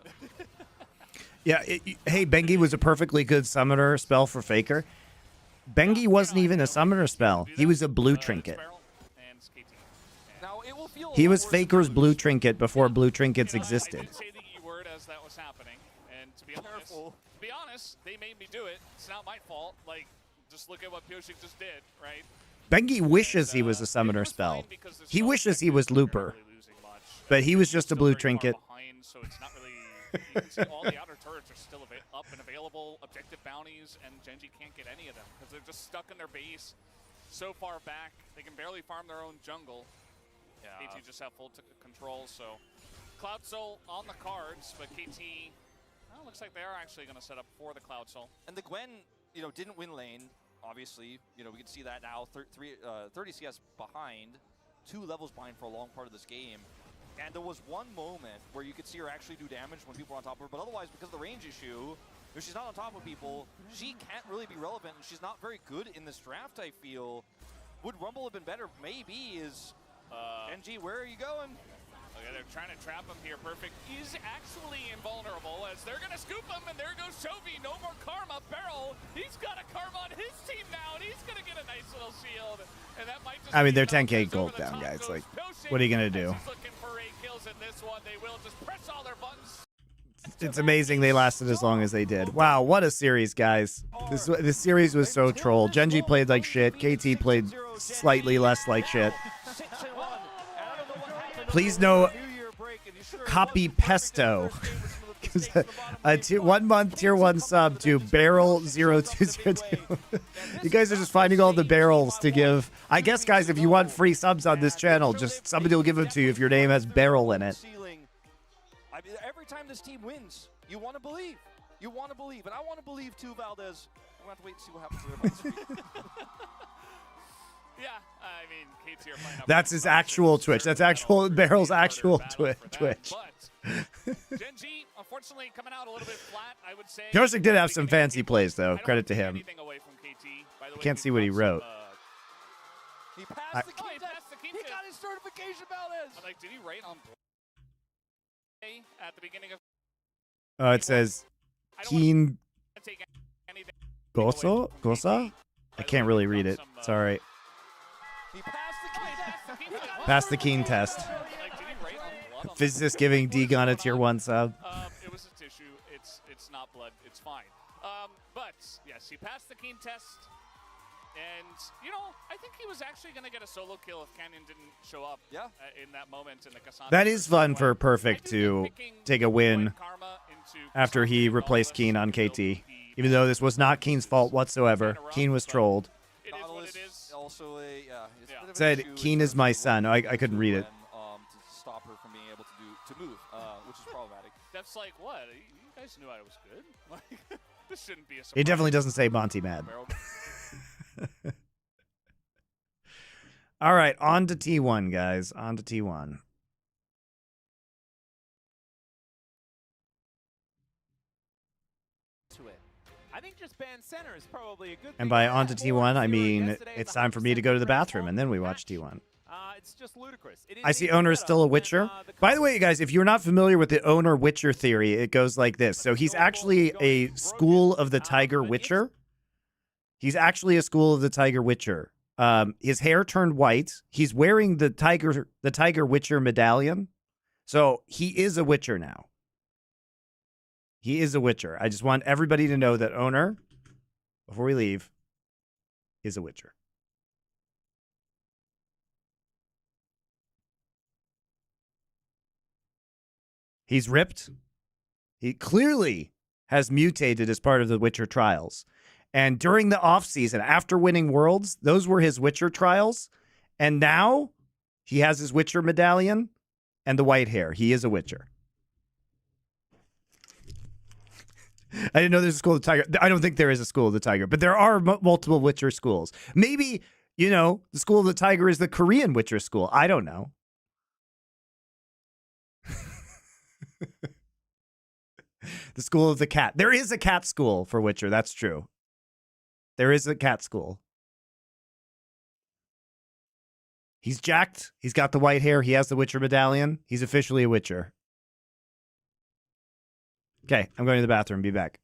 Yeah, hey, Bengi was a perfectly good summoner spell for Faker. Bengi wasn't even a summoner spell. He was a blue trinket. Now, it will feel He was Faker's blue trinket before blue trinkets I existed. did say the E word as that was happening, and to be honest, they made me do it. It's not my fault. Like, just look at what Pioshek just did, right? Bengi wishes he was a summoner spell. He wishes he was Looper, but he was just a blue trinket. Behind, so it's not really. You can see all the outer turrets are still up and available. Objective bounties, and GENG can't get any of them because they're just stuck in their base. So far back, they can barely farm their own jungle. Yeah. KT just have full control, so Cloud Soul on the cards, but KT, well, looks like they are actually going to set up for the Cloud Soul. And the Gwen, you know, didn't win lane, obviously. You know, we can see that now, 30 CS behind, 2 levels behind for a long part of this game. And there was one moment where you could see her actually do damage when people were on top of her, but otherwise, because of the range issue, if she's not on top of people, she can't really be relevant, and she's not very good in this draft, I feel. Would Rumble have been better? Maybe. Is NG, where are you going? Okay, they're trying to trap him here. Perfect. He's actually invulnerable as they're going to scoop him, and there goes Chovy. No more Karma. Barrel, he's got a Karma on his team now, and he's going to get a nice little shield. And that might just I mean, they're be 10K enough. gold Over the down, top guys. goes Like, Pioshek, what are you going to do? as he's looking for 8 kills in this one. They will just press all their buttons. It's amazing they lasted as long as they did. Wow, what a series, guys. This series was so troll. GENG played like shit. KT played slightly less like shit. Please no copy pesto. A 1 month tier 1 sub to Barrel0202. You guys are just finding all the barrels to give. I guess, guys, if you want free subs on this channel, just somebody will give them to you if your name has Barrel in it. I mean, every time this team wins, you want to believe. You want to believe. And I want to believe, too, Valdez. We're going to have to wait and see what happens to their Yeah, I mean, KT are playing up. That's his actual Twitch. That's actual Barrel's actual Twitch. But GENG, unfortunately, coming out a little bit flat, I would say. Pioshek did have some fancy plays, though. Credit to him. I Can't see what he wrote. He passed the key test. He got his certification, Valdez. I'm like, did he write on at the beginning of? Oh, it says Keen Goso? Gosa? I can't really read it. Sorry. He passed the key test. Pass the Keen test. Physicist giving Digon a tier 1 sub. It was a tissue. It's not blood. It's fine. But yes, he passed the Keen test. And, you know, I think he was actually going to get a solo kill if Canyon didn't show up in that moment in the Cassandra. That is fun for Perfect to take a win after he replaced Keen on KT. Even though this was not Keen's fault whatsoever. Keen was trolled. It is what it is. Also Said, Keen is my son. I couldn't read it. To stop her from being able to move, which is problematic. That's like, what? You guys knew I was good? Like, this shouldn't be a surprise. It definitely doesn't say Monty Mad. All right, on to T1, guys. On to T1. I think just ban center is probably a good And thing. by on to T1, I mean it's time for me to go to the bathroom, and then we watch T1. It's just ludicrous. I see Owner is still a Witcher. By the way, you guys, if you're not familiar with the Owner Witcher theory, it goes like this. So he's actually a school of the Tiger Witcher. He's actually a school of the Tiger Witcher. His hair turned white. He's wearing the Tiger Witcher medallion. So he is a Witcher now. He is a Witcher. I just want everybody to know that Owner, before we leave, is a Witcher. He's ripped. He clearly has mutated as part of the Witcher trials. And during the offseason, after winning Worlds, those were his Witcher trials. And now he has his Witcher medallion and the white hair. He is a Witcher. I didn't know there's a school of the Tiger. I don't think there is a school of the Tiger, but there are multiple Witcher schools. Maybe, you know, the school of the Tiger is the Korean Witcher school. I don't know. The school of the cat. There is a cat school for Witcher. That's true. There is a cat school. He's jacked. He's got the white hair. He has the Witcher medallion. He's officially a Witcher. Okay, I'm going to the bathroom. Be back.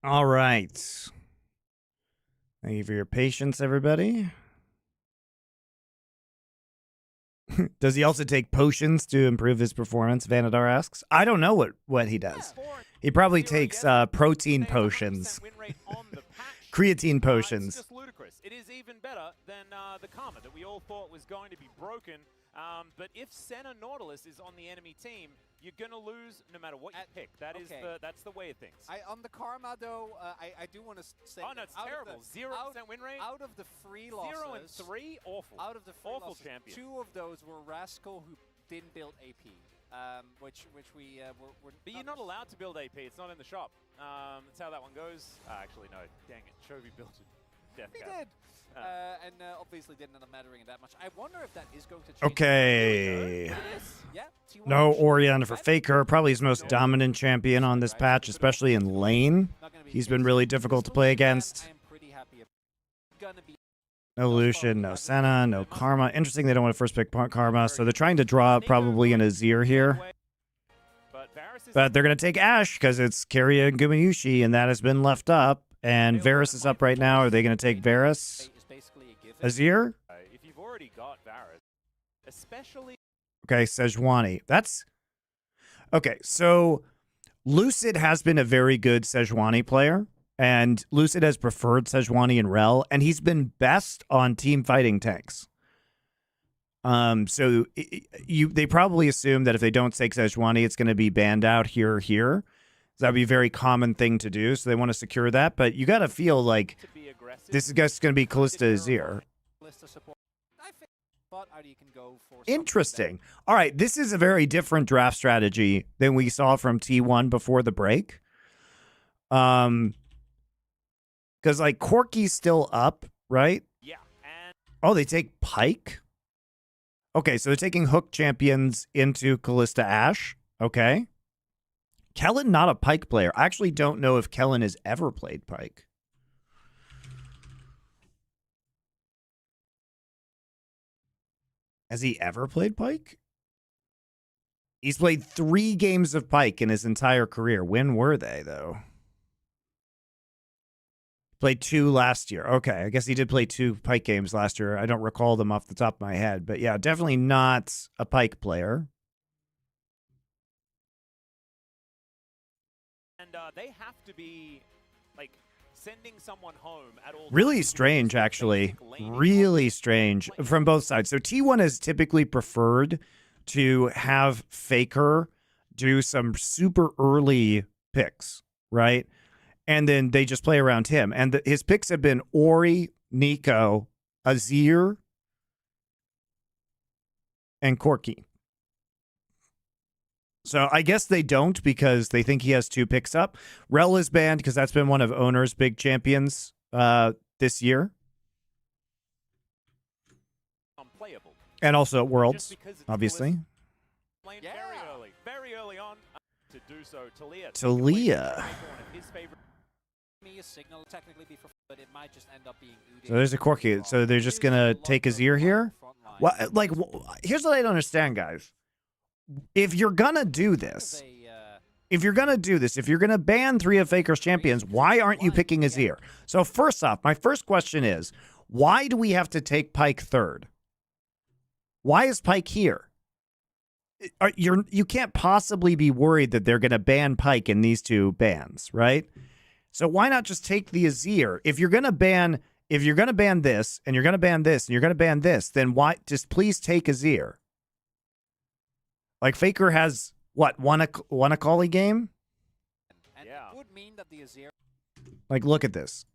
All right. Thank you for your patience, everybody. Does he also take potions to improve his performance? Vanadar asks. I don't know what he does. He probably takes protein potions, creatine It's potions. just ludicrous. It is even better than the Karma that we all thought was going to be broken. But if Senna Nautilus is on the enemy team, you're going to lose no matter what you pick. That's the way of things. On the Karma, though, I do want to say. Oh, no, it's terrible. 0% win rate. Out of the 3 losses. 0 and 3, awful. Out of the 3 awful losses, champion. 2 of those were Rascal, who didn't build AP. Which we were. But you're not allowed to build AP. It's not in the shop. That's how that one goes. Actually, no. Dang it. Chovy built it. Death He Cap. did. And obviously didn't end up mattering that much. I wonder if that is going to change. Okay. It is. Yeah. T1 No should Orion be for better. Faker. Probably his most dominant champion on this patch, especially in lane. Not gonna be He's the been case. really difficult to play against. I am pretty happy. Gonna be. No Lucian, no Senna, no Karma. Interesting they don't want to first pick Karma, so they're trying to draw probably an Azir here. But they're going to take Ashe because it's Keria and Gumayushi, and that has been left up. And Varus is up right now. Are they going to take Varus? Is basically a given. Azir? If you've already got Varus, especially... Okay, Sejuani. That's... Okay, so Lucid has been a very good Sejuani player, and Lucid has preferred Sejuani and Rel, and he's been best on team fighting tanks. So they probably assume that if they don't take Sejuani, it's going to be banned out here or here. So that'd be a very common thing to do. So they want to secure that, but you got to feel like this is just going to be Callista Azir. Callista support. I think thought either you can go for Interesting. All right, this is a very different draft strategy than we saw from T1 before the break. Because like Corky's still up, right? Yeah. And Oh, they take Pike? Okay, so they're taking Hook champions into Callista Ashe. Okay. Kellen, not a Pike player. I actually don't know if Kellen has ever played Pike. Has he ever played Pike? He's played 3 games of Pike in his entire career. When were they, though? Played 2 last year. Okay, I guess he did play 2 Pike games last year. I don't recall them off the top of my head. But yeah, definitely not a Pike player. And they have to be, like, sending someone home at all Really times. strange, actually. Really strange from both sides. So T1 has typically preferred to have Faker do some super early picks, right? And then they just play around him. And his picks have been Ori, Nico, Azir, and Corki. So I guess they don't because they think he has 2 picks up. Rel is banned because that's been one of Owner's big champions this year. Unplayable. And also at Worlds, Just because it's obviously. Playing Yeah. very early on to do so. Talia. Talia. Me a signal technically be for, but it might just end up being Udyr. So there's a Corki. So they're just going to take Azir here? Well, like, here's what I don't understand, guys. If you're going to do this, if you're going to ban 3 of Faker's champions, why aren't you picking Azir? So first off, my first question is, why do we have to take Pike third? Why is Pike here? You can't possibly be worried that they're going to ban Pike in these 2 bans, right? So why not just take the Azir? If you're going to ban this, and you're going to ban this, and you're going to ban this, then why just please take Azir? Like Faker has what, won a Callie game? And Yeah. it would mean that the Azir Like, look at this.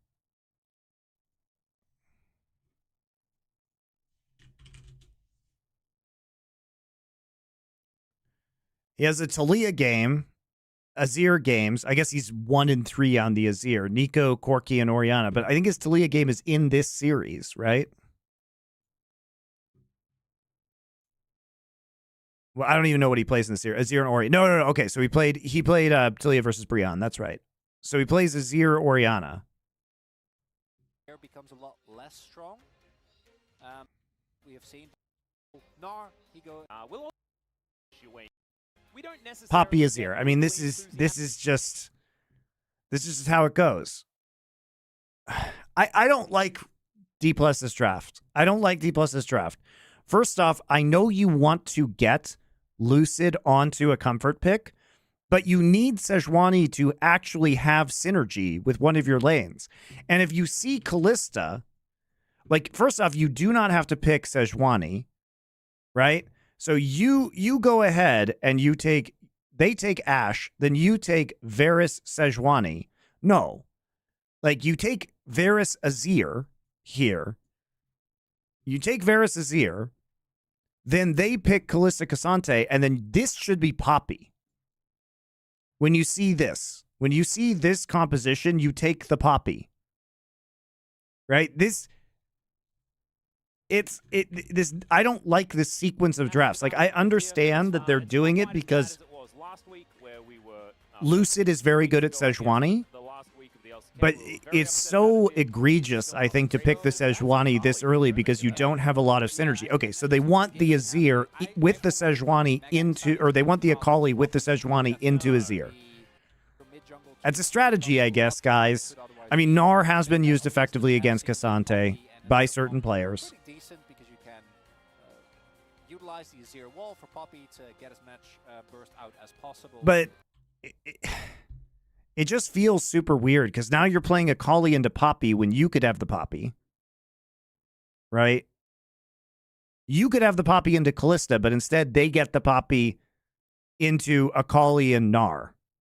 He has a Talia game, Azir games. I guess he's 1 and 3 on the Azir. Nico, Corki, and Oriana. But I think his Talia game is in this series, right? Well, I don't even know what he plays in the series. Azir and Ori. No. Okay, so he played Talia versus Brion. That's right. So he plays Azir, Oriana. becomes a lot less strong. We have seen Gnar, he goes. We don't necessarily Poppy Azir. I mean, this is just how it goes. I don't like D+'s draft. I don't like D+'s draft First off, I know you want to get Lucid onto a comfort pick, but you need Sejuani to actually have synergy with one of your lanes. And if you see Kalista, like, first off, you do not have to pick Sejuani, right? So you go ahead and they take Ashe, then you take Varus Sejuani. No. Like, you take Varus Azir here. You take Varus Azir, then they pick Kalista Cassante, and then this should be Poppy. When you see this composition, you take the Poppy. Right? I don't like this sequence of drafts. Like, I understand that they're doing it because Lucid is very good at Sejuani, but it's so egregious, I think, to pick the Sejuani this early because you don't have a lot of synergy. Okay, so they want the Azir with the Sejuani or they want the Akali with the Sejuani into Azir. That's a strategy, I guess, guys. I mean, Gnar has been used effectively against Cassante by certain players. Decent because you can utilize the Azir wall for Poppy to get as much burst out as possible. But it just feels super weird because now you're playing Akali into Poppy when you could have the Poppy. Right? You could have the Poppy into Kalista, but instead they get the Poppy into Akali and Gnar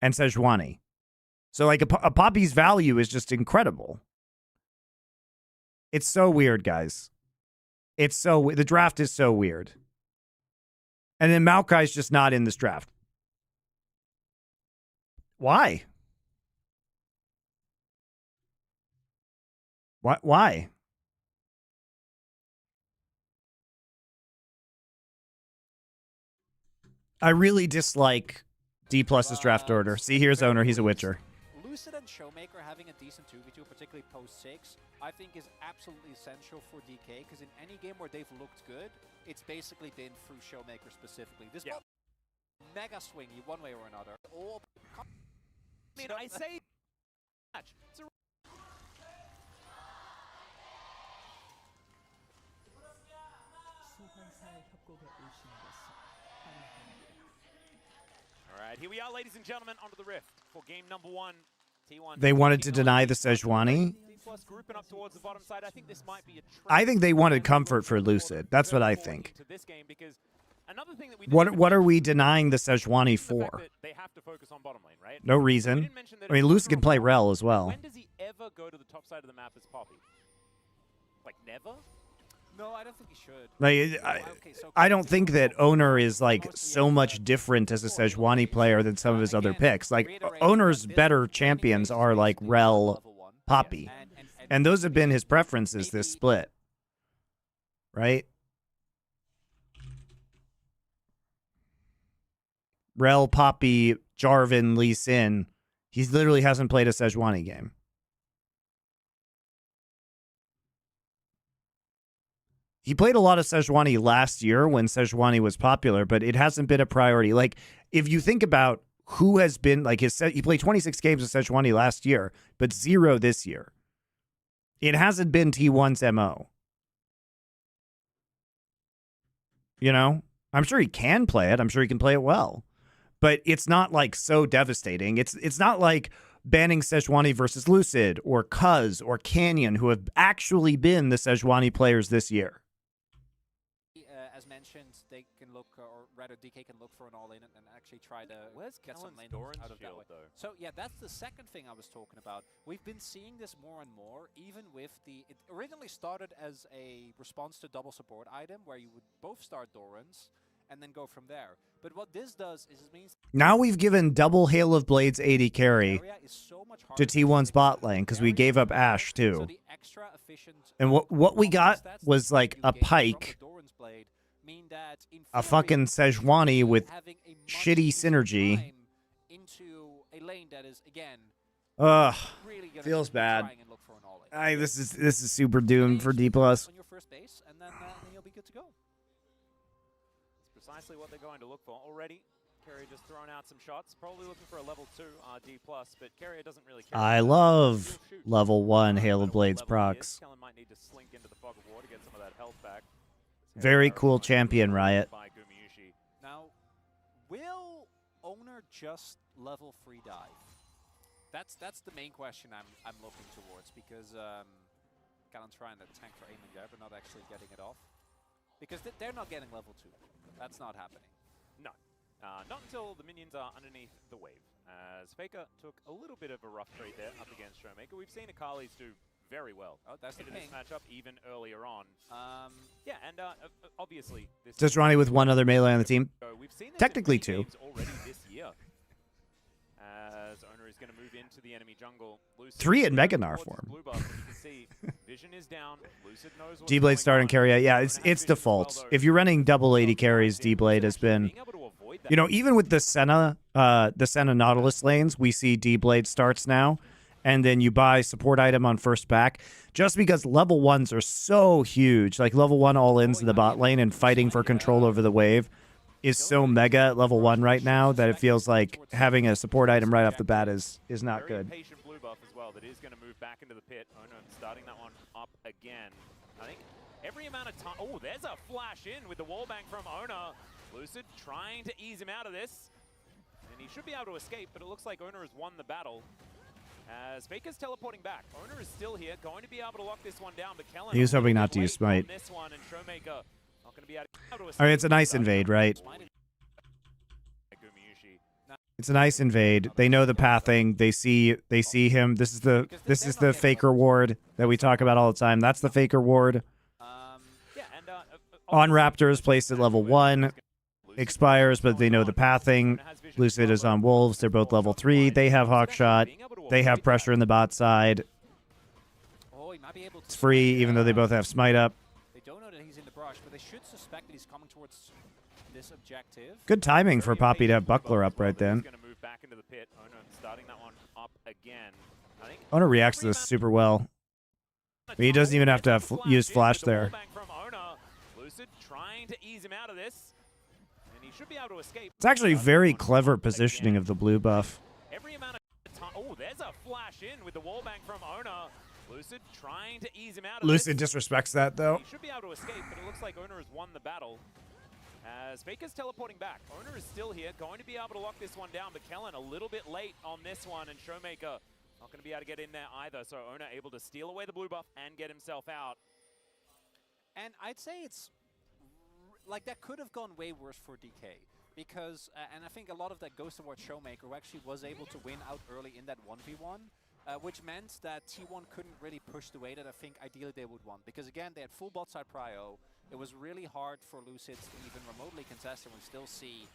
and Sejuani. So, like, a Poppy's value is just incredible. It's so weird, guys. The draft is so weird. And then Maokai's just not in this draft. Why? Why? I really dislike D+'s draft order. See, here's Owner. He's a Witcher. Lucid and Showmaker having a decent 2v2, particularly post-6, I think is absolutely essential for DK, because in any game where they've looked good, it's basically been through Showmaker specifically. This mega swingy one way or another. I mean, I say match. It's a all right, here we are, ladies and gentlemen, onto the Rift for game number 1. T1. They wanted to deny the Sejuani. Grouping up towards the bottom side. I think this might be a I think they wanted comfort for Lucid. That's what I think. What are we denying the Sejuani for? They have to focus on bottom lane, right? No reason. I mean, Lucid can play Rel as well. When does he ever go to the top side of the map as Poppy? Like, never? No, I don't think he should. Like, I don't think that Owner is, like, so much different as a Sejuani player than some of his other picks. Like, Owner's better champions are, like, Rel, Poppy. And those have been his preferences this split. Right? Rel, Poppy, Jarvan, Lee Sin. He literally hasn't played a Sejuani game. He played a lot of Sejuani last year when Sejuani was popular, but it hasn't been a priority. Like, if you think about who has been, like, he played 26 games of Sejuani last year, but 0 this year. It hasn't been T1's MO. You know? I'm sure he can play it. I'm sure he can play it well. But it's not, like, so devastating. It's not like banning Sejuani versus Lucid or Cuz or Canyon, who have actually been the Sejuani players this year. As mentioned, they can look, or rather DK can look for an all-in and actually try to get some lane out of that way. So yeah, that's the second thing I was talking about. We've been seeing this more and more, even with it originally started as a response to double support item, where you would both start Dorans and then go from there. But what this does is it means now we've given double Hail of Blades 80 carry to T1's bot lane because we gave up Ashe too. And what we got was like a Pike, a fucking Sejuani with shitty synergy. Ugh, feels bad. This is super doomed for D+. On your first base, and then you'll be good to go. Precisely what they're going to look for already. Carrier just throwing out some shots, probably looking for a level 2 D+, but Carrier doesn't really care. I love level 1 Hail of Blades procs. Kellen might need to slink into the fog of war to get some of that health back. Very cool champion, Riot. Now, will Owner just level 3 dive? That's the main question I'm looking towards, because Callan's trying to tank for aiming there, but not actually getting it off. Because they're not getting level 2. That's not happening. No. Not until the minions are underneath the wave. As Faker took a little bit of a rough trade there up against Showmaker. We've seen Akali's do very well that's in this matchup, even earlier on. Yeah, and obviously... Just Ronnie with one other melee on the team. We've seen Technically 2. Already this year. As Owner is going to move into the enemy jungle. 3 in Mega Gnar form. Blue buff, you can see vision is down. Lucid knows what's D-Blade starting carry. Yeah, it's default. If you're running double 80 carries, D-Blade has been... You know, even with the Senna Nautilus lanes, we see D-Blade starts now. And then you buy support item on first back. Just because level 1s are so huge. Like level 1 all-ins in the bot lane and fighting for control over the wave is so mega at level 1 right now that it feels like having a support item right off the bat is not good. Patient blue buff as well that is going to move back into the pit. Owner starting that one up again. I think every amount of time... Oh, there's a flash in with the wallbang from Owner. Lucid trying to ease him out of this. And he should be able to escape, but it looks like Owner has won the battle. As Faker's teleporting back. Owner is still here, going to be able to lock this one down, but Kellen... He was hoping not to use Smite. This one, and Showmaker not going to be able to All right, it's a nice invade, right? It's a nice invade. They know the pathing. They see him. This is the Faker ward that we talk about all the time. That's the Faker ward. On Raptors, placed at level 1. Expires, but they know the pathing. Lucid is on Wolves. They're both level 3. They have Hawkshot. They have pressure in the bot side. It's free, even though they both have Smite up. They don't know that he's in the brush, but they should suspect that he's coming towards this objective. Good timing for Poppy to have Buckler up right then. Owner reacts to this super well. But he doesn't even have to use Flash there. Lucid trying to ease him out of this. Should be able to escape. It's actually very clever positioning of the blue buff. Every amount of time. Oh, there's a flash in with the wallbang from Owner. Lucid trying to ease him out of Lucid disrespects that, though. He should be able to escape, but it looks like Owner has won the battle. As Faker's teleporting back. Owner is still here, going to be able to lock this one down, but Kellen a little bit late on this one, and Showmaker not going to be able to get in there either, so Owner able to steal away the blue buff and get himself out. And I'd say it's... Like, that could have gone way worse for DK. Because, and I think a lot of that goes towards Showmaker, who actually was able to win out early in that 1v1, which meant that T1 couldn't really push the way that I think ideally they would want. Because again, they had full bot side prio. It was really hard for Lucid to even remotely contest, and we still see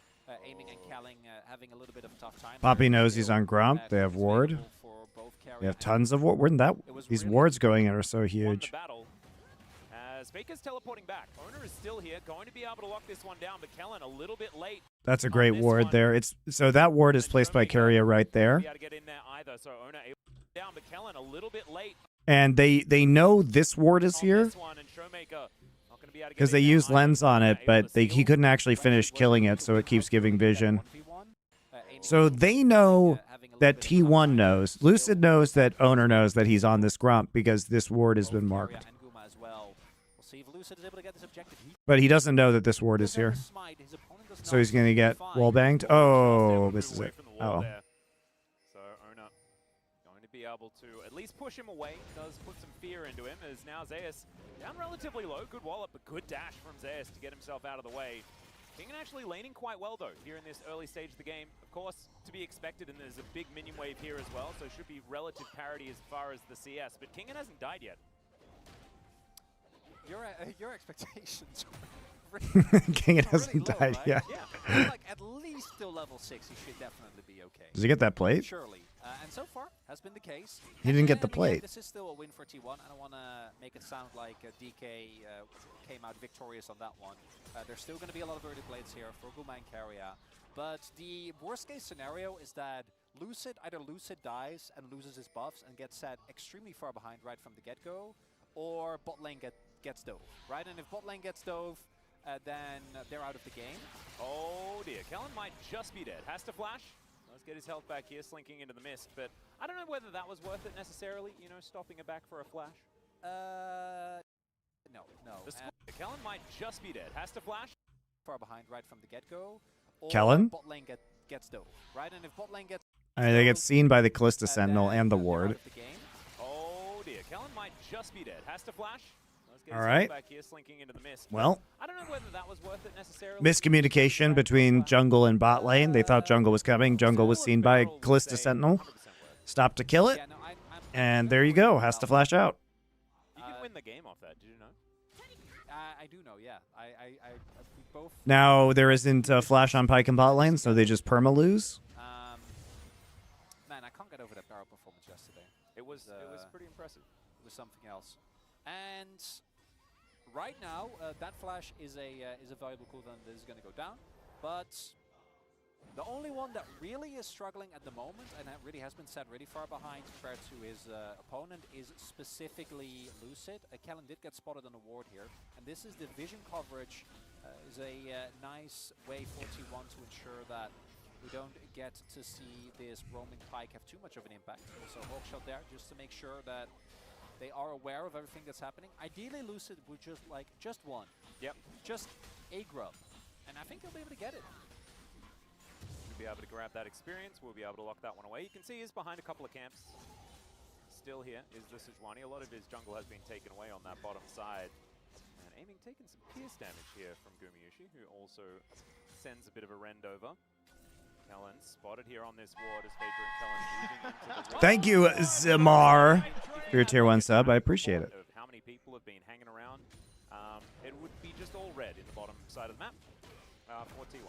Aiming and Calling having a little bit of a tough time. Poppy knows he's on Grump. They have Ward. They have tons of Ward. Where'd that? These wards going in are so huge. As Faker's teleporting back. Owner is still here, going to be able to lock this one down, but Kellen a little bit late. That's a great ward there. So that ward is placed by Keria right there. And they know this ward is here because they use lens on it, but he couldn't actually finish killing it, so it keeps giving vision. So they know that T1 knows. Lucid knows that Owner knows that he's on this Grump because this ward has been marked. But he doesn't know that this ward is here. So he's going to get wall banged. Oh, this is it. Oh. So Owner going to be able to at least push him away. Does put some fear into him as now Zeus down relatively low. Good wallop, but good dash from Zeus to get himself out of the way. Kingen actually laning quite well though here in this early stage of the game. Of course, to be expected, and there's a big minion wave here as well, so should be relative parity as far as the CS. But Kingen hasn't died yet. Your expectations King it hasn't really died low, right? yet. Yeah, like at least till level 6, he should definitely be okay. Does he get that plate? Surely. And so far, has been the case. He didn't get the again, plate. This is still a win for T1. I don't want to make it sound like DK came out victorious on that one. There's still going to be a lot of early plates here for Guma and Keria. But the worst case scenario is that either Lucid dies and loses his buffs and gets set extremely far behind right from the get-go, or bot lane gets dove, right? And if bot lane gets dove, then they're out of the game. Oh dear, Kellen might just be dead. Has to flash. Let's get his health back here, slinking into the mist. But I don't know whether that was worth it necessarily, you know, stopping it back for a flash. No. The Kellen might just be dead. Has to flash. Far behind right from the get-go. Kellen? Bot lane gets dove, right? And if bot lane gets I mean, they get seen by the Callista Sentinel and the ward. Oh dear, Kellen might just be dead. Has to flash. Let's get All right. back here, slinking into the mist. Well, I don't know whether that was worth it necessarily. miscommunication between jungle and bot lane. They thought jungle was coming. Jungle was seen by Callista Sentinel. Stopped to kill it. And there you go. Has to flash out. You can win the game off that. Did you know? I do know, yeah. We both. Now there isn't a flash on Pyke and bot lane, so they just perma lose. Man, I can't get over that barrel performance yesterday. It was pretty impressive. It was something else. And right now, that flash is a valuable cooldown that is going to go down. But the only one that really is struggling at the moment, and that really has been set really far behind compared to his opponent, is specifically Lucid. Kellen did get spotted on the ward here, and this is the vision coverage. Is a nice way for T1 to ensure that we don't get to see this roaming Pyke have too much of an impact. Also, Hawkshot there just to make sure that they are aware of everything that's happening. Ideally, Lucid would just one. Yep. Just a grub, and I think they'll be able to get it. We'll be able to grab that experience. We'll be able to lock that one away. You can see he's behind a couple of camps. Still here is the Sejuani. A lot of his jungle has been taken away on that bottom side. And aiming, taking some pierce damage here from Gumayushi, who also sends a bit of a rend over. Kellen spotted here on this ward as Faker and Kellen moving into the Thank you, Zamar, for your tier 1 sub. I appreciate it. Of how many people have been hanging around. It would be just all red in the bottom side of the map for T1.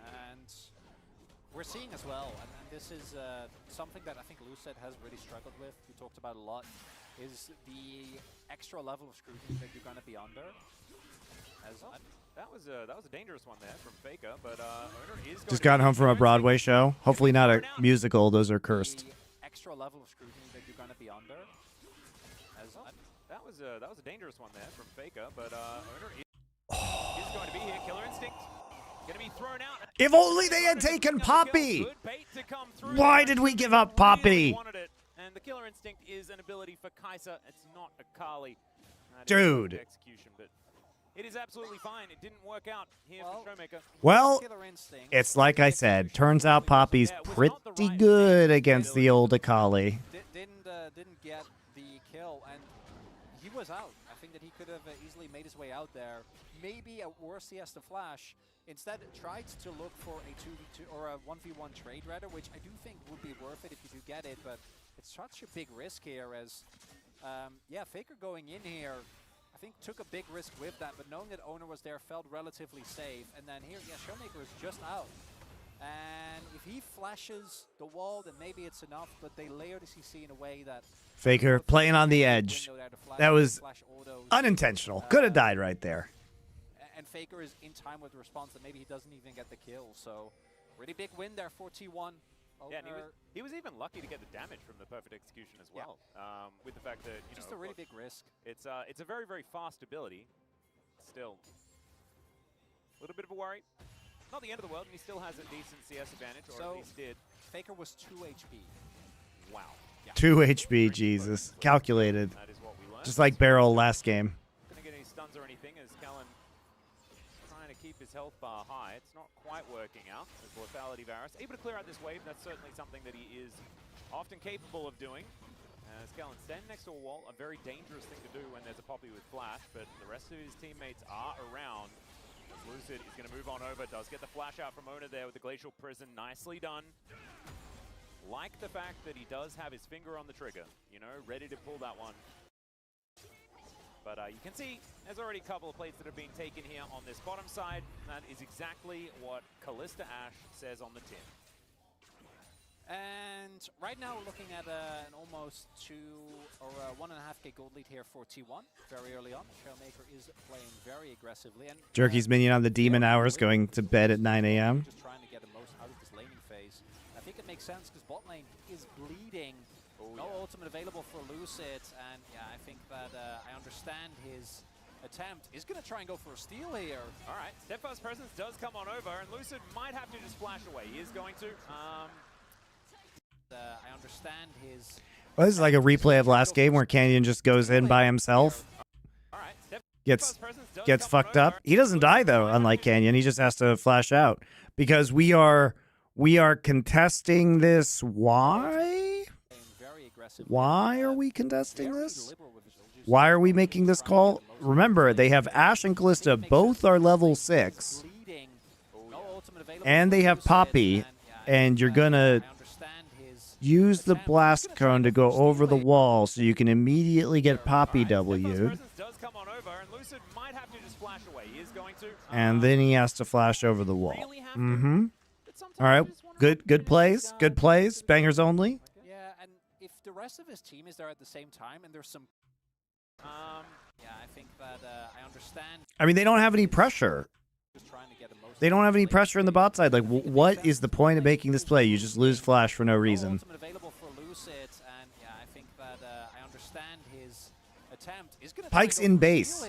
And we're seeing as well, and this is something that I think Lucid has really struggled with. We talked about a lot, is the extra level of scrutiny that you're going to be under. As that was a dangerous one there from Faker, but Owner is Just got home from a Broadway show. Hopefully not a musical. Those are cursed. The extra level of scrutiny that you're going to be under. As that was a dangerous one there from Faker, but Owner is going to be here. Killer Instinct going to be thrown out. If only they had taken Poppy! Why did we give up Poppy? And the Killer Instinct is an ability for Kai'Sa. It's not a Kali. Dude. Execution, but it is absolutely fine. It didn't work out here for Showmaker. Well, it's like I said. Turns out Poppy's pretty good against the old Akali. Didn't get the kill, and he was out. I think that he could have easily made his way out there. Maybe at worst he has to flash. Instead, tried to look for a 2v2 or a 1v1 trade rather, which I do think would be worth it if you do get it, but it's such a big risk here as, yeah, Faker going in here, I think took a big risk with that, but knowing that Owner was there felt relatively safe. And then here, yeah, Showmaker is just out. And if he flashes the wall, then maybe it's enough, but they layer the CC in a way that... Faker playing on the edge. That was unintentional. Could have died right there. And Faker is in time with the response that maybe he doesn't even get the kill. So, really big win there for T1. Yeah, and he was even lucky to get the damage from the perfect execution as well. Yeah. With the fact that just a really big risk. It's a very, very fast ability. Still, a little bit of a worry. Not the end of the world, and he still has a decent CS advantage, or at least did. Faker was 2 HP. Wow. Yeah. 2 HP, Jesus. Calculated. That is what we learned. Just like Barrel last game. Gonna get any stuns or anything as Kellen trying to keep his health bar high. It's not quite working out. There's Lethality Varus. Able to clear out this wave. That's certainly something that he is often capable of doing. As Kellen standing next to a wall, a very dangerous thing to do when there's a Poppy with flash, but the rest of his teammates are around. Lucid is going to move on over, does get the flash out from Owner there with the Glacial Prison. Nicely done. Like the fact that he does have his finger on the trigger, you know, ready to pull that one. But you can see there's already a couple of plates that have been taken here on this bottom side. That is exactly what Callista Ash says on the tin. And right now we're looking at an almost 1.5k gold lead here for T1 very early on. Shellmaker is playing very aggressively. And Jerky's minion on the demon hours going to bed at 9 a.m. Just trying to get the most out of this laning phase. I think it makes sense because bot lane is bleeding. No ultimate available for Lucid, and yeah, I think that I understand his attempt. He's going to try and go for a steal here. All right, Steadfast Presence does come on over, and Lucid might have to just flash away. He is going to. I understand his Well, this is like a replay of last game where Canyon just goes in by himself. Gets fucked up. He doesn't die though, unlike Canyon. He just has to flash out because we are contesting this. Why? Why are we contesting this? Why are we making this call? Remember, they have Ashe and Callista. Both are level 6. And they have Poppy. And you're going to use the blast cone to go over the wall so you can immediately get Poppy W'd. And then he has to flash over the wall. Mm-hmm. All right. Good plays. Good plays. Bangers only. Yeah, and if the rest of his team is there at the same time and there's some... yeah, I think that I understand. I mean, they don't have any pressure. They don't have any pressure in the bot side. Like, what is the point of making this play? You just lose flash for no reason. Pike's in base.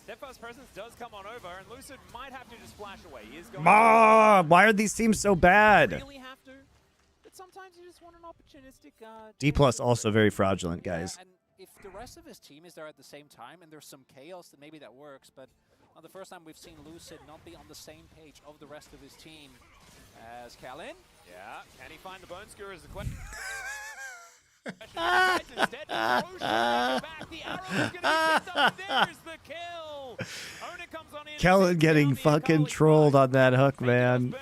Steadfast presence does come on over, and Lucid might have to just flash away. He is going why are these teams so bad? Really have to, but sometimes you just want an opportunistic. D plus also very fraudulent, guys. And if the rest of his team is there at the same time, and there's some chaos, then maybe that works. But on the first time we've seen Lucid not be on the same page of the rest of his team as Kalen. Yeah, can he find the bone skewer is the question. Kellen getting fucking trolled on that hook, man.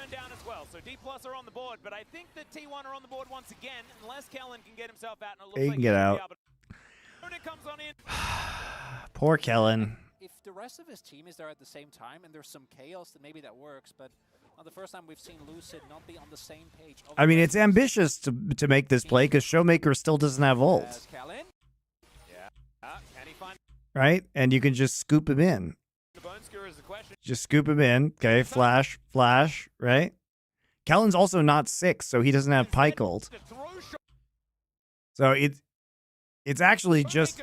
So D+ are on the board, but I think that T1 are on the board once again, unless Kellen can get himself out. And it looks he like can get out. Comes on in. Poor Kellen. If the rest of his team is there at the same time and there's some chaos, then maybe that works. But on the first time we've seen Lucid not be on the same page. I mean, it's ambitious to make this play because Showmaker still doesn't have ult. Right? And you can just scoop him in. Just scoop him in. Okay, flash, right? Kellen's also not 6, so he doesn't have Pike ult. So it's actually just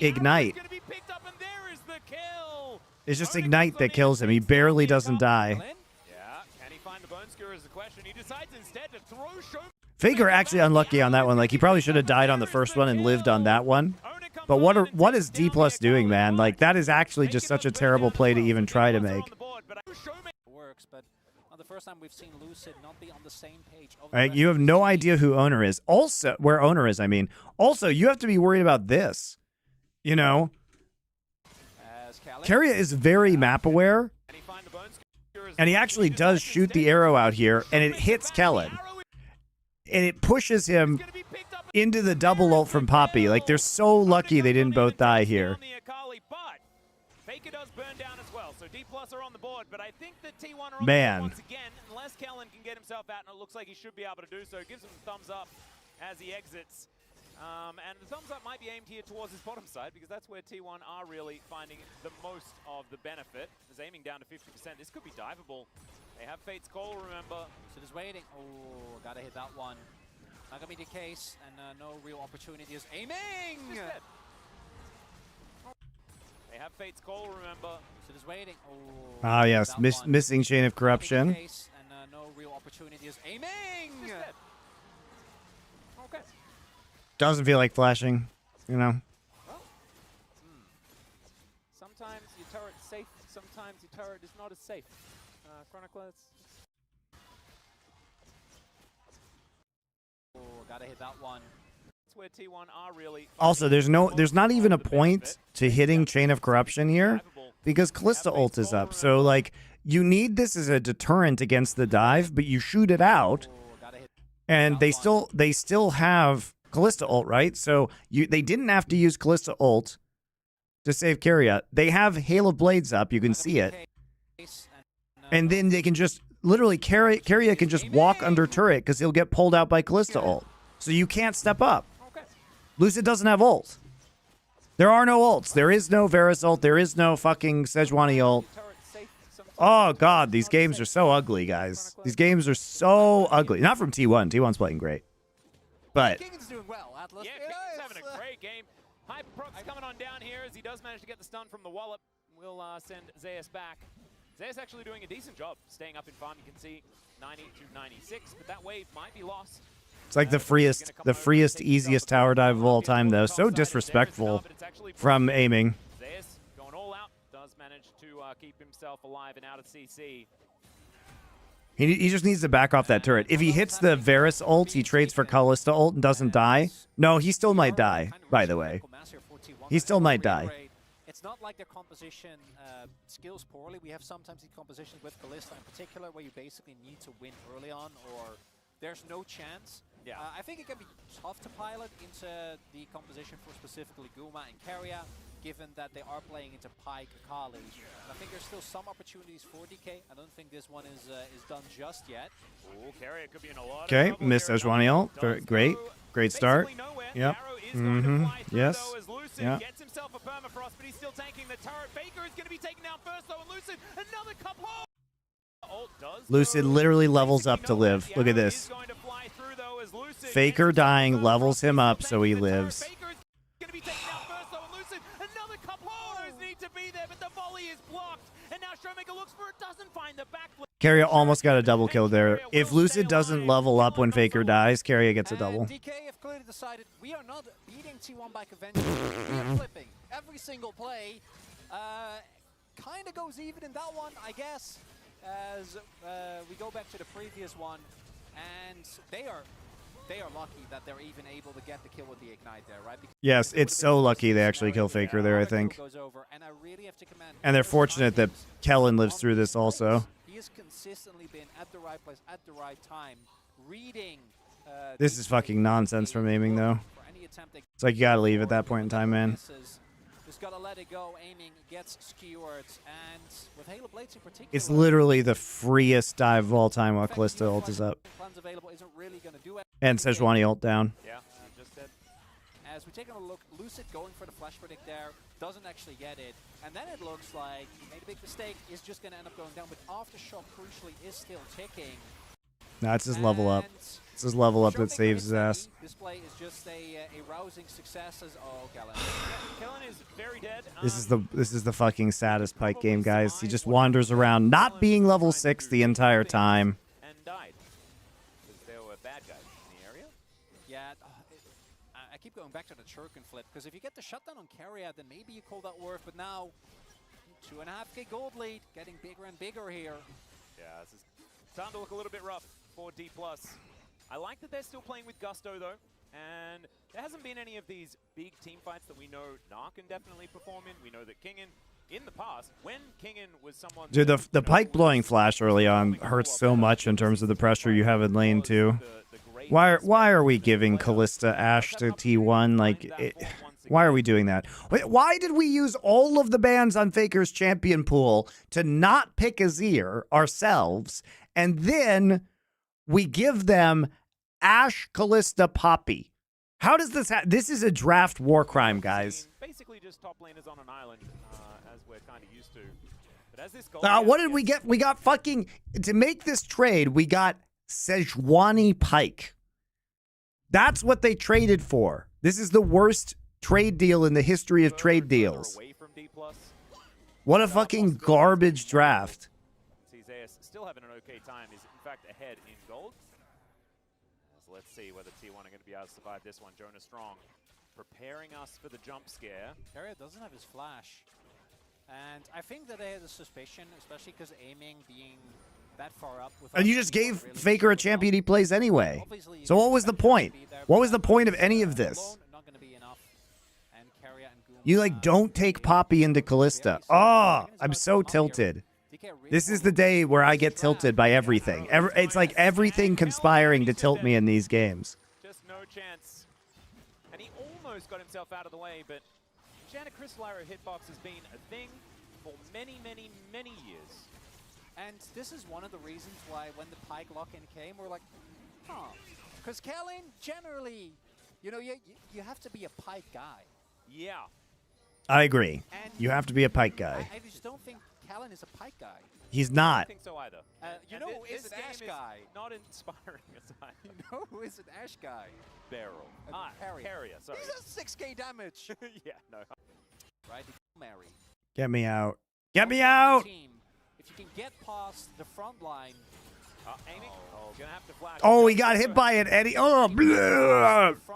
Ignite. It's just Ignite that kills him. He barely doesn't die. Faker actually unlucky on that one. Like, he probably should have died on the first one and lived on that one. But what is D+ doing, man? Like, that is actually just such a terrible play to even try to make. Right, you have no idea who owner is. Also, where owner is, I mean. Also, you have to be worried about this. You know? Keria is very map aware. And he actually does shoot the arrow out here, and it hits Kellen. And it pushes him into the double ult from Poppy. Like, they're so lucky they didn't both die here. Man. Unless Kellen can get himself out, and it looks like he should be able to do so. Gives him a thumbs up as he exits. And the thumbs up might be aimed here towards his bottom side because that's where T1 are really finding the most of the benefit. Is aiming down to 50%. This could be diveable. They have Fate's Call, remember. So just waiting. Oh, gotta hit that one. Not gonna be the case, and no real opportunity is aiming! They have Fate's Call, remember. So just waiting. Oh, ah, yes, missing Chain of Corruption. And no real opportunity is aiming! Okay. Doesn't feel like flashing, you know. Well, sometimes your turret's safe, sometimes your turret is not as safe. Chronicler, oh, gotta hit that one. That's where T1 are really. Also, there's not even a point to hitting Chain of Corruption here because Callista ult is up. So like, you need this as a deterrent against the dive, but you shoot it out, and they still have Callista ult, right? So they didn't have to use Callista ult to save Keria. They have Hail of Blades up. You can see it. And then they can just, literally, Keria can just walk under turret because he'll get pulled out by Callista ult. So you can't step up. Lucid doesn't have ult. There are no ults. There is no Varus ult. There is no fucking Sejuani ult. Oh, God. These games are so ugly, guys. These games are so ugly. Not from T1. T1's playing great. But King's doing well, Atlas. Yeah, King's having a great game. Hyperprox coming on down here as he does manage to get the stun from the wallop. We'll send Zeus back. Zeus actually doing a decent job staying up in farm. You can see 90 to 96, but that wave might be lost. It's like the freest, easiest tower dive of all time, though. So disrespectful from aiming. Zeus going all out, does manage to keep himself alive and out of CC. He just needs to back off that turret. If he hits the Varus ult, he trades for Kalista ult and doesn't die. No, he still might die, by the way. He still might die. It's not like their composition skills poorly. We have sometimes these compositions with Kalista in particular where you basically need to win early on or there's no chance. Yeah. I think it can be tough to pilot into the composition for specifically Guma and Keria, given that they are playing into Pyke, Akali. I think there's still some opportunities for DK. I don't think this one is done just yet. Ooh, Keria could be in a lot Okay, of trouble Miss here. Sejuani ult. Great start. Yep. Yes. Yeah. Gets himself a permafrost, but he's still tanking the turret. Faker is going to be taken down first, though, and Lucid, another cup hole. Lucid literally levels up to live. Look at this. Faker dying levels him up so he lives. Keria almost got a double kill there. If Lucid doesn't level up when Faker dies, Keria gets a double. DK have clearly decided we are not beating T1 by convention. We are flipping every single play. Kind of goes even in that one, I guess, as we go back to the previous one, and they are lucky that they're even able to get the kill with the ignite there, right? Because yes, it's so lucky they actually kill Faker there, I think. And they're fortunate that Kellen lives through this also. He has consistently been at the right place at the right time, reading. This is fucking nonsense from aiming, though. It's like you gotta leave at that point in time, man. Just gotta let it go. Aiming gets skewered, and with Halo Blades in particular, It's literally the freest dive of all time while Kalista ult is up. And Sejuani ult down. Yeah, just dead. As we take a look, Lucid going for the flash predict there, doesn't actually get it, and then it looks like he made a big mistake, is just gonna end up going down, but Aftershock crucially is still ticking. No, it's his level up. It's his level up that saves his ass. This play is just a rousing success as Kellen. Kellen is very dead. This is the fucking saddest Pyke game, guys. He just wanders around, not being level 6 the entire time. And died. Because there were bad guys in the area. Yeah, I keep going back to the Churkin flip, because if you get the shutdown on Keria, then maybe you call that worth, but now 2.5k gold lead, getting bigger and bigger here. Yeah, this is starting to look a little bit rough for D+. I like that they're still playing with gusto, though, and there hasn't been any of these big team fights that we know Nar can definitely perform in. We know that Kingen, in the past, when Kingen was someone... Dude, the Pyke blowing flash early on hurts so much in terms of the pressure you have in lane, too. Why are we giving Kalista Ashe to T1? Like, why are we doing that? Why did we use all of the bans on Faker's champion pool to not pick Azir ourselves, and then we give them Ashe, Kalista, Poppy? How does this this is a draft war crime, guys. Basically just top laners on an island, as we're kind of used to. But as this what did we get? We got fucking... To make this trade, we got Sejuani Pyke. That's what they traded for. This is the worst trade deal in the history of trade deals. What a fucking garbage draft. Zeus still having an okay time. Is in fact ahead in gold. So let's see whether T1 are going to be able to survive this one. Jonah Strong preparing us for the jump scare. Keria doesn't have his flash. And I think that they had a suspicion, especially because aiming being that far up. And you just gave Faker a champion he plays anyway. So what was the point? What was the point of any of this? You, like, don't take Poppy into Kalista. Oh, I'm so tilted. This is the day where I get tilted by everything. It's like everything conspiring to tilt me in these games. Just no chance. And he almost got himself out of the way, but MonteCristo arrow hitbox has been a thing for many, many, many years. And this is one of the reasons why when the Pyke lock-in came, we're like, huh. Because Kellen, generally, you know, you have to be a Pyke guy. Yeah. I agree. And you have to be a Pyke guy. I just don't think Kellen is a Pyke guy. He's not. I don't think so either. You know who is an Ashe guy? Not inspiring aside. You know who is an Ashe guy? Barrel. Keria, sorry. He's a 6k damage. Yeah, no. Right, Mary. Get me out. Get me out! Team, if you can get past the front line, Aiming. Oh, gonna have to flash. Oh, he got hit by an Eddie. Oh,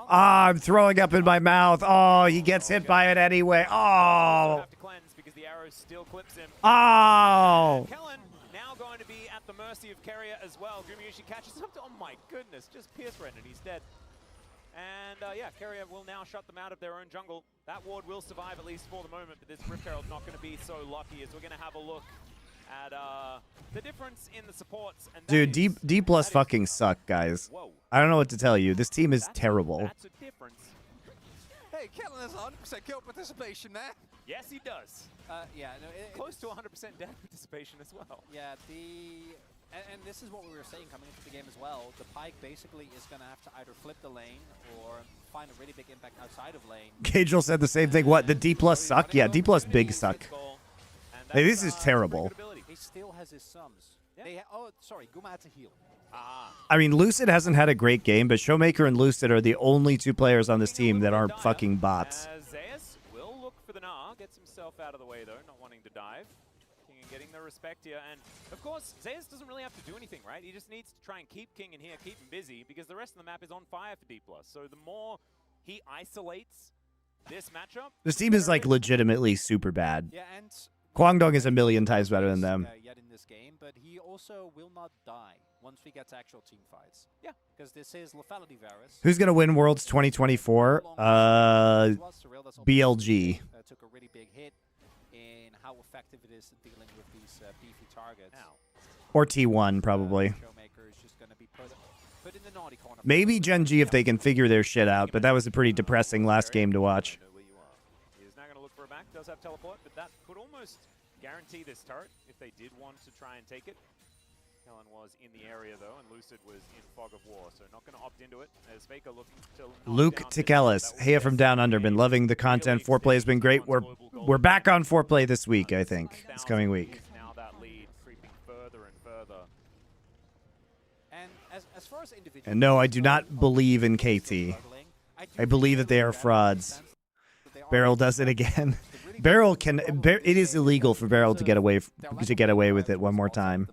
I'm throwing up in my mouth. Oh, he gets hit by it anyway. Oh. Have to cleanse because the arrow still clips him. Oh. Kellen now going to be at the mercy of Keria as well. Gumayushi catches him. Oh my goodness, just pierce rend and he's dead. And yeah, Keria will now shut them out of their own jungle. That ward will survive at least for the moment, but this Rift Herald's not going to be so lucky as we're going to have a look at the difference in the supports. And dude, D plus fucking suck, guys. Whoa. I don't know what to tell you. This team is terrible. That's a difference. Hey, Kellen has 100% kill participation there. Yes, he does. Yeah, no, Close to 100% death participation as well. Yeah, and this is what we were saying coming into the game as well. The Pyke basically is going to have to either flip the lane or find a really big impact outside of lane. Cagel said the same thing. What, the D plus suck? Yeah, D plus big suck. Hey, this is terrible. He still has his sums. Yeah. Oh, sorry, Guma had to heal. I mean, Lucid hasn't had a great game, but Showmaker and Lucid are the only two players on this team that aren't fucking bots. Zeus will look for the Gnar, gets himself out of the way though, not wanting to dive. King and getting the respect here, and of course, Zeus doesn't really have to do anything, right? He just needs to try and keep King in here, keep him busy, because the rest of the map is on fire for D+. So the more he isolates this matchup... This team is like legitimately super bad. Yeah, and... Kwangdong is a million times better than them. Yet in this game, but he also will not die once we get to actual team fights. Yeah, because this is Lethality Varus. Who's gonna win Worlds 2024? BLG. Took a really big hit in how effective it is in dealing with these beefy targets. Or T1 probably. Showmaker is just gonna be put in the naughty corner. Maybe Gen G if they can figure their shit out, but that was a pretty depressing last game to watch. He's now gonna look for a back. Does have teleport, but that could almost guarantee this turret if they did want to try and take it. Kellen was in the area though, and Lucid was in Fog of War, so not going to opt into it. As Faker looking to Luke Tikelis, hey from Down Under, been loving the content. Foreplay has been great. We're back on Foreplay this week, I think, this coming week. Now that lead creeping further and further. And as far as individual, And no, I do not believe in KT. I believe that they are frauds. Beryl does it again. Beryl can. It is illegal for Beryl to get away with it one more time.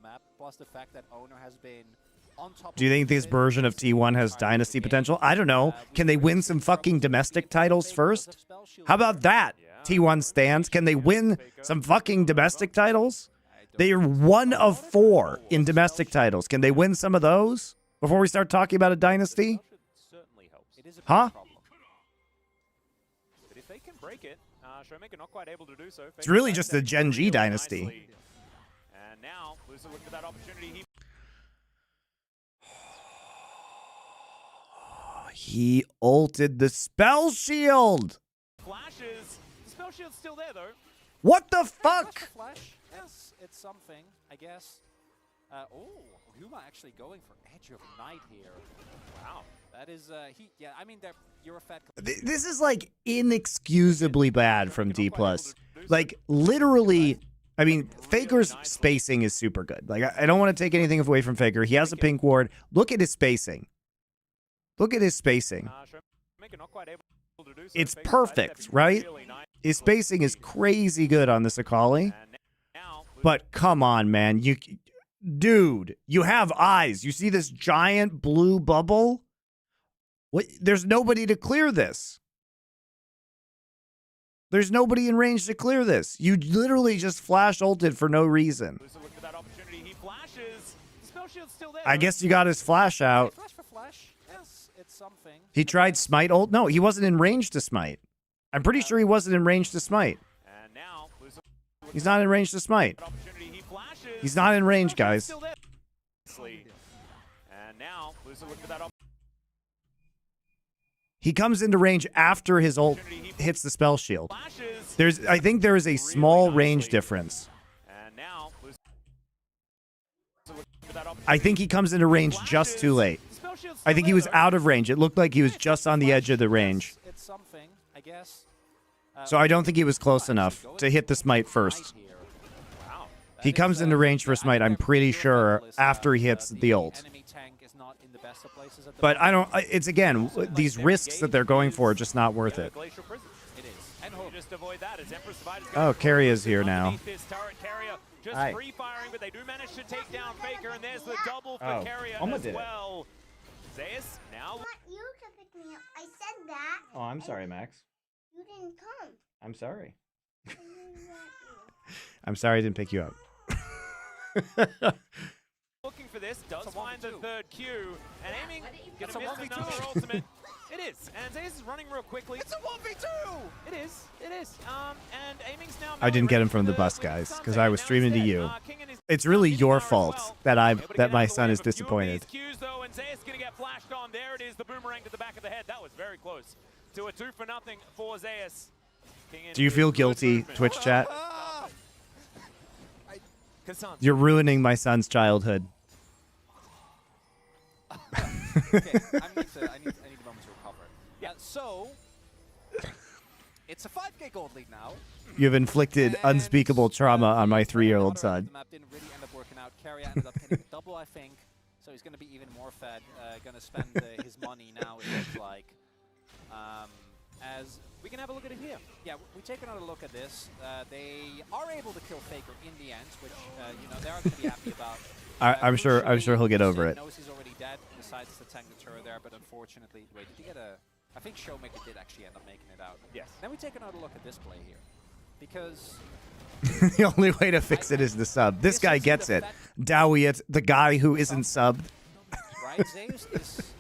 Do you think this version of T1 has dynasty potential? I don't know. Can they win some fucking domestic titles first? How about that? T1 stands. Can they win some fucking domestic titles? They are 1 of 4 in domestic titles. Can they win some of those before we start talking about a dynasty? Huh? But if they can break it, Showmaker not quite able to do so. It's really just the Gen G dynasty. And now, Lucid looking for that opportunity. He ulted the spell shield. Flashes. The spell shield's still there though. What the fuck? Flash? Yes, it's something, I guess. Oh, Huma actually going for Edge of Night here. Wow. That is, yeah, I mean, you're a fat... This is, like, inexcusably bad from D+. Like, literally, I mean, Faker's spacing is super good. Like, I don't want to take anything away from Faker. He has a pink ward. Look at his spacing. Look at his spacing. It's perfect, right? His spacing is crazy good on this Akali. But come on, man. Dude, you have eyes. You see this giant blue bubble? What? There's nobody to clear this. There's nobody in range to clear this. You literally just flash ulted for no reason. I guess you got his flash out. He tried smite ult. No, he wasn't in range to smite. I'm pretty sure he wasn't in range to smite. He's not in range to smite. He's not in range, guys. He comes into range after his ult hits the spell shield. I think there is a small range difference. I think he comes into range just too late. I think he was out of range. It looked like he was just on the edge of the range. So I don't think he was close enough to hit the smite first. He comes into range for smite, I'm pretty sure, after he hits the ult. But I don't, it's again, these risks that they're going for are just not worth it. And hook. Just avoid that as Empress Divider's Oh, Carria's here now. this turret. Carrier just Hi. free firing, but they do manage to take down Faker, and there's the double for Oh, Carrier Oma as did it. well. Zeus now. I want you to pick me up. I said that. Oh, I'm sorry, Max. You didn't come. I'm sorry. I didn't want you. I'm sorry I didn't pick you up. Looking for this, does find the 3rd Q, and aiming, gonna It's a miss 1v2. another ultimate. It is, and Zeus is running real quickly. It's a 1v2! It is. And aiming's now. I didn't get him from the bus, guys, because I was streaming to you. It's really your fault that my son is disappointed. Qs, though, and Zeus gonna get flashed on. There it is, the boomerang to the back of the head. That was very close to a 2-0 for Zeus. Do you feel guilty, Twitch chat? Ah! You're ruining my son's childhood. Okay, I need a moment to recover. Yeah, so it's a 5k gold lead now. You've inflicted unspeakable trauma on my 3-year-old son. The map didn't really end up working out. Carrier ended up hitting a double, I think. So he's going to be even more fed. Going to spend his money now, it looks like. As we can have a look at it here. Yeah, we take another look at this. They are able to kill Faker in the end, which you know, they are going to be happy about. I'm sure he'll get over it. Knows he's already dead. Decides to tank the turret there, but unfortunately, wait, did he get a? I think Showmaker did actually end up making it out. Yes. Then we take another look at this play here, because The only way to fix it is the sub. This guy gets it. Dowie, the guy who isn't subbed. Right, Zeus is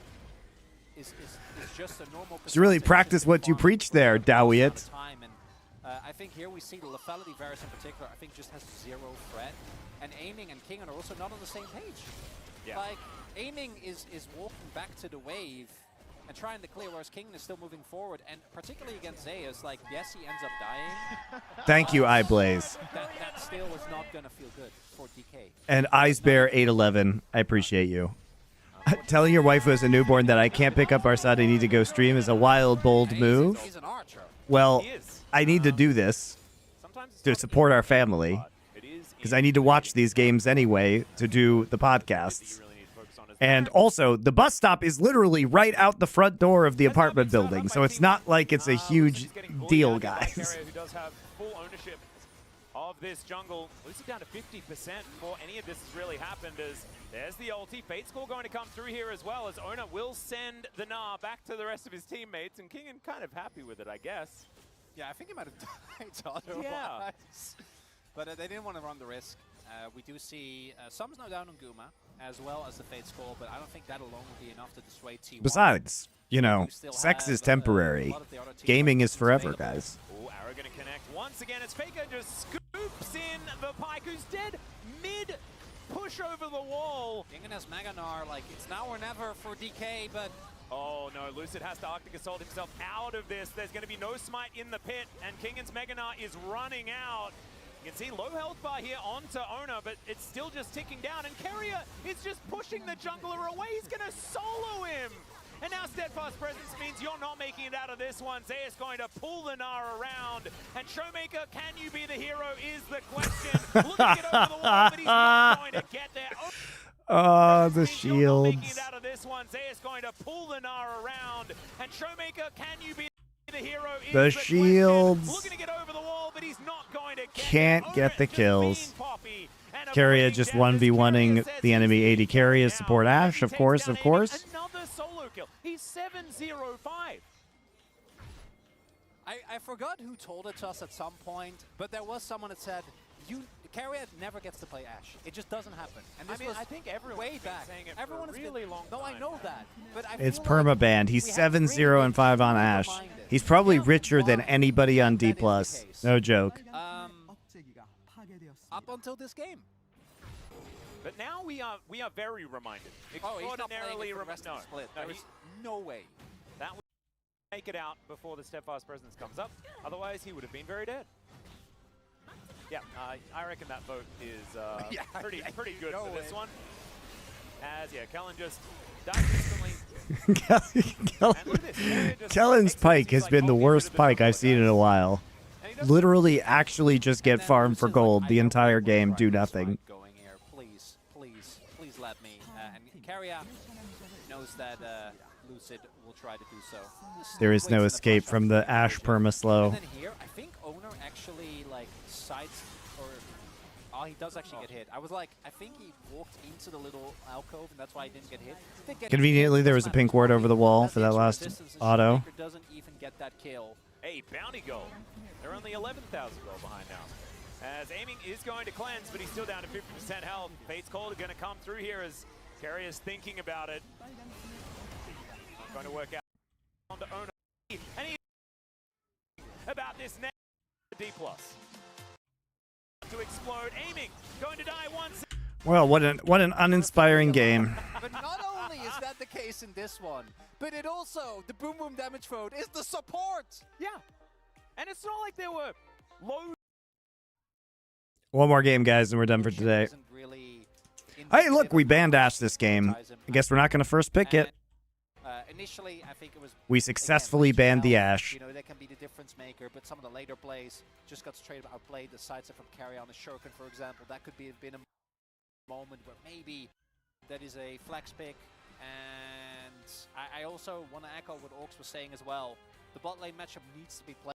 just a normal. Just really practice what you preach there, Dowie. And I think here we see the lethality Varus in particular. I think just has 0 threat, and Aiming and Kingan are also not on the same page. Yeah. Like Aiming is walking back to the wave and trying to clear, whereas Kingan is still moving forward, and particularly against Zeus, like yes, he ends up dying. Thank you, iBlaze. That still is not gonna feel good for DK. And IceBear811, I appreciate you. Telling your wife who has a newborn that I can't pick up our son, I need to go stream is a wild, bold move. He's an archer. Well, He is. I need to do this Sometimes it's to not support easy, our family but it is because I need to watch these games anyway to do the podcasts. you really need to focus on his And also, the bus stop is literally right out the front door of the apartment building, so it's not like it's a huge deal, guys. Who does have full ownership of this jungle. Lucy down to 50% before any of this has really happened, as there's the ulti. Fate Score going to come through here as well, as Ona will send the Gnar back to the rest of his teammates, and Kingan kind of happy with it, I guess. Yeah, I think he might have died otherwise. Yeah. But they didn't want to run the risk. We do see Sum's now down on Guma, as well as the Fate Skull, but I don't think that alone will be enough to dissuade T1. Besides, you know, sex is temporary. Gaming is forever, guys. Oh, Arrow going to connect once again as Faker just scoops in the Pike, who's dead mid-push over the wall. Kingan has Mega Gnar, like it's now or never for DK, but Oh no, Lucid has to Arctic Assault himself out of this. There's going to be no smite in the pit, and Kingan's Mega Gnar is running out. You can see low health bar here onto Ona, but it's still just ticking down, and Carrier is just pushing the jungler away. He's going to solo him. And now Steadfast Presence means you're not making it out of this one. Zeus going to pull the Gnar around. And Showmaker, can you be the hero is the question. Looking to get over the wall, but he's not going to get there. Oh, the Means you're not making shields. it out of this one. Zeus going to pull the Gnar around. And Showmaker, can you be the hero is The question. shields. Looking to get over the wall, but he's not going to get Can't it. get Over the it to kills. Bean Poppy. And Carrier avoiding just damage. 1v1ing Carrier says the enemy he's AD carry as now. support Ash, He of takes course, down of course. Another solo kill. He's 7-0-5. I forgot who told it to us at some point, but there was someone that said, Carrier never gets to play Ashe. It just doesn't happen. And this was I think everyone's way been back. saying it Everyone for a has really been, long no, time I know now. that. But I It's feel like permabanned. He's we have 7-0 and 5 on Ash. He's probably richer than anybody on D+. No joke. up until this game. But now we are very reminded. Oh, he's not playing Extraordinarily it for the rest of the split. No, There is no way. that would make it out before the Steadfast Presence comes up. Otherwise, he would have been very dead. Yeah, I reckon that vote is Yeah, pretty good no for this way. one. As, yeah, Kellen just dies instantly. And look at this. Carrier just Kellen's exits. pike He's has like, been the "I'll get worst rid of the pike jungler, I've seen in guys." a while. And he does- Literally actually just get And then farmed for Lucian's like, gold I the don't entire want to game, try do this nothing. fight going here. Please, please, please let me. And Carrier knows that Lucid will try to do so. There is no escape from the Ash perma-slow. And then here, I think Owner actually like sides or he does actually get hit. I was like, I think he walked into the little alcove and that's why he didn't get hit. Conveniently, there was a pink ward over the wall for that last auto. Doesn't even get that kill. Hey, bounty goal. They're only 11,000 gold behind now. As aiming is going to cleanse, but he's still down to 50% health. Fate's Call are going to come through here as Carey is thinking about it. Not going to work out on the owner. And he about this next D+. To explode, aiming, going to die once. Well, what an uninspiring game. But not only is that the case in this one, but it also, the boom boom damage vote is the support. Yeah. And it's not like there were low. One more game, guys, and we're done for today. Hey, look, we banned Ash this game. I guess we're not going to first pick it. Initially, I think it was. We successfully banned the Ash. You know, they can be the difference maker, but some of the later plays just got straight up outplayed. The sidestep from Carry on the Shuriken, for example, that could be been a moment where maybe that is a flex pick. And I also want to echo what Orcs was saying as well. The bot lane matchup needs to be played.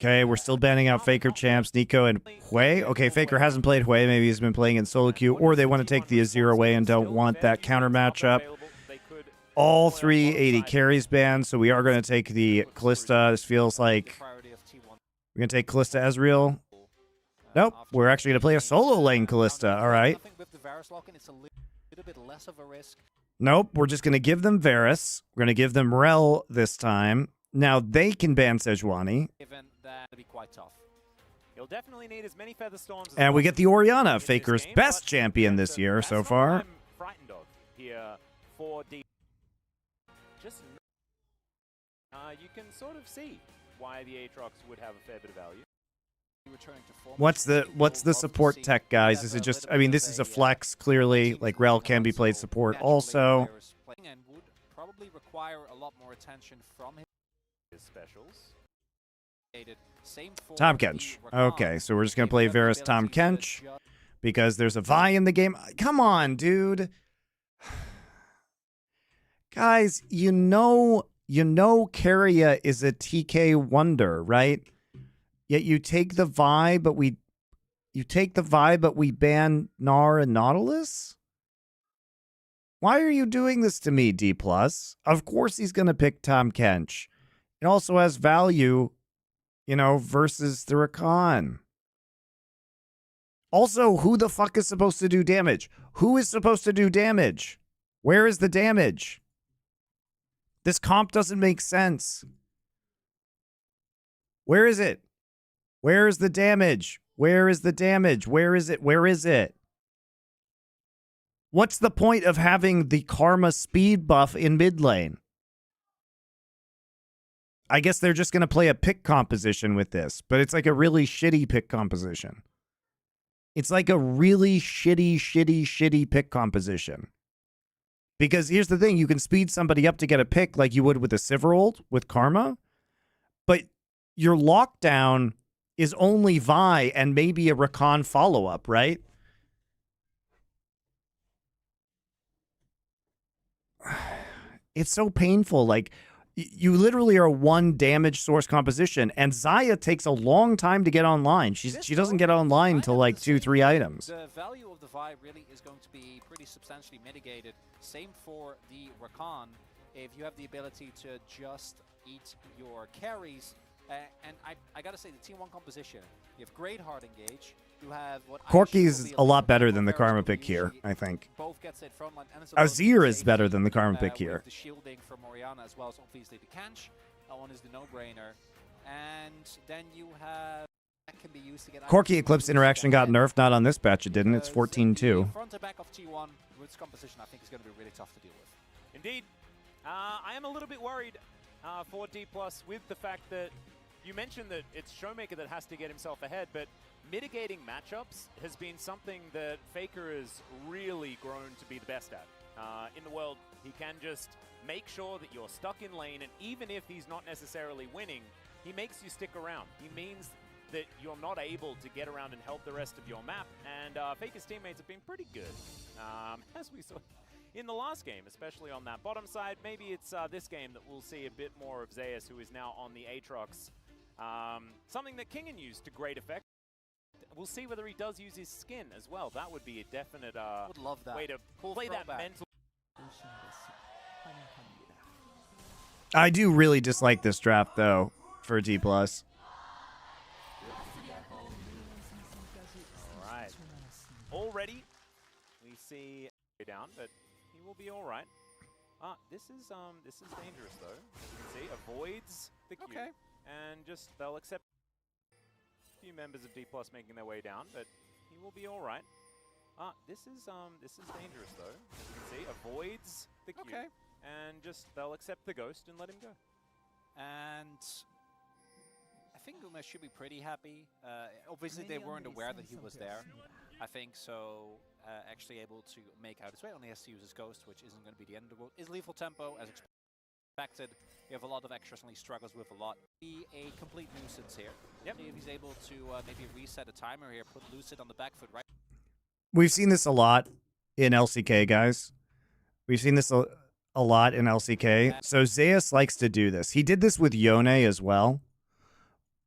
Okay, we're still banning out Faker champs, Nico and Hui. Okay, Faker hasn't played Hui. Maybe he's been playing in solo queue, or they want to take the Azir away and don't want that counter matchup. All 3 AD carries banned, so we are going to take the Kalista. This feels like we're going to take Kalista Ezreal. Nope, we're actually going to play a solo lane Kalista. All right. Nope, we're just going to give them Varus. We're going to give them Rel this time. Now they can ban Sejuani. You'll definitely need as many feather storms as and we get the Orianna, Faker's best champion this year so far. I'm frightened of here for D. Just you can sort of see why the Aatrox would have a fair bit of value. What's the support tech, guys? Is it just, I mean, this is a flex, clearly. Like, Rel can be played support also. And would probably require a lot more attention from his specials. Tahm Kench. Okay, so we're just going to play Varus Tahm Kench because there's a Vi in the game. Come on, dude. Guys, you know Keria is a TK wonder, right? Yet you take the Vi, but we ban Gnar and Nautilus? Why are you doing this to me, D+? Of course he's going to pick Tahm Kench. It also has value, you know, versus the Rakan. Also, who the fuck is supposed to do damage? Who is supposed to do damage? Where is the damage? This comp doesn't make sense. Where is it? Where is the damage? Where is the damage? Where is it? Where is it? What's the point of having the Karma speed buff in mid lane? I guess they're just going to play a pick composition with this, but it's like a really shitty pick composition. It's like a really shitty pick composition. Because here's the thing, you can speed somebody up to get a pick like you would with a Sivir with Karma, but your lockdown is only Vi and maybe a Rakan follow-up, right? It's so painful. Like, you literally are one damage source composition, and Xayah takes a long time to get online. She doesn't get online until like 2-3 items. The value of the Vi really is going to be pretty substantially mitigated. Same for the Rakan. If you have the ability to just eat your carries, and I gotta say, the Team 1 composition, you have great hard engage. You have what Corki's a lot better than the Karma pick here, I think. Both gets it from Azir is better than the Karma pick here. The shielding from Orianna as well as obviously the Kench. That one is the no-brainer. And then you have that can be used to get Corki Eclipse interaction got nerfed, not on this patch, it didn't. It's 14-2. Front to back of T1 with this composition, I think is going to be really tough to deal with. Indeed. I am a little bit worried for D+ with the fact that you mentioned that it's Showmaker that has to get himself ahead, but mitigating matchups has been something that Faker has really grown to be the best at. In the world, he can just make sure that you're stuck in lane, and even if he's not necessarily winning, he makes you stick around. He means that you're not able to get around and help the rest of your map, and Faker's teammates have been pretty good. As we saw, in the last game, especially on that bottom side. Maybe it's this game that we'll see a bit more of Zeus, who is now on the Aatrox. Something that Kingen used to great effect. We'll see whether he does use his skin as well. That would be a definite Would love that. way to Cool play that throwback. mental. I do really dislike this draft, though, for D+. All right. Already, we see down, but he will be all right. This is dangerous though. As you can see, avoids the Q, and just they'll accept a few members of D+ making their way down, but he will be all right. This is dangerous though. As you can see, avoids the Q, and just they'll accept the ghost and let him go. And I think Uma should be pretty happy. Obviously, they weren't aware that he was there. I think so. Actually able to make out his way. Only has to use his ghost, which isn't going to be the end of the world. Is lethal tempo as expected. You have a lot of extras, and he struggles with a lot. Be a complete nuisance here. Yep. See if he's able to maybe reset a timer here. Put Lucid on the back foot, right? We've seen this a lot in LCK, guys. We've seen this a lot in LCK. So Zeus likes to do this. He did this with Yone as well.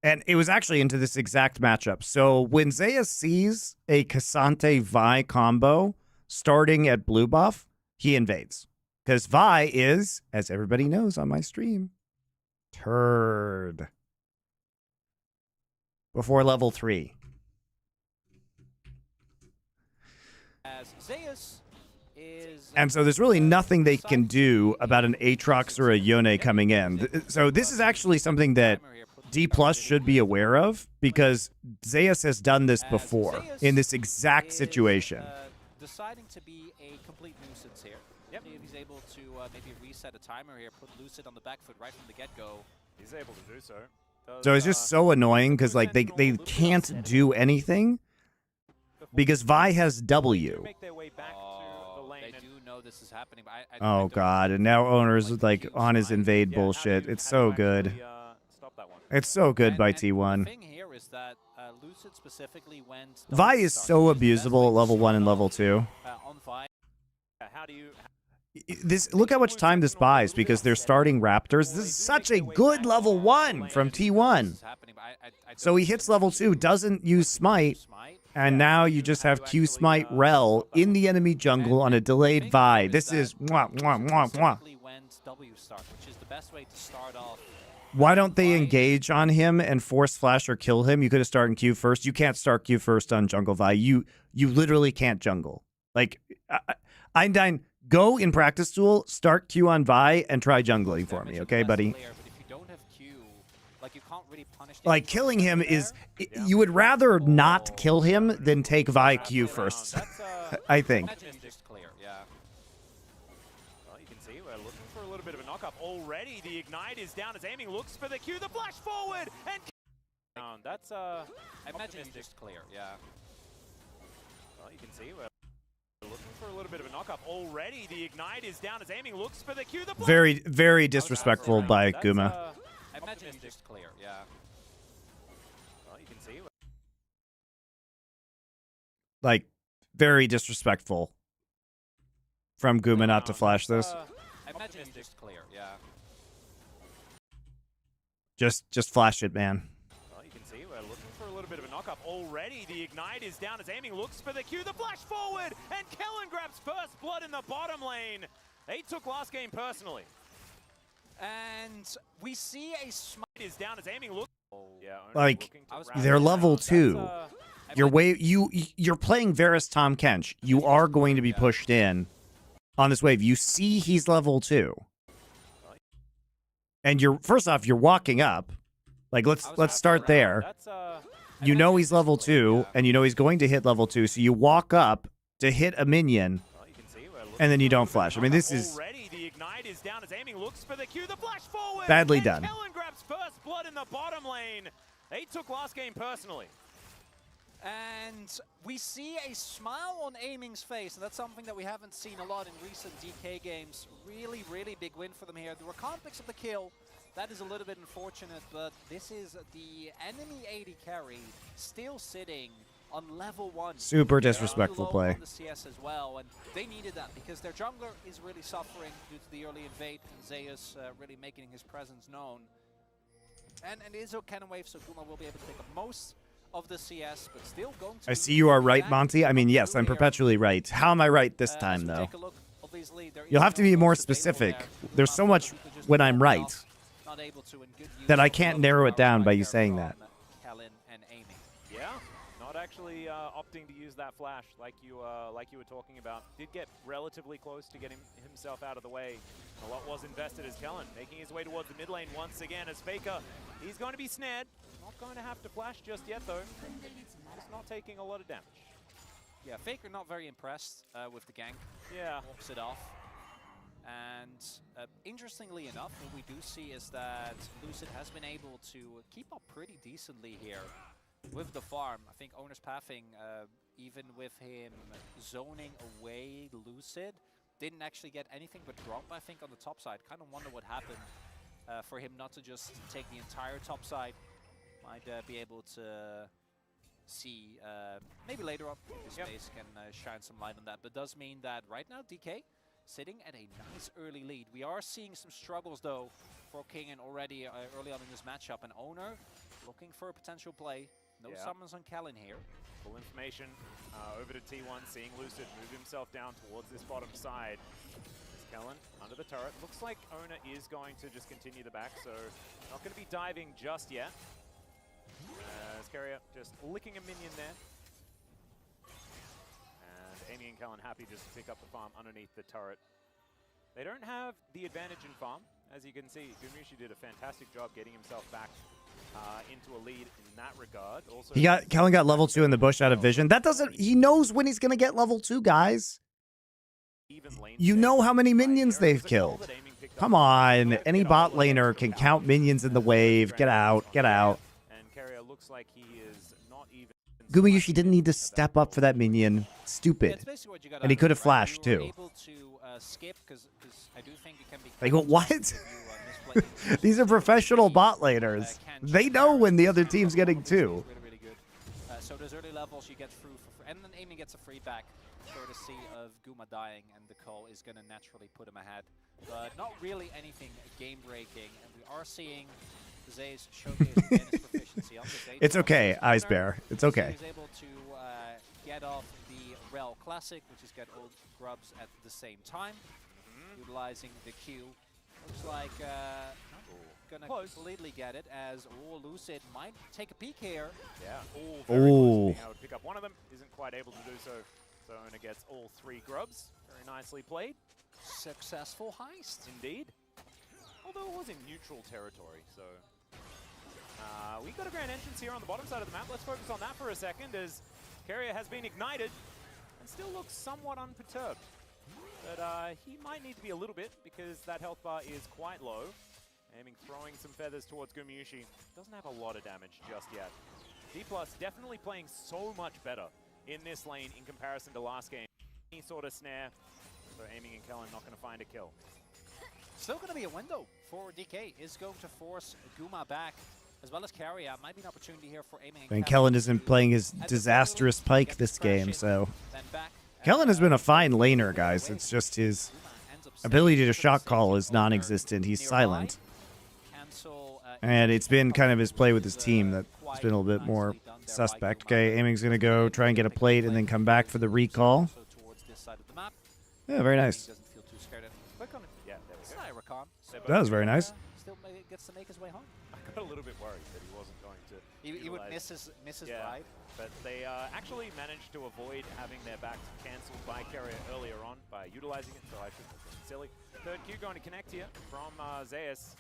And it was actually into this exact matchup. So when Zeus sees a Cassante Vi combo starting at blue buff, he invades. Because Vi is, as everybody knows on my stream, turd. Before level 3. As Zeus is... And so there's really nothing they can do about an Aatrox or a Yone coming in. So this is actually something that D+ should be aware of, because Zeus has done this before in this exact situation. Deciding to be a complete nuisance here. Yep. See if he's able to maybe reset a timer here, put Lucid on the back foot right from the get-go. He's able to do so. So it's just so annoying because like they can't do anything because Vi has W. Make their way back to the lane. They do know this is happening, but I Oh god, and now Owner's like on his invade bullshit. It's so good. It's so good by T1. The thing here is that Lucid specifically went... Vi is so abusable at level 1 and level 2. On Vi. How do you... Look how much time this buys because they're starting Raptors. This is such a good level 1 from T1. So he hits level 2, doesn't use Smite, and now you just have Q Smite Rel in the enemy jungle on a delayed Vi. This is mwah, mwah, mwah, mwah. Which is the best way to start off. Why don't they engage on him and force flash or kill him? You could have started Q first. You can't start Q first on jungle Vi. You literally can't jungle. Like, Einstein, go in practice tool, start Q on Vi, and try jungling for me, okay, buddy? Like, killing him is... You would rather not kill him than take Vi Q first, I think. Bit of a knock-up already. The ignite is down as aiming looks for the Q, the flash forward, and that's I imagine you just clear, yeah. Well, you can see we're looking for a little bit of a knock-up already. The ignite is down as aiming looks for the Q, the flash. Very, very disrespectful by Guma. I imagine you just clear, yeah. Well, you can see like very disrespectful from Guma not to flash this. I imagine you just clear, yeah. Just flash it, man. Well, you can see we're looking for a little bit of a knock-up already. The ignite is down as aiming looks for the Q, the flash forward, and Kellen grabs first blood in the bottom lane. They took last game personally. And we see a Smite is down as aiming looks. Yeah, like they're level 2. You're playing Varus Tahm Kench. You are going to be pushed in on this wave. You see he's level 2. And you're first off, you're walking up. Like let's start there. You know he's level 2 and you know he's going to hit level 2, so you walk up to hit a minion and then you don't flash. I mean, this is badly done. Kellen grabs first blood in the bottom lane. They took last game personally. And we see a smile on Aiming's face, and that's something that we haven't seen a lot in recent DK games. Really, really big win for them here. The Rakan picks up the kill. That is a little bit unfortunate, but this is the enemy AD carry still sitting on level 1. Super They're disrespectful low play. on the CS as well, and they needed that because their jungler is really suffering due to the early invade, and Zeus really making his presence known. And it is a cannon wave, so Guma will be able to pick up most of the CS, but still going to... I see you are right, Monty. I mean, yes, I'm perpetually right. How am I right this time, though? You'll have to be more specific. There's so much when I'm right that I can't narrow it down by you saying that. Yeah, not actually opting to use that flash like you were talking about. Did get relatively close to getting himself out of the way. A lot was invested as Kellen making his way towards the mid lane once again as Faker. He's going to be snared. Not going to have to flash just yet though. Just not taking a lot of damage. Yeah, Faker not very impressed with the gank. Yeah. Walks it off. And interestingly enough, what we do see is that Lucid has been able to keep up pretty decently here with the farm. I think Owner's Pathing, even with him zoning away Lucid, didn't actually get anything but drop, I think, on the top side. Kind of wonder what happened for him not to just take the entire top side. Might be able to see, maybe later on, this space can shine some light on that. But does mean that right now, DK sitting at a nice early lead. We are seeing some struggles, though, for Kingen already early on in this matchup. And Owner looking for a potential play. No summons on Kellen here. Full information over to T1, seeing Lucid move himself down towards this bottom side. There's Kellen under the turret. Looks like Owner is going to just continue the back, so not going to be diving just yet. As Carrier just licking a minion there. And Amy and Kellen happy just to pick up the farm underneath the turret. They don't have the advantage in farm. As you can see, Gumushi did a fantastic job getting himself back into a lead in that regard. Also, Kellen got level 2 in the bush out of vision. That doesn't... He knows when he's going to get level 2, guys. You know how many minions they've killed. Come on. Any bot laner can count minions in the wave. Get out. Get out. And Carrier looks like he is not even... Gumayushi didn't need to step up for that minion. Stupid. And he could have flashed, too. Like, what? These are professional bot laners. They know when the other team's getting 2. Really, really good. So those early levels you get through, and then Amy gets a free back, courtesy of Guma dying, and the call is going to naturally put him ahead. But not really anything game-breaking, and we are seeing Zay's showcase again his proficiency. It's okay, Ice Bear. It's okay. He's able to get off the Rel Classic, which is get all grubs at the same time, utilizing the Q. Looks like gonna completely get it as Lucid might take a peek here. Yeah. Very close to pick up one of them. Isn't quite able to do so. So Owner gets all 3 grubs. Very nicely played. Successful heist. Indeed. Although it was in neutral territory, so... we got a grand entrance here on the bottom side of the map. Let's focus on that for a second as Carrier has been ignited and still looks somewhat unperturbed. But he might need to be a little bit because that health bar is quite low. Aiming, throwing some feathers towards Gumushi. Doesn't have a lot of damage just yet. D+ definitely playing so much better in this lane in comparison to last game. Any sort of snare. So Aiming and Kellen not going to find a kill. Still going to be a window for DK. Is going to force Guma back, as well as Carrier. Might be an opportunity here for Aiming and Kellen isn't playing his disastrous Pike this game, so... Kellen has been a fine laner, guys. It's just his ability to shot call is non-existent. He's silent. And it's been kind of his play with his team that's been a little bit more suspect. Okay, Aiming's going to go try and get a plate and then come back for the recall. Yeah, very nice. That was very nice. Still gets to make his way home. I got a little bit worried that he wasn't going to. He would miss his ride. But they actually managed to avoid having their backs cancelled by Carrier earlier on by utilizing it, so I shouldn't have been silly. Third Q going to connect here from Zeus,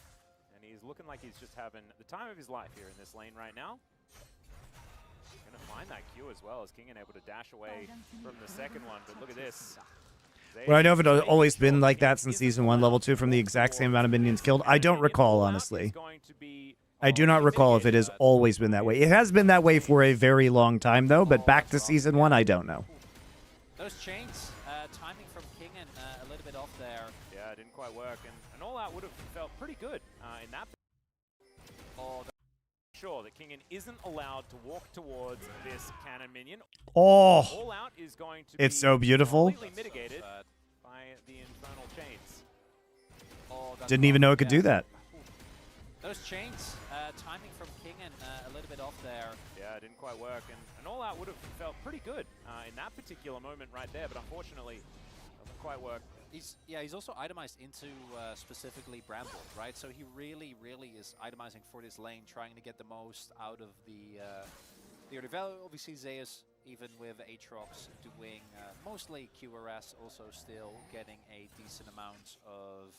and he's looking like he's just having the time of his life here in this lane right now. Going to find that Q as well, as Kingen able to dash away from the second one, but look at this. Well, I know if it's always been like that since Season 1, Level 2, from the exact same amount of minions killed. I don't recall, honestly. I do not recall if it has always been that way. It has been that way for a very long time, though, but back to Season 1, I don't know. Those chains, timing from Kingen a little bit off there. Yeah, it didn't quite work, and all out would have felt pretty good in that. sure that Kingen isn't allowed to walk towards this cannon minion. Oh, All out is going to it's be so beautiful. completely mitigated by the infernal chains. Oh, that's Didn't even know it could do that. Those chains, timing from Kingen a little bit off there. Yeah, it didn't quite work, and All Out would have felt pretty good in that particular moment right there, but unfortunately, doesn't quite work. He's also itemized into specifically Bramble, right? So he really is itemizing for this lane, trying to get the most out of the early value. Obviously, Zeus, even with Aatrox doing mostly QRS, also still getting a decent amount of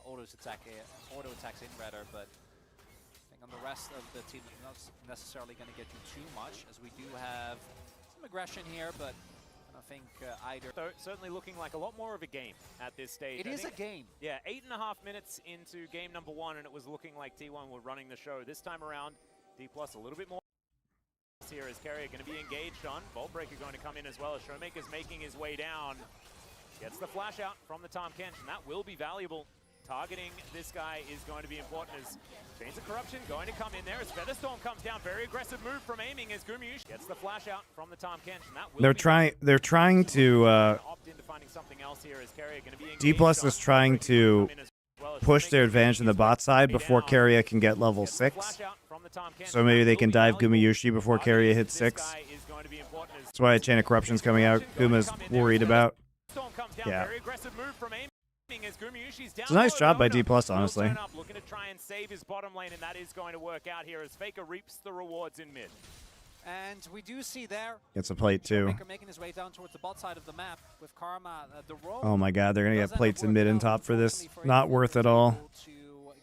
auto attacks in rather, but I think on the rest of the team, it's not necessarily going to get you too much, as we do have some aggression here, but I don't think either. So certainly looking like a lot more of a game at this stage. It is a game. Yeah, 8.5 minutes into game number 1, and it was looking like T1 were running the show. This time around, D+ a little bit more here as Carrier going to be engaged on. Vault Breaker going to come in as well as Showmaker's making his way down. Gets the flash out from the Tahm Kench, and that will be valuable. Targeting this guy is going to be important as Chains of Corruption going to come in there as Featherstorm comes down. Very aggressive move from aiming as Gumayusi gets the flash out from the Tahm Kench, and that will They're trying to opt into finding something else here as Carrier going to be D+ is trying to push their advantage in the bot side before Carrier can get level 6. So maybe they can dive Gumayusi before Carrier hits 6. That's why Chain of Corruption's coming out. Guma's worried about. Yeah. It's a nice job by D+, honestly. Looking to try and save his bottom lane, and that is going to work out here as Faker reaps the rewards in mid. And we do see there Gets a plate too. Maker making his way down towards the bot side of the map with Karma. The roam Oh my god, they're gonna get plates in mid and top for this. unfortunately Not him, worth it all. to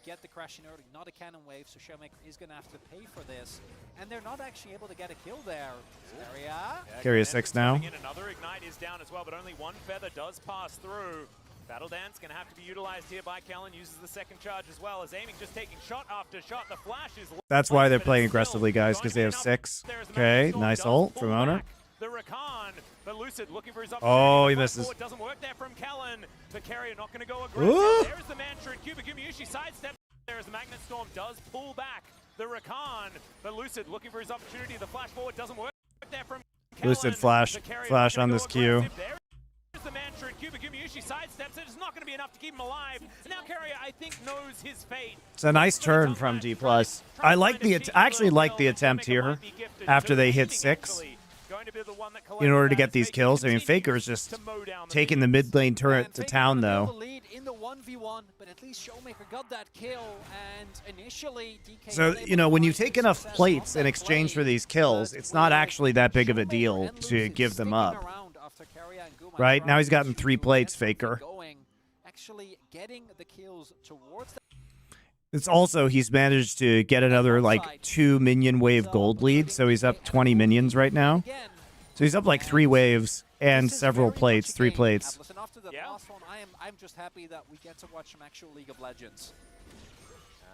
get the crash in early, not a cannon wave, so Showmaker is gonna have to pay for this. And they're not actually able to get a kill there. Area. Carrier 6 now. Another ignite is down as well, but only one feather does pass through. Battle Dance going to have to be utilized here by Kellen. Uses the second charge as well as aiming, just taking shot after shot. The flash is. That's why they're playing aggressively, guys, because they have 6. Okay, nice ult from Owner. The Rakan, but Lucid looking for his Oh, he misses. It doesn't work there from Kellen. The Carrier not going to go aggressive. There's the Mantra and Cubic Gumayusi sidestep. There as the Magnet Storm does pull back the Rakan, but Lucid looking for his opportunity. The flash forward doesn't work there from Kellen. Lucid flash on this Q. The Mantra and Cubic Gumayusi sidesteps it. It's not going to be enough to keep him alive. And now Carrier, I think, knows his fate. It's a nice turn from D+. I like the I actually like the attempt here after they hit 6 in order to get these kills. I mean, Faker is just taking the mid lane turret to town, though. In the 1v1, but at least Showmaker got that kill, and initially DK. So, you know, when you take enough plates in exchange for these kills, it's not actually that big of a deal to give them up. Right? Now he's gotten 3 plates, Faker. Actually getting the kills towards. It's also, he's managed to get another, like, 2 minion wave gold lead, so he's up 20 minions right now. So he's up, like, 3 waves and several plates, 3 plates. Listen, after the last one, I'm just happy that we get to watch some actual League of Legends.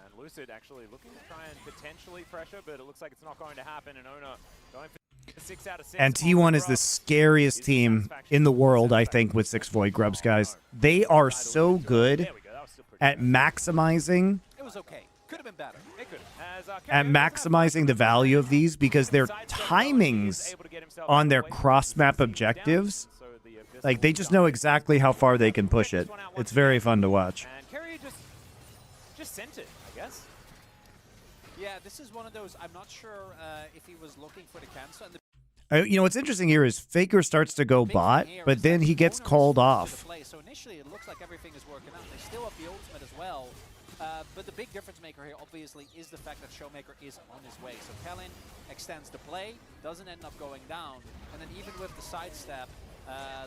And Lucid actually looking to try and potentially pressure, but it looks like it's not going to happen. And Ona going for 6 out of 6. And T1 is the scariest team in the world, I think, with 6 Void Grubs, guys. They are so good at maximizing. It was okay. Could have been better. It could. At maximizing the value of these, because their timings on their cross-map objectives, like, they just know exactly how far they can push it. It's very fun to watch. And Carrier just sent it, I guess. Yeah, this is one of those. I'm not sure if he was looking for the cancel. You know, what's interesting here is Faker starts to go bot, but then he gets called off. So initially, it looks like everything is working out. They still have the ultimate as well. But the big difference maker here, obviously, is the fact that Showmaker is on his way. So Kellen extends the play, doesn't end up going down, and then even with the sidestep,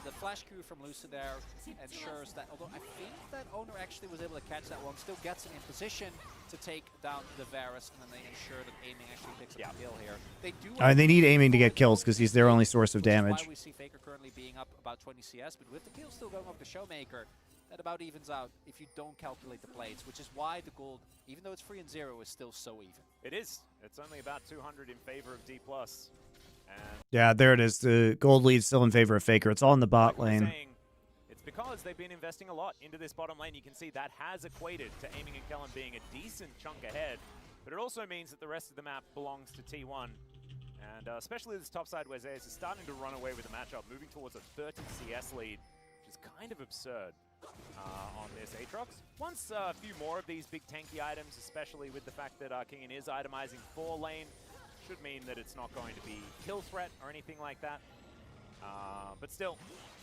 the flash Q from Lucid there ensures that, although I think that Owner actually was able to catch that one, still gets him in position to take down the Varus, and then they ensure that aiming actually picks up the kill here. They need aiming to get kills because he's their only source of damage. That's why we see Faker currently being up about 20 CS, but with the kill still going up to Showmaker, that about evens out if you don't calculate the plates, which is why the gold, even though it's 3 and 0, is still so even. It is. It's only about 200 in favor of D+. Yeah, there it is. The gold lead's still in favor of Faker. It's all in the bot lane. It's because they've been investing a lot into this bottom lane. You can see that has equated to aiming and Kellen being a decent chunk ahead. but it also means that the rest of the map belongs to T1. And especially this top side where Zeus is starting to run away with the matchup, moving towards a 30 CS lead, which is kind of absurd on this Aatrox. Once a few more of these big tanky items, especially with the fact that King is itemizing 4 lane, should mean that it's not going to be kill threat or anything like that. But still,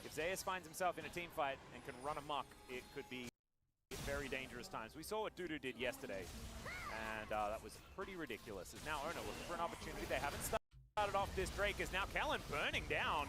if Zeus finds himself in a team fight and can run amok, it could be very dangerous times. We saw what Dudu did yesterday, and that was pretty ridiculous. As now Ono looking for an opportunity. They haven't started off this Drake, as now Kellen burning down.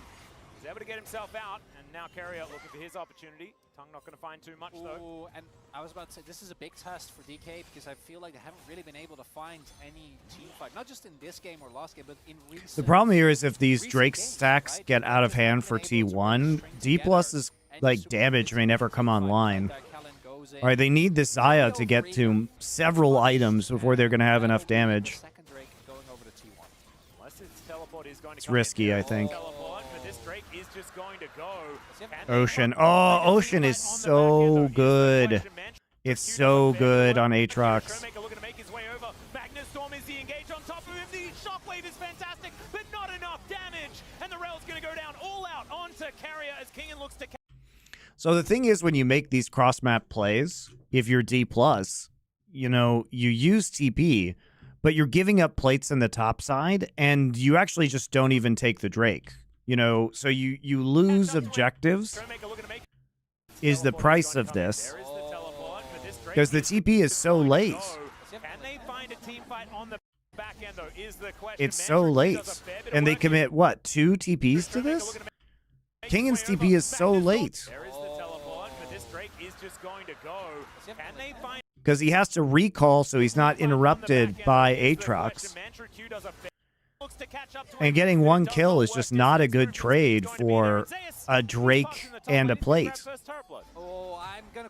He's able to get himself out, and now Carrier looking for his opportunity. Tongue not going to find too much, though. And I was about to say, this is a big test for DK, because I feel like they haven't really been able to find any team fight. Not just in this game or last game, but in recent. The problem here is if these Drake stacks get out of hand for T1, D+'s like damage may never come online. All right, they need this Xayah to get to several items before they're going to have enough damage. It's risky, I think. Ocean. Oh, Ocean is so good. It's so good on Aatrox. Storm is the engage on top of him. The shockwave is fantastic, but not enough damage. And the rail's going to go down all out onto Carrier as Kingen looks to. So the thing is, when you make these cross-map plays, if you're D+, you know, you use TP, but you're giving up plates in the top side, and you actually just don't even take the Drake. You know, so you lose objectives is the price of this. Because the TP is so late. It's so late. And they commit, what, 2 TPs to this? Kingen's TP is so late. Because he has to recall so he's not interrupted by Aatrox. And getting 1 kill is just not a good trade for a Drake and a plate.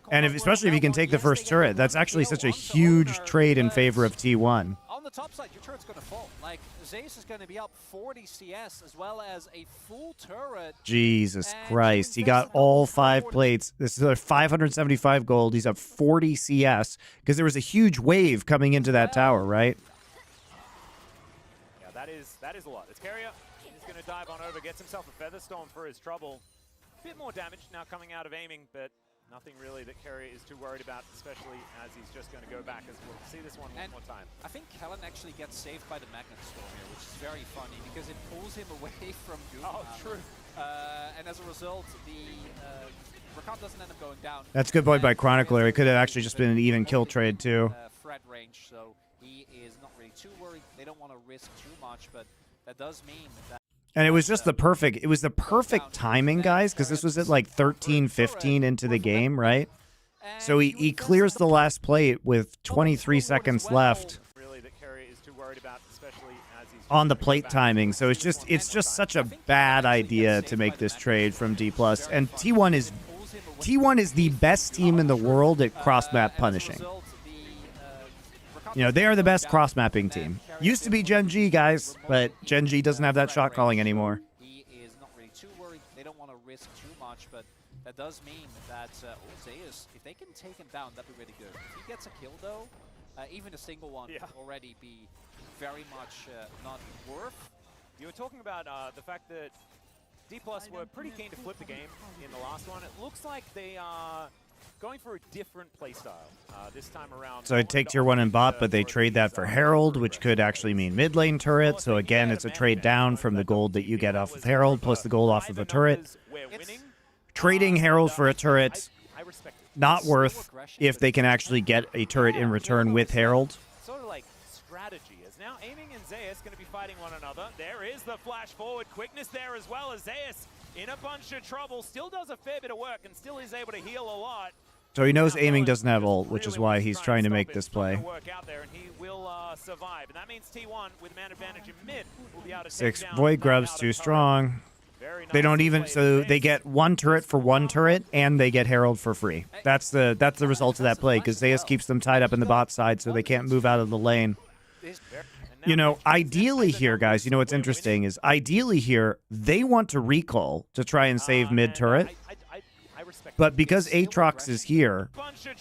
And especially if you can take the first turret, that's actually such a huge trade in favor of T1. On the top side, your turret's going to fall. Like, Zeus is going to be up 40 CS as well as a full turret. Jesus Christ. He got all 5 plates. This is a 575 gold. He's up 40 CS because there was a huge wave coming into that tower, right? Yeah, that is a lot. It's Carrier. He's going to dive on over, gets himself a Feather Storm for his trouble. A bit more damage now coming out of aiming, but nothing really that Carrier is too worried about, especially as he's just going to go back as we'll see this one more time. I think Kellen actually gets saved by the Magnet Storm here, which is very funny because it pulls him away from Doom. Oh, true. And as a result, the Rakan doesn't end up going down. That's a good point by Chronicler. It could have actually just been an even kill trade, too. Fred range, so he is not really too worried. They don't want to risk too much, but that does mean that. And it was just the perfect timing, guys, because this was at like 13-15 into the game, right? So he clears the last plate with 23 seconds left on the plate timing. So it's just such a bad idea to make this trade from D+. And T1 is the best team in the world at cross-map punishing. You know, they are the best cross-mapping team. Used to be GENG, guys, but GENG doesn't have that shot calling anymore. He is not really too worried. They don't want to risk too much, but that does mean that Zeus, if they can take him down, that'd be really good. If he gets a kill, though, even a single one would already be very much not worth. You were talking about the fact that D+ were pretty keen to flip the game in the last one. It looks like they are going for a different playstyle this time around. So I'd take tier 1 and bot, but they trade that for Herald, which could actually mean mid lane turret. So again, it's a trade down from the gold that you get off of Herald, plus the gold off of a turret. Trading Herald for a turret, not worth if they can actually get a turret in return with Herald. Sort of like strategy. As now Aiming and Zeus going to be fighting one another. There is the flash forward quickness there as well as Zeus in a bunch of trouble. Still does a fair bit of work and still is able to heal a lot. So he knows Aiming doesn't have ult, which is why he's trying to make this play. He will survive, and that means T1 with man advantage in mid will be able to 6 Void Grubs too strong. They don't even, so they get 1 turret for 1 turret, and they get Herald for free. That's the result of that play, because Zeus keeps them tied up in the bot side, so they can't move out of the lane. You know, ideally here, guys, you know what's interesting is ideally here, they want to recall to try and save mid turret. But because Aatrox is here,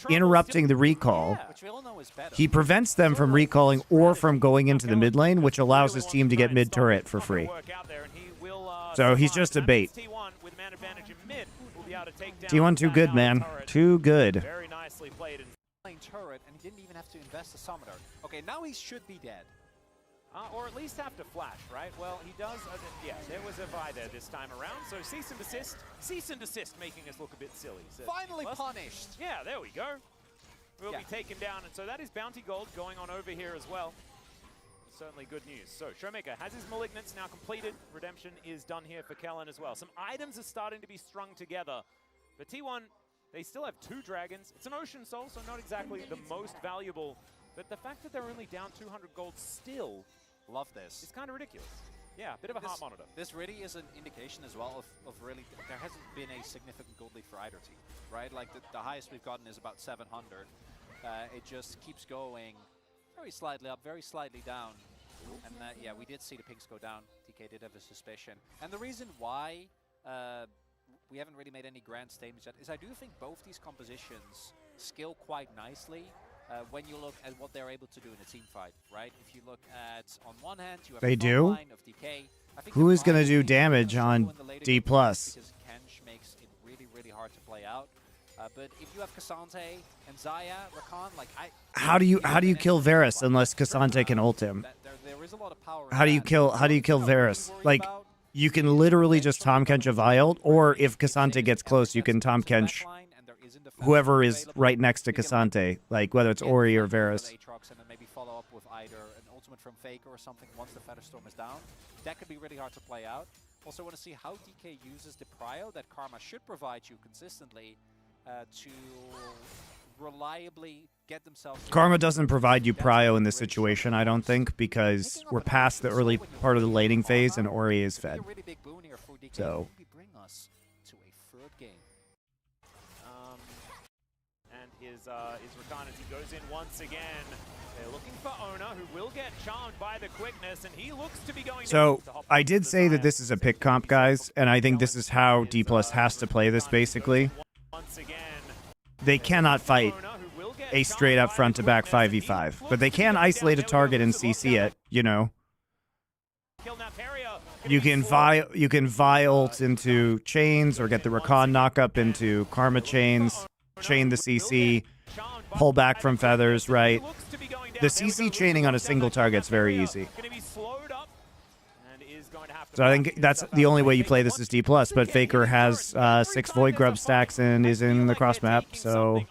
interrupting the recall, Which we all know is better. he prevents them from recalling or from going into the mid lane, which allows his team to get mid turret for free. So he's just a bait. T1 too good, man. Too good. Very nicely played. Lane turret, and he didn't even have to invest a summoner. Okay, now he should be dead. Or at least have to flash, right? Well, he does. Yeah, there was a Vi there this time around. So cease and desist. Cease and desist, making us look a bit silly. So Finally punished. Yeah, there we go. We'll be taken down. And so that is bounty gold going on over here as well. Certainly good news. So Showmaker has his Malignance now completed. Redemption is done here for Kellen as well. Some items are starting to be strung together. But T1, they still have 2 dragons. It's an Ocean Soul, so not exactly the most valuable. But the fact that they're only down 200 gold still, love this. It's kind of ridiculous. Yeah, a bit of a heart monitor. This really is an indication as well of really, there hasn't been a significant gold lead for either team, right? Like the highest we've gotten is about 700. It just keeps going very slightly up, very slightly down. And yeah, we did see the pinks go down. TK did have a suspicion. And the reason why we haven't really made any grand statements yet is I do think both these compositions scale quite nicely when you look at what they're able to do in a team fight, right? If you look at, on one hand, you have They a do? line of DK. I think Who the is going to line do is damage slow on in the later D+? games because Kench makes it really, really hard to play out. But if you have Cassante and Zaya, Rakan, like How do you kill Varus unless Cassante can ult him? there is a lot of power. in How do you that. kill Varus? Like, you can literally just Tahm Kench a Vi ult, or if Cassante gets close, you can Tahm Kench whoever is right next to Cassante, like whether it's Ori or Varus. Aatrox and then maybe follow up with either an ultimate from Faker or something once the Featherstorm is down. That could be really hard to play out. Also want to see how DK uses the prio that Karma should provide you consistently to reliably get themselves... Karma doesn't provide you prio in this situation, I don't think, because we're past the early part of the laning phase and Ori is fed. So... bring us to a third game. And his Rakan as he goes in once again. They're looking for Ona, who will get charmed by the quickness, and he looks to be going So, I did say that this is a pick comp, guys, and I think this is how D+ has to play this, basically. They cannot fight a straight-up front-to-back 5v5, but they can isolate a target and CC it, you know. You can Vi ult into chains, or get the Rakan knock-up into Karma chains, chain the CC, pull back from feathers, right? The CC chaining on a single target's very easy. So I think that's the only way you play this is D+, but Faker has 6 Void Grub stacks and is in the cross map, so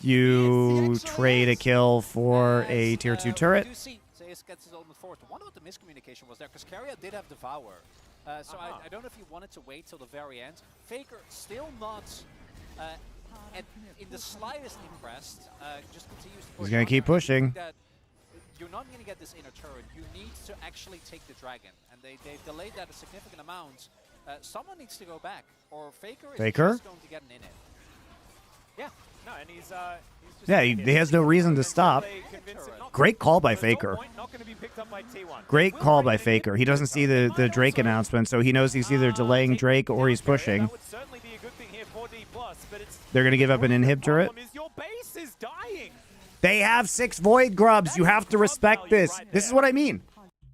you trade a kill for a tier 2 turret. Gets his ultimate forward. One of the miscommunication was there because Carrier did have Devour. So I don't know if you wanted to wait till the very end. Faker still not in the slightest impressed. Just continues to push. He's going to keep pushing. You're not going to get this inner turret. You need to actually take the dragon. And they've delayed that a significant amount. Someone needs to go back. Or Faker is just going to get an in it. Yeah. No, and he's just yeah, he has no reason to stop. Great call by Faker. Great call by Faker. He doesn't see the Drake announcement, so he knows he's either delaying Drake or he's pushing. They're going to give up an inhib turret. They have 6 Void Grubs. You have to respect this. This is what I mean.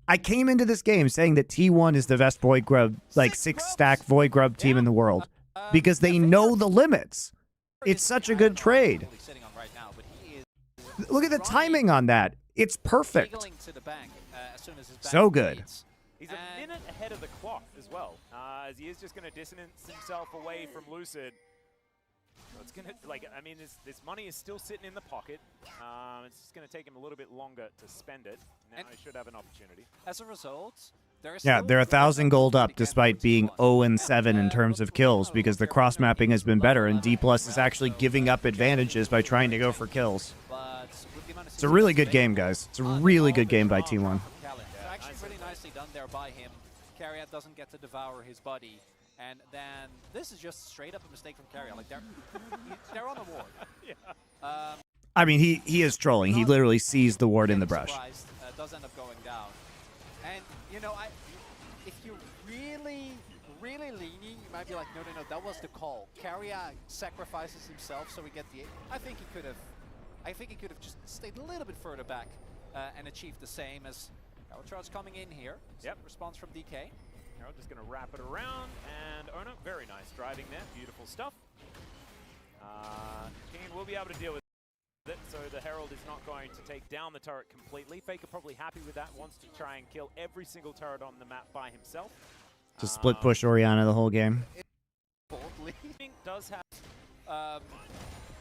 I came into this game saying that T1 is the best Void Grub, like 6-stack Void Grub team in the world, because they know the limits. It's such a good trade. Look at the timing on that. It's perfect. So good. He's a minute ahead of the clock as well, as he is just going to distance himself away from Lucid. So it's going to, like, I mean, this money is still sitting in the pocket. It's just going to take him a little bit longer to spend it. Now he should have an opportunity. As a result, yeah, they're 1,000 gold up despite being 0-7 in terms of kills because the cross mapping has been better and D+ is actually giving up advantages by trying to go for kills. It's a really good game, guys. It's a really good game by T1. Actually pretty nicely done there by him. Carrier doesn't get to devour his buddy. And then this is just straight up a mistake from Carrier. Like they're on the ward. I mean, he is trolling. He literally sees the ward in the brush. Does end up going down. And, you know, if you're really, really leaning, you might be like, no, that was the call. Carrier sacrifices himself, so we get the. I think he could have just stayed a little bit further back and achieved the same as Power Charge coming in here. Yep. Response from DK. Herald just going to wrap it around, and Ono, very nice driving there. Beautiful stuff. Keen will be able to deal with it, so the Herald is not going to take down the turret completely. Faker probably happy with that, wants to try and kill every single turret on the map by himself. Just split push Orianna the whole game. Does have,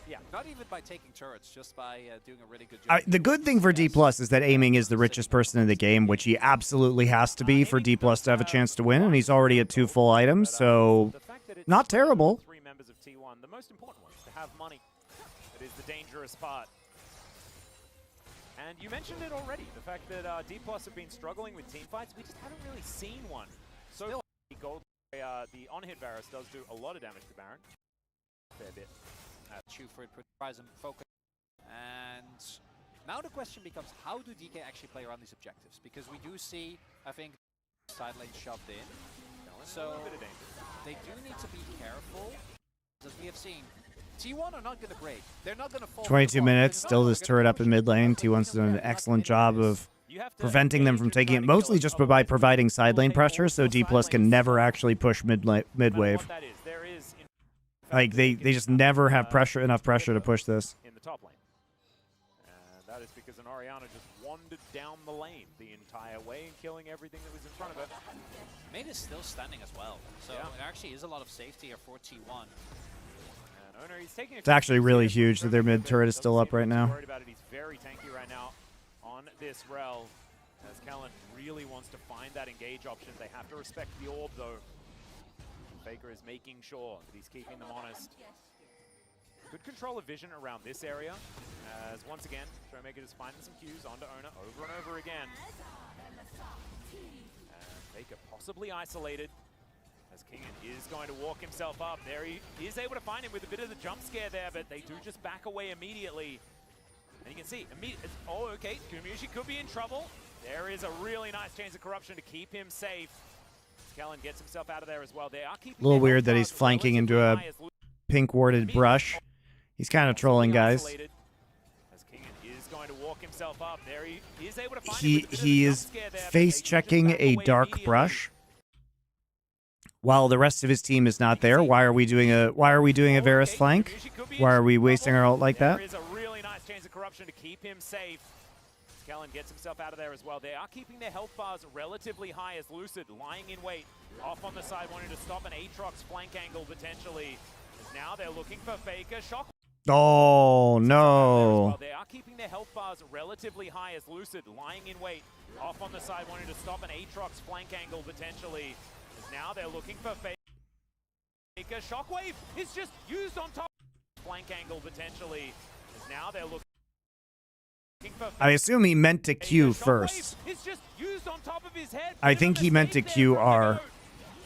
yeah, not even by taking turrets, just by doing a really good job. The good thing for D+ is that aiming is the richest person in the game, which he absolutely has to be for D+ to have a chance to win, and he's already at 2 full items, so not terrible. 3 members of T1, the most important ones to have money. That is the dangerous part. And you mentioned it already, the fact that D+ have been struggling with team fights. We just haven't really seen one. So gold, the on-hit Varus does do a lot of damage to Baron. Fair bit. Chew for it, tries and focus. And now the question becomes, how do DK actually play around these objectives? Because we do see, I think, side lane shoved in. So they do need to be careful, as we have seen. T1 are not going to break. They're not going to fall. 22 minutes, still this turret up in mid lane. T1's done an excellent job of preventing them from taking it, mostly just by providing side lane pressure, so D+ can never actually push mid wave. Like they just never have enough pressure to push this. In the top lane. And that is because an Orianna just wandered down the lane the entire way and killing everything that was in front of her. Mate is still standing as well, so it actually is a lot of safety here for T1. It's actually really huge that their mid turret is still up right now. Worried about it. He's very tanky right now on this rel. As Callan really wants to find that engage option. They have to respect the orb though. Faker is making sure that he's keeping them honest. Good control of vision around this area. As once again, Showmaker is finding some cues onto Ona over and over again. And Faker possibly isolated. As Kingan is going to walk himself up. There he is able to find him with a bit of the jump scare there, but they do just back away immediately. And you can see, oh, okay, Kumushi could be in trouble. There is a really nice chance of corruption to keep him safe. Kellen gets himself out of there as well. They are keeping a little weird that he's flanking into a pink warded brush. He's kind of trolling guys. As Kingan is going to walk himself up. There he is able to find he is face checking a dark brush, while the rest of his team is not there. Why are we doing a Varus flank? Why are we wasting our ult like that? There is a really nice chance of corruption to keep him safe. Kellen gets himself out of there as well. They are keeping their health bars relatively high as Lucid lying in wait. Off on the side, wanting to stop an Aatrox flank angle potentially. Now they're looking for Faker. Shock. Oh, no. They are keeping their health bars relatively high as Lucid lying in wait. Off on the side, wanting to stop an Aatrox flank angle potentially. Now they're looking for Faker. Shockwave is just used on top. Flank angle potentially. Now they're looking. I assume he meant to Q first. I think he meant to QR.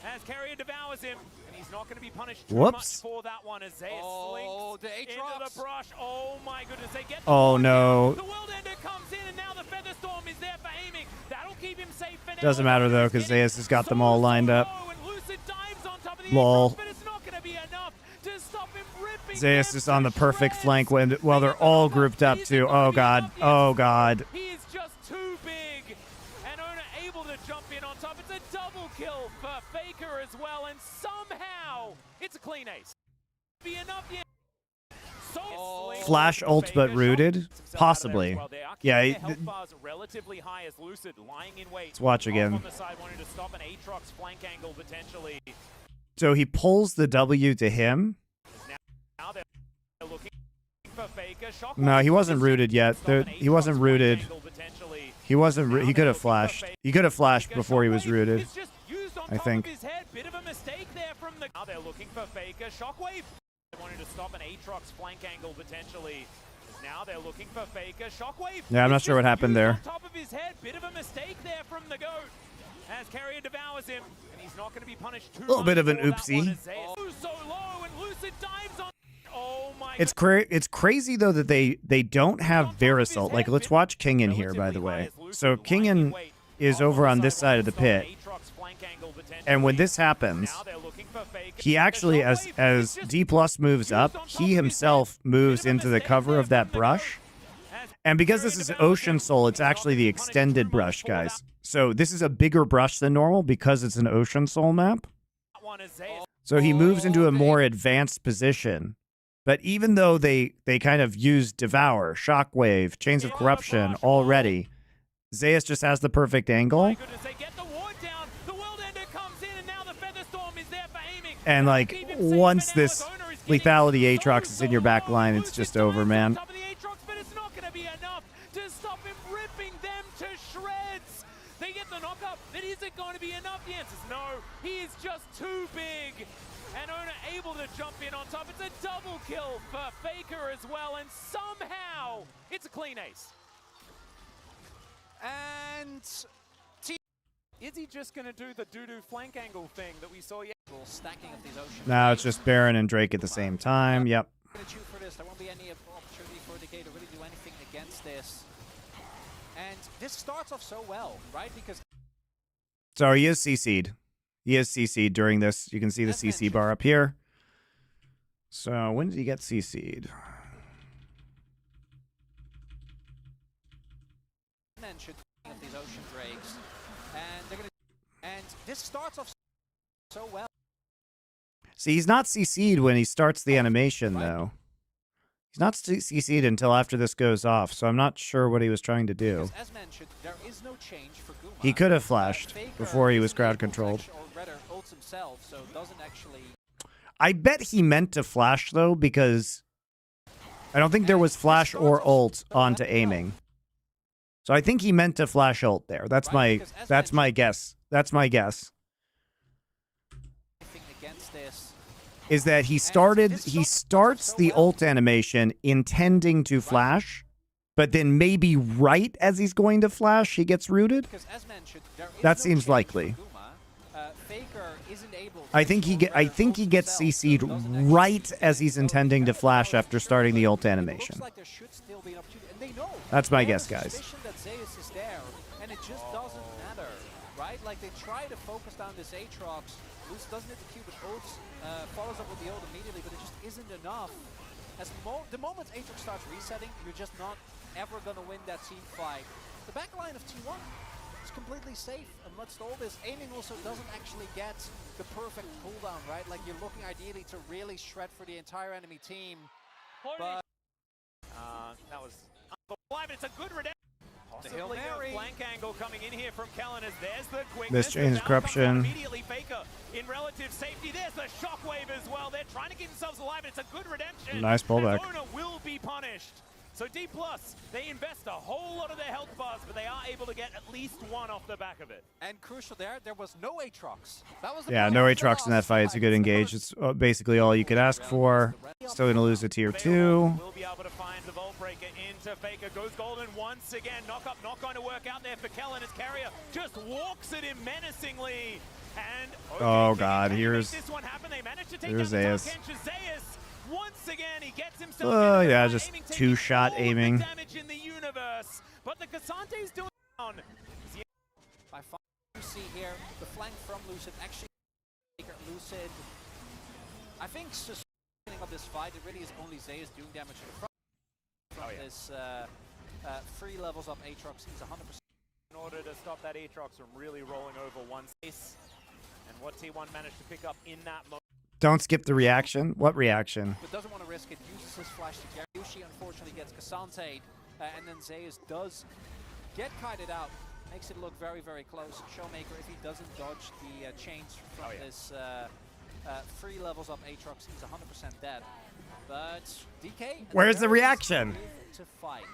As Carrier devours him, and he's not going to be punished too Whoops. much for that one as Zeus slinks the into the brush. Oh my goodness, they get the Oh no. The World Ender comes in, and now the Feather Storm is there for aiming. That'll keep him safe for now. Doesn't matter though, because Zeus has got them all lined up. Lol. But it's not going to be enough to stop him ripping. Zeus is on the perfect flank when they're all grouped up too. Oh god. Oh god. He is just too big. And Ona able to jump in on top. It's a double kill for Faker as well. And somehow it's a clean ace. Be enough yet. Flash ult but rooted? Possibly. Yeah. Relatively high as Lucid lying in wait. Let's watch again. On the side, wanting to stop an Aatrox flank angle potentially. So he pulls the W to him. Now they're looking for Faker. No, he wasn't rooted yet. He wasn't rooted. He wasn't. He could have flashed. He could have flashed before he was rooted. I think. Bit of a mistake there from the. Now they're looking for Faker. Shockwave. They wanted to stop an Aatrox flank angle potentially. Now they're looking for Faker. Shockwave. Yeah, I'm not sure what happened there. On top of his head. Bit of a mistake there from the goat. As Carrier devours him, and he's not going to be punished too much. A little bit of an for that oopsie. one. So low, and Lucid dives on. Oh my. It's crazy though that they don't have Varus ult. Like, let's watch Kingan here, by the way. So Kingan is over on this side of the pit. And when this happens, he actually, as D+ moves up, he himself moves into the cover of that brush. And because this is Ocean Soul, it's actually the extended brush, guys. So this is a bigger brush than normal because it's an Ocean Soul map. So he moves into a more advanced position. But even though they kind of used Devour, Shockwave, Chains of Corruption already, Zeus just has the perfect angle. And like, once this lethality Aatrox is in your back line, it's just over, man. They get the knockup, but is it going to be enough? The answer is no. He is just too big. And Ona able to jump in on top. It's a double kill for Faker as well, and somehow it's a clean ace. And is he just going to do the doo-doo flank angle thing that we saw yesterday? Stacking of these ocean Now it's just Baron and Drake at the same time. Yep. There won't be any opportunity for DK to really do anything against this. And this starts off so well, right? Because so he is CC'd. He is CC'd during this. You can see the CC bar up here. So when did he get CC'd? Mentioned of these ocean drakes, and they're gonna. And this starts off so well. See, he's not CC'd when he starts the animation, though. He's not CC'd until after this goes off, so I'm not sure what he was trying to do. Because as mentioned, there is no change for Guma. He could have flashed before he was crowd controlled. Himself, so doesn't actually... I bet he meant to flash, though, because I don't think there was flash or ult onto aiming. So I think he meant to flash ult there. That's my guess. That's my guess. Is that he starts the ult animation intending to flash, but then maybe right as he's going to flash, he gets rooted? That seems likely. I think he gets CC'd right as he's intending to flash after starting the ult animation. That's my guess, guys. And it just doesn't matter, right? Like they try to focus down this Aatrox. Luce doesn't hit the Q with ults, follows up with the ult immediately, but it just isn't enough. The moment Aatrox starts resetting, you're just not ever gonna win that team fight. The back line of T1 is completely safe amidst all this. Aiming also doesn't actually get the perfect cooldown, right? Like you're looking ideally to really shred for the entire enemy team. But that was unbelievable. It's a good redemption. Possibly a flank angle coming in here from Kellen as there's the quickness. This Chains of Corruption. Immediately Faker in relative safety. There's the shockwave as well. They're trying to keep themselves alive. It's a good redemption. Nice pullback. Ona will be punished. So D+, they invest a whole lot of their health bars, but they are able to get at least one off the back of it. And crucial there was no Aatrox. That was Yeah, no Aatrox in that fight. It's a good engage. It's basically all you could ask for. Still going to lose a tier 2. Will be able to find the Vault Breaker into Faker. Goes golden once again. Knock up not going to work out there for Kellen as Carrier just walks at him menacingly. And oh god, here's Zeus. Once again, he gets himself yeah, just two-shot aiming. Damage in the universe, but the Casante's doing down. I find you see here the flank from Lucid actually Lucid. I think just beginning of this fight, it really is only Zeus doing damage to the front. From this 3 levels up Aatrox, he's 100%. In order to stop that Aatrox from really rolling over one space, and what T1 managed to pick up in that moment. Don't skip the reaction. What reaction? But doesn't want to risk it. Uses his flash to carry. Yushi unfortunately gets Cassante, and then Zeus does get kited out. Makes it look very, very close. Showmaker, if he doesn't dodge the chains from this 3 levels up Aatrox, he's 100% dead. But DK, where's the reaction? To fight.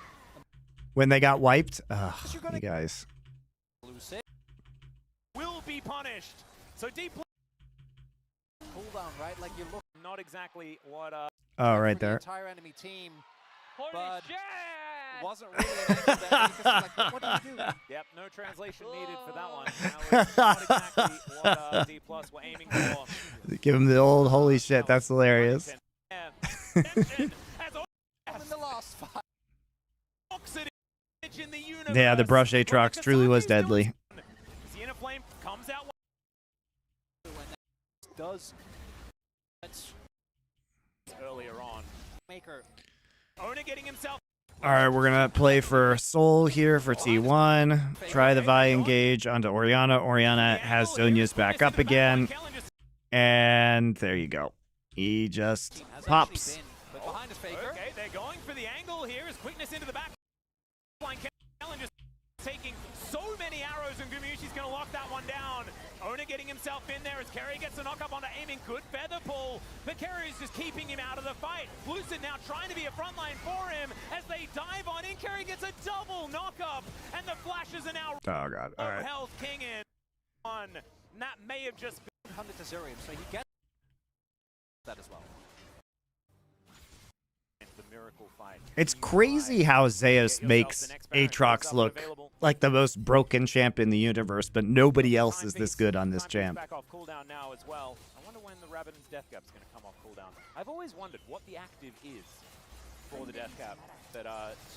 When they got wiped? Ugh, you guys. Lucid will be punished. So D+. Cooldown, right? Like you look. Not exactly what. Oh, right there. The entire enemy team, but wasn't really an angle there because like, what do you do? Yep, no translation needed for that one. That was not exactly what D+ were aiming for. Give him the old holy shit. That's hilarious. In the last fight. Yeah, the brush Aatrox truly was deadly. The inner flame comes out. does. That's earlier on. Maker. Ona getting himself. All right, we're going to play for Soul here for T1. Try the Vi engage onto Orianna. Orianna has Zhonya's back up again. And there you go. He just pops. Okay, they're going for the angle here. Is quickness into the back line. Kellen just taking so many arrows, and Gumyushi's going to lock that one down. Ona getting himself in there as Kerry gets the knock up onto aiming. Good feather pull, but Kerry is just keeping him out of the fight. Lucid now trying to be a front line for him as they dive on in. Kerry gets a double knock up, and the flashes are now Oh, God. All right. health king in on. And that may have just been 100 to Zerium, so he gets that as well. The miracle fight. It's crazy how Zeus makes Aatrox look like the most broken champ in the universe, but nobody else is this good on this champ. Back off cooldown now as well. I wonder when the Rabbidan's death cap's going to come off cooldown. I've always wondered what the active is for the death cap that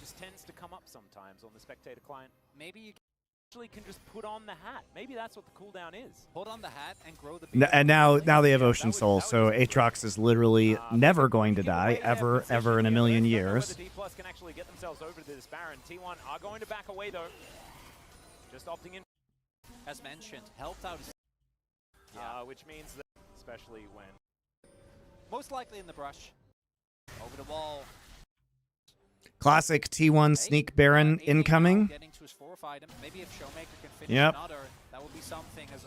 just tends to come up sometimes on the spectator client. Maybe you Actually can just put on the hat. Maybe that's what the cooldown is. hold on the hat and grow the And now they have Ocean Soul, so Aatrox is literally never going to die, ever in a million years. D+ can actually get themselves over to this Baron. T1 are going to back away though. Just opting in. As mentioned, helped out. Which means that, especially when Most likely in the brush. Over the wall. Classic T1 sneak Baron incoming. Getting to his fourth item. Maybe if Showmaker can finish Yep. another, that would be something as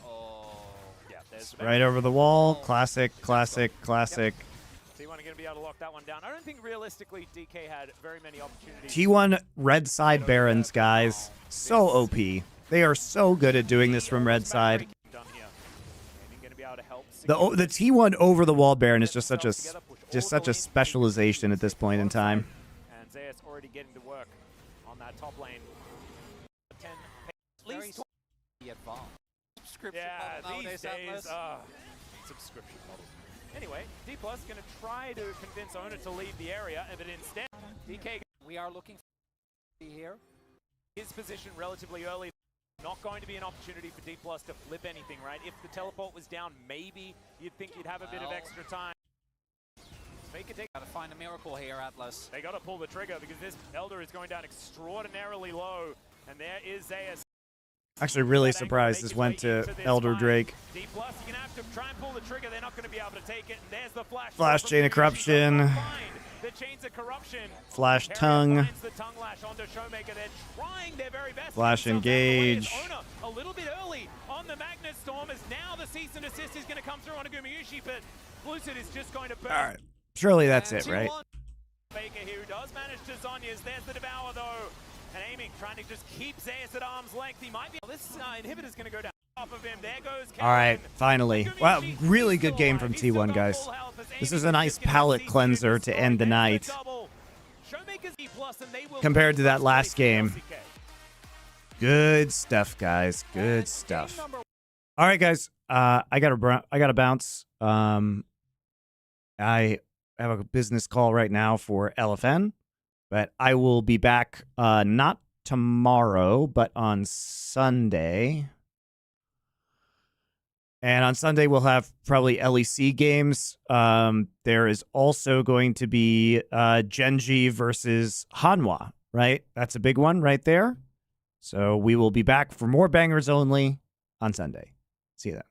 yeah, there's Right over the wall. Classic. T1 are going to be able to lock that one down. I don't think realistically DK had very many opportunities. T1 red side Barons, guys. So OP. They are so good at doing this from red side. The T1 over the wall Baron is just such a specialization at this point in time. And Zeus already getting to work on that top lane. 10, at least the advanced subscription yeah, model these nowadays, days, subscription model. Anyway, D+ going to try to convince Ona to leave the area, but instead, DK. We are looking for here. His position relatively early. Not going to be an opportunity for D+ to flip anything, right? If the teleport was down, maybe you'd think you'd have a bit of extra time. Gotta find a miracle here, Atlas. They gotta pull the trigger because this Elder is going down extraordinarily low, and there is Zeus. Actually, really surprised this went to Elder Drake. D+, you're gonna have to try and pull the trigger. They're not gonna be able to take it. And there's the flash. Flash Chain of Corruption. The chains of corruption. Flash Tongue. The tongue lash onto Showmaker. They're trying their very best. Flash Engage. Ona a little bit early on the Magnet Storm, as now the cease and desist is gonna come through on Gumyushi, but Lucid is just going to burn. All right. Surely that's it, right? Baker here who does manage to Zonya's. There's the Devour though. And aiming, trying to just keep Zeus at arm's length. He might be. This inhibitor's going to go down off of him. There goes Kevin. All right, finally. Wow, really good game from T1, guys. This is a nice palate cleanser to end the night. Compared to that last game. Good stuff, guys. Good stuff. All right, guys. I gotta bounce. I have a business call right now for LFN. But I will be back not tomorrow, but on Sunday. And on Sunday, we'll have probably LEC games. There is also going to be GENG versus Hanwha, right? That's a big one right there. So we will be back for more bangers only on Sunday. See you then.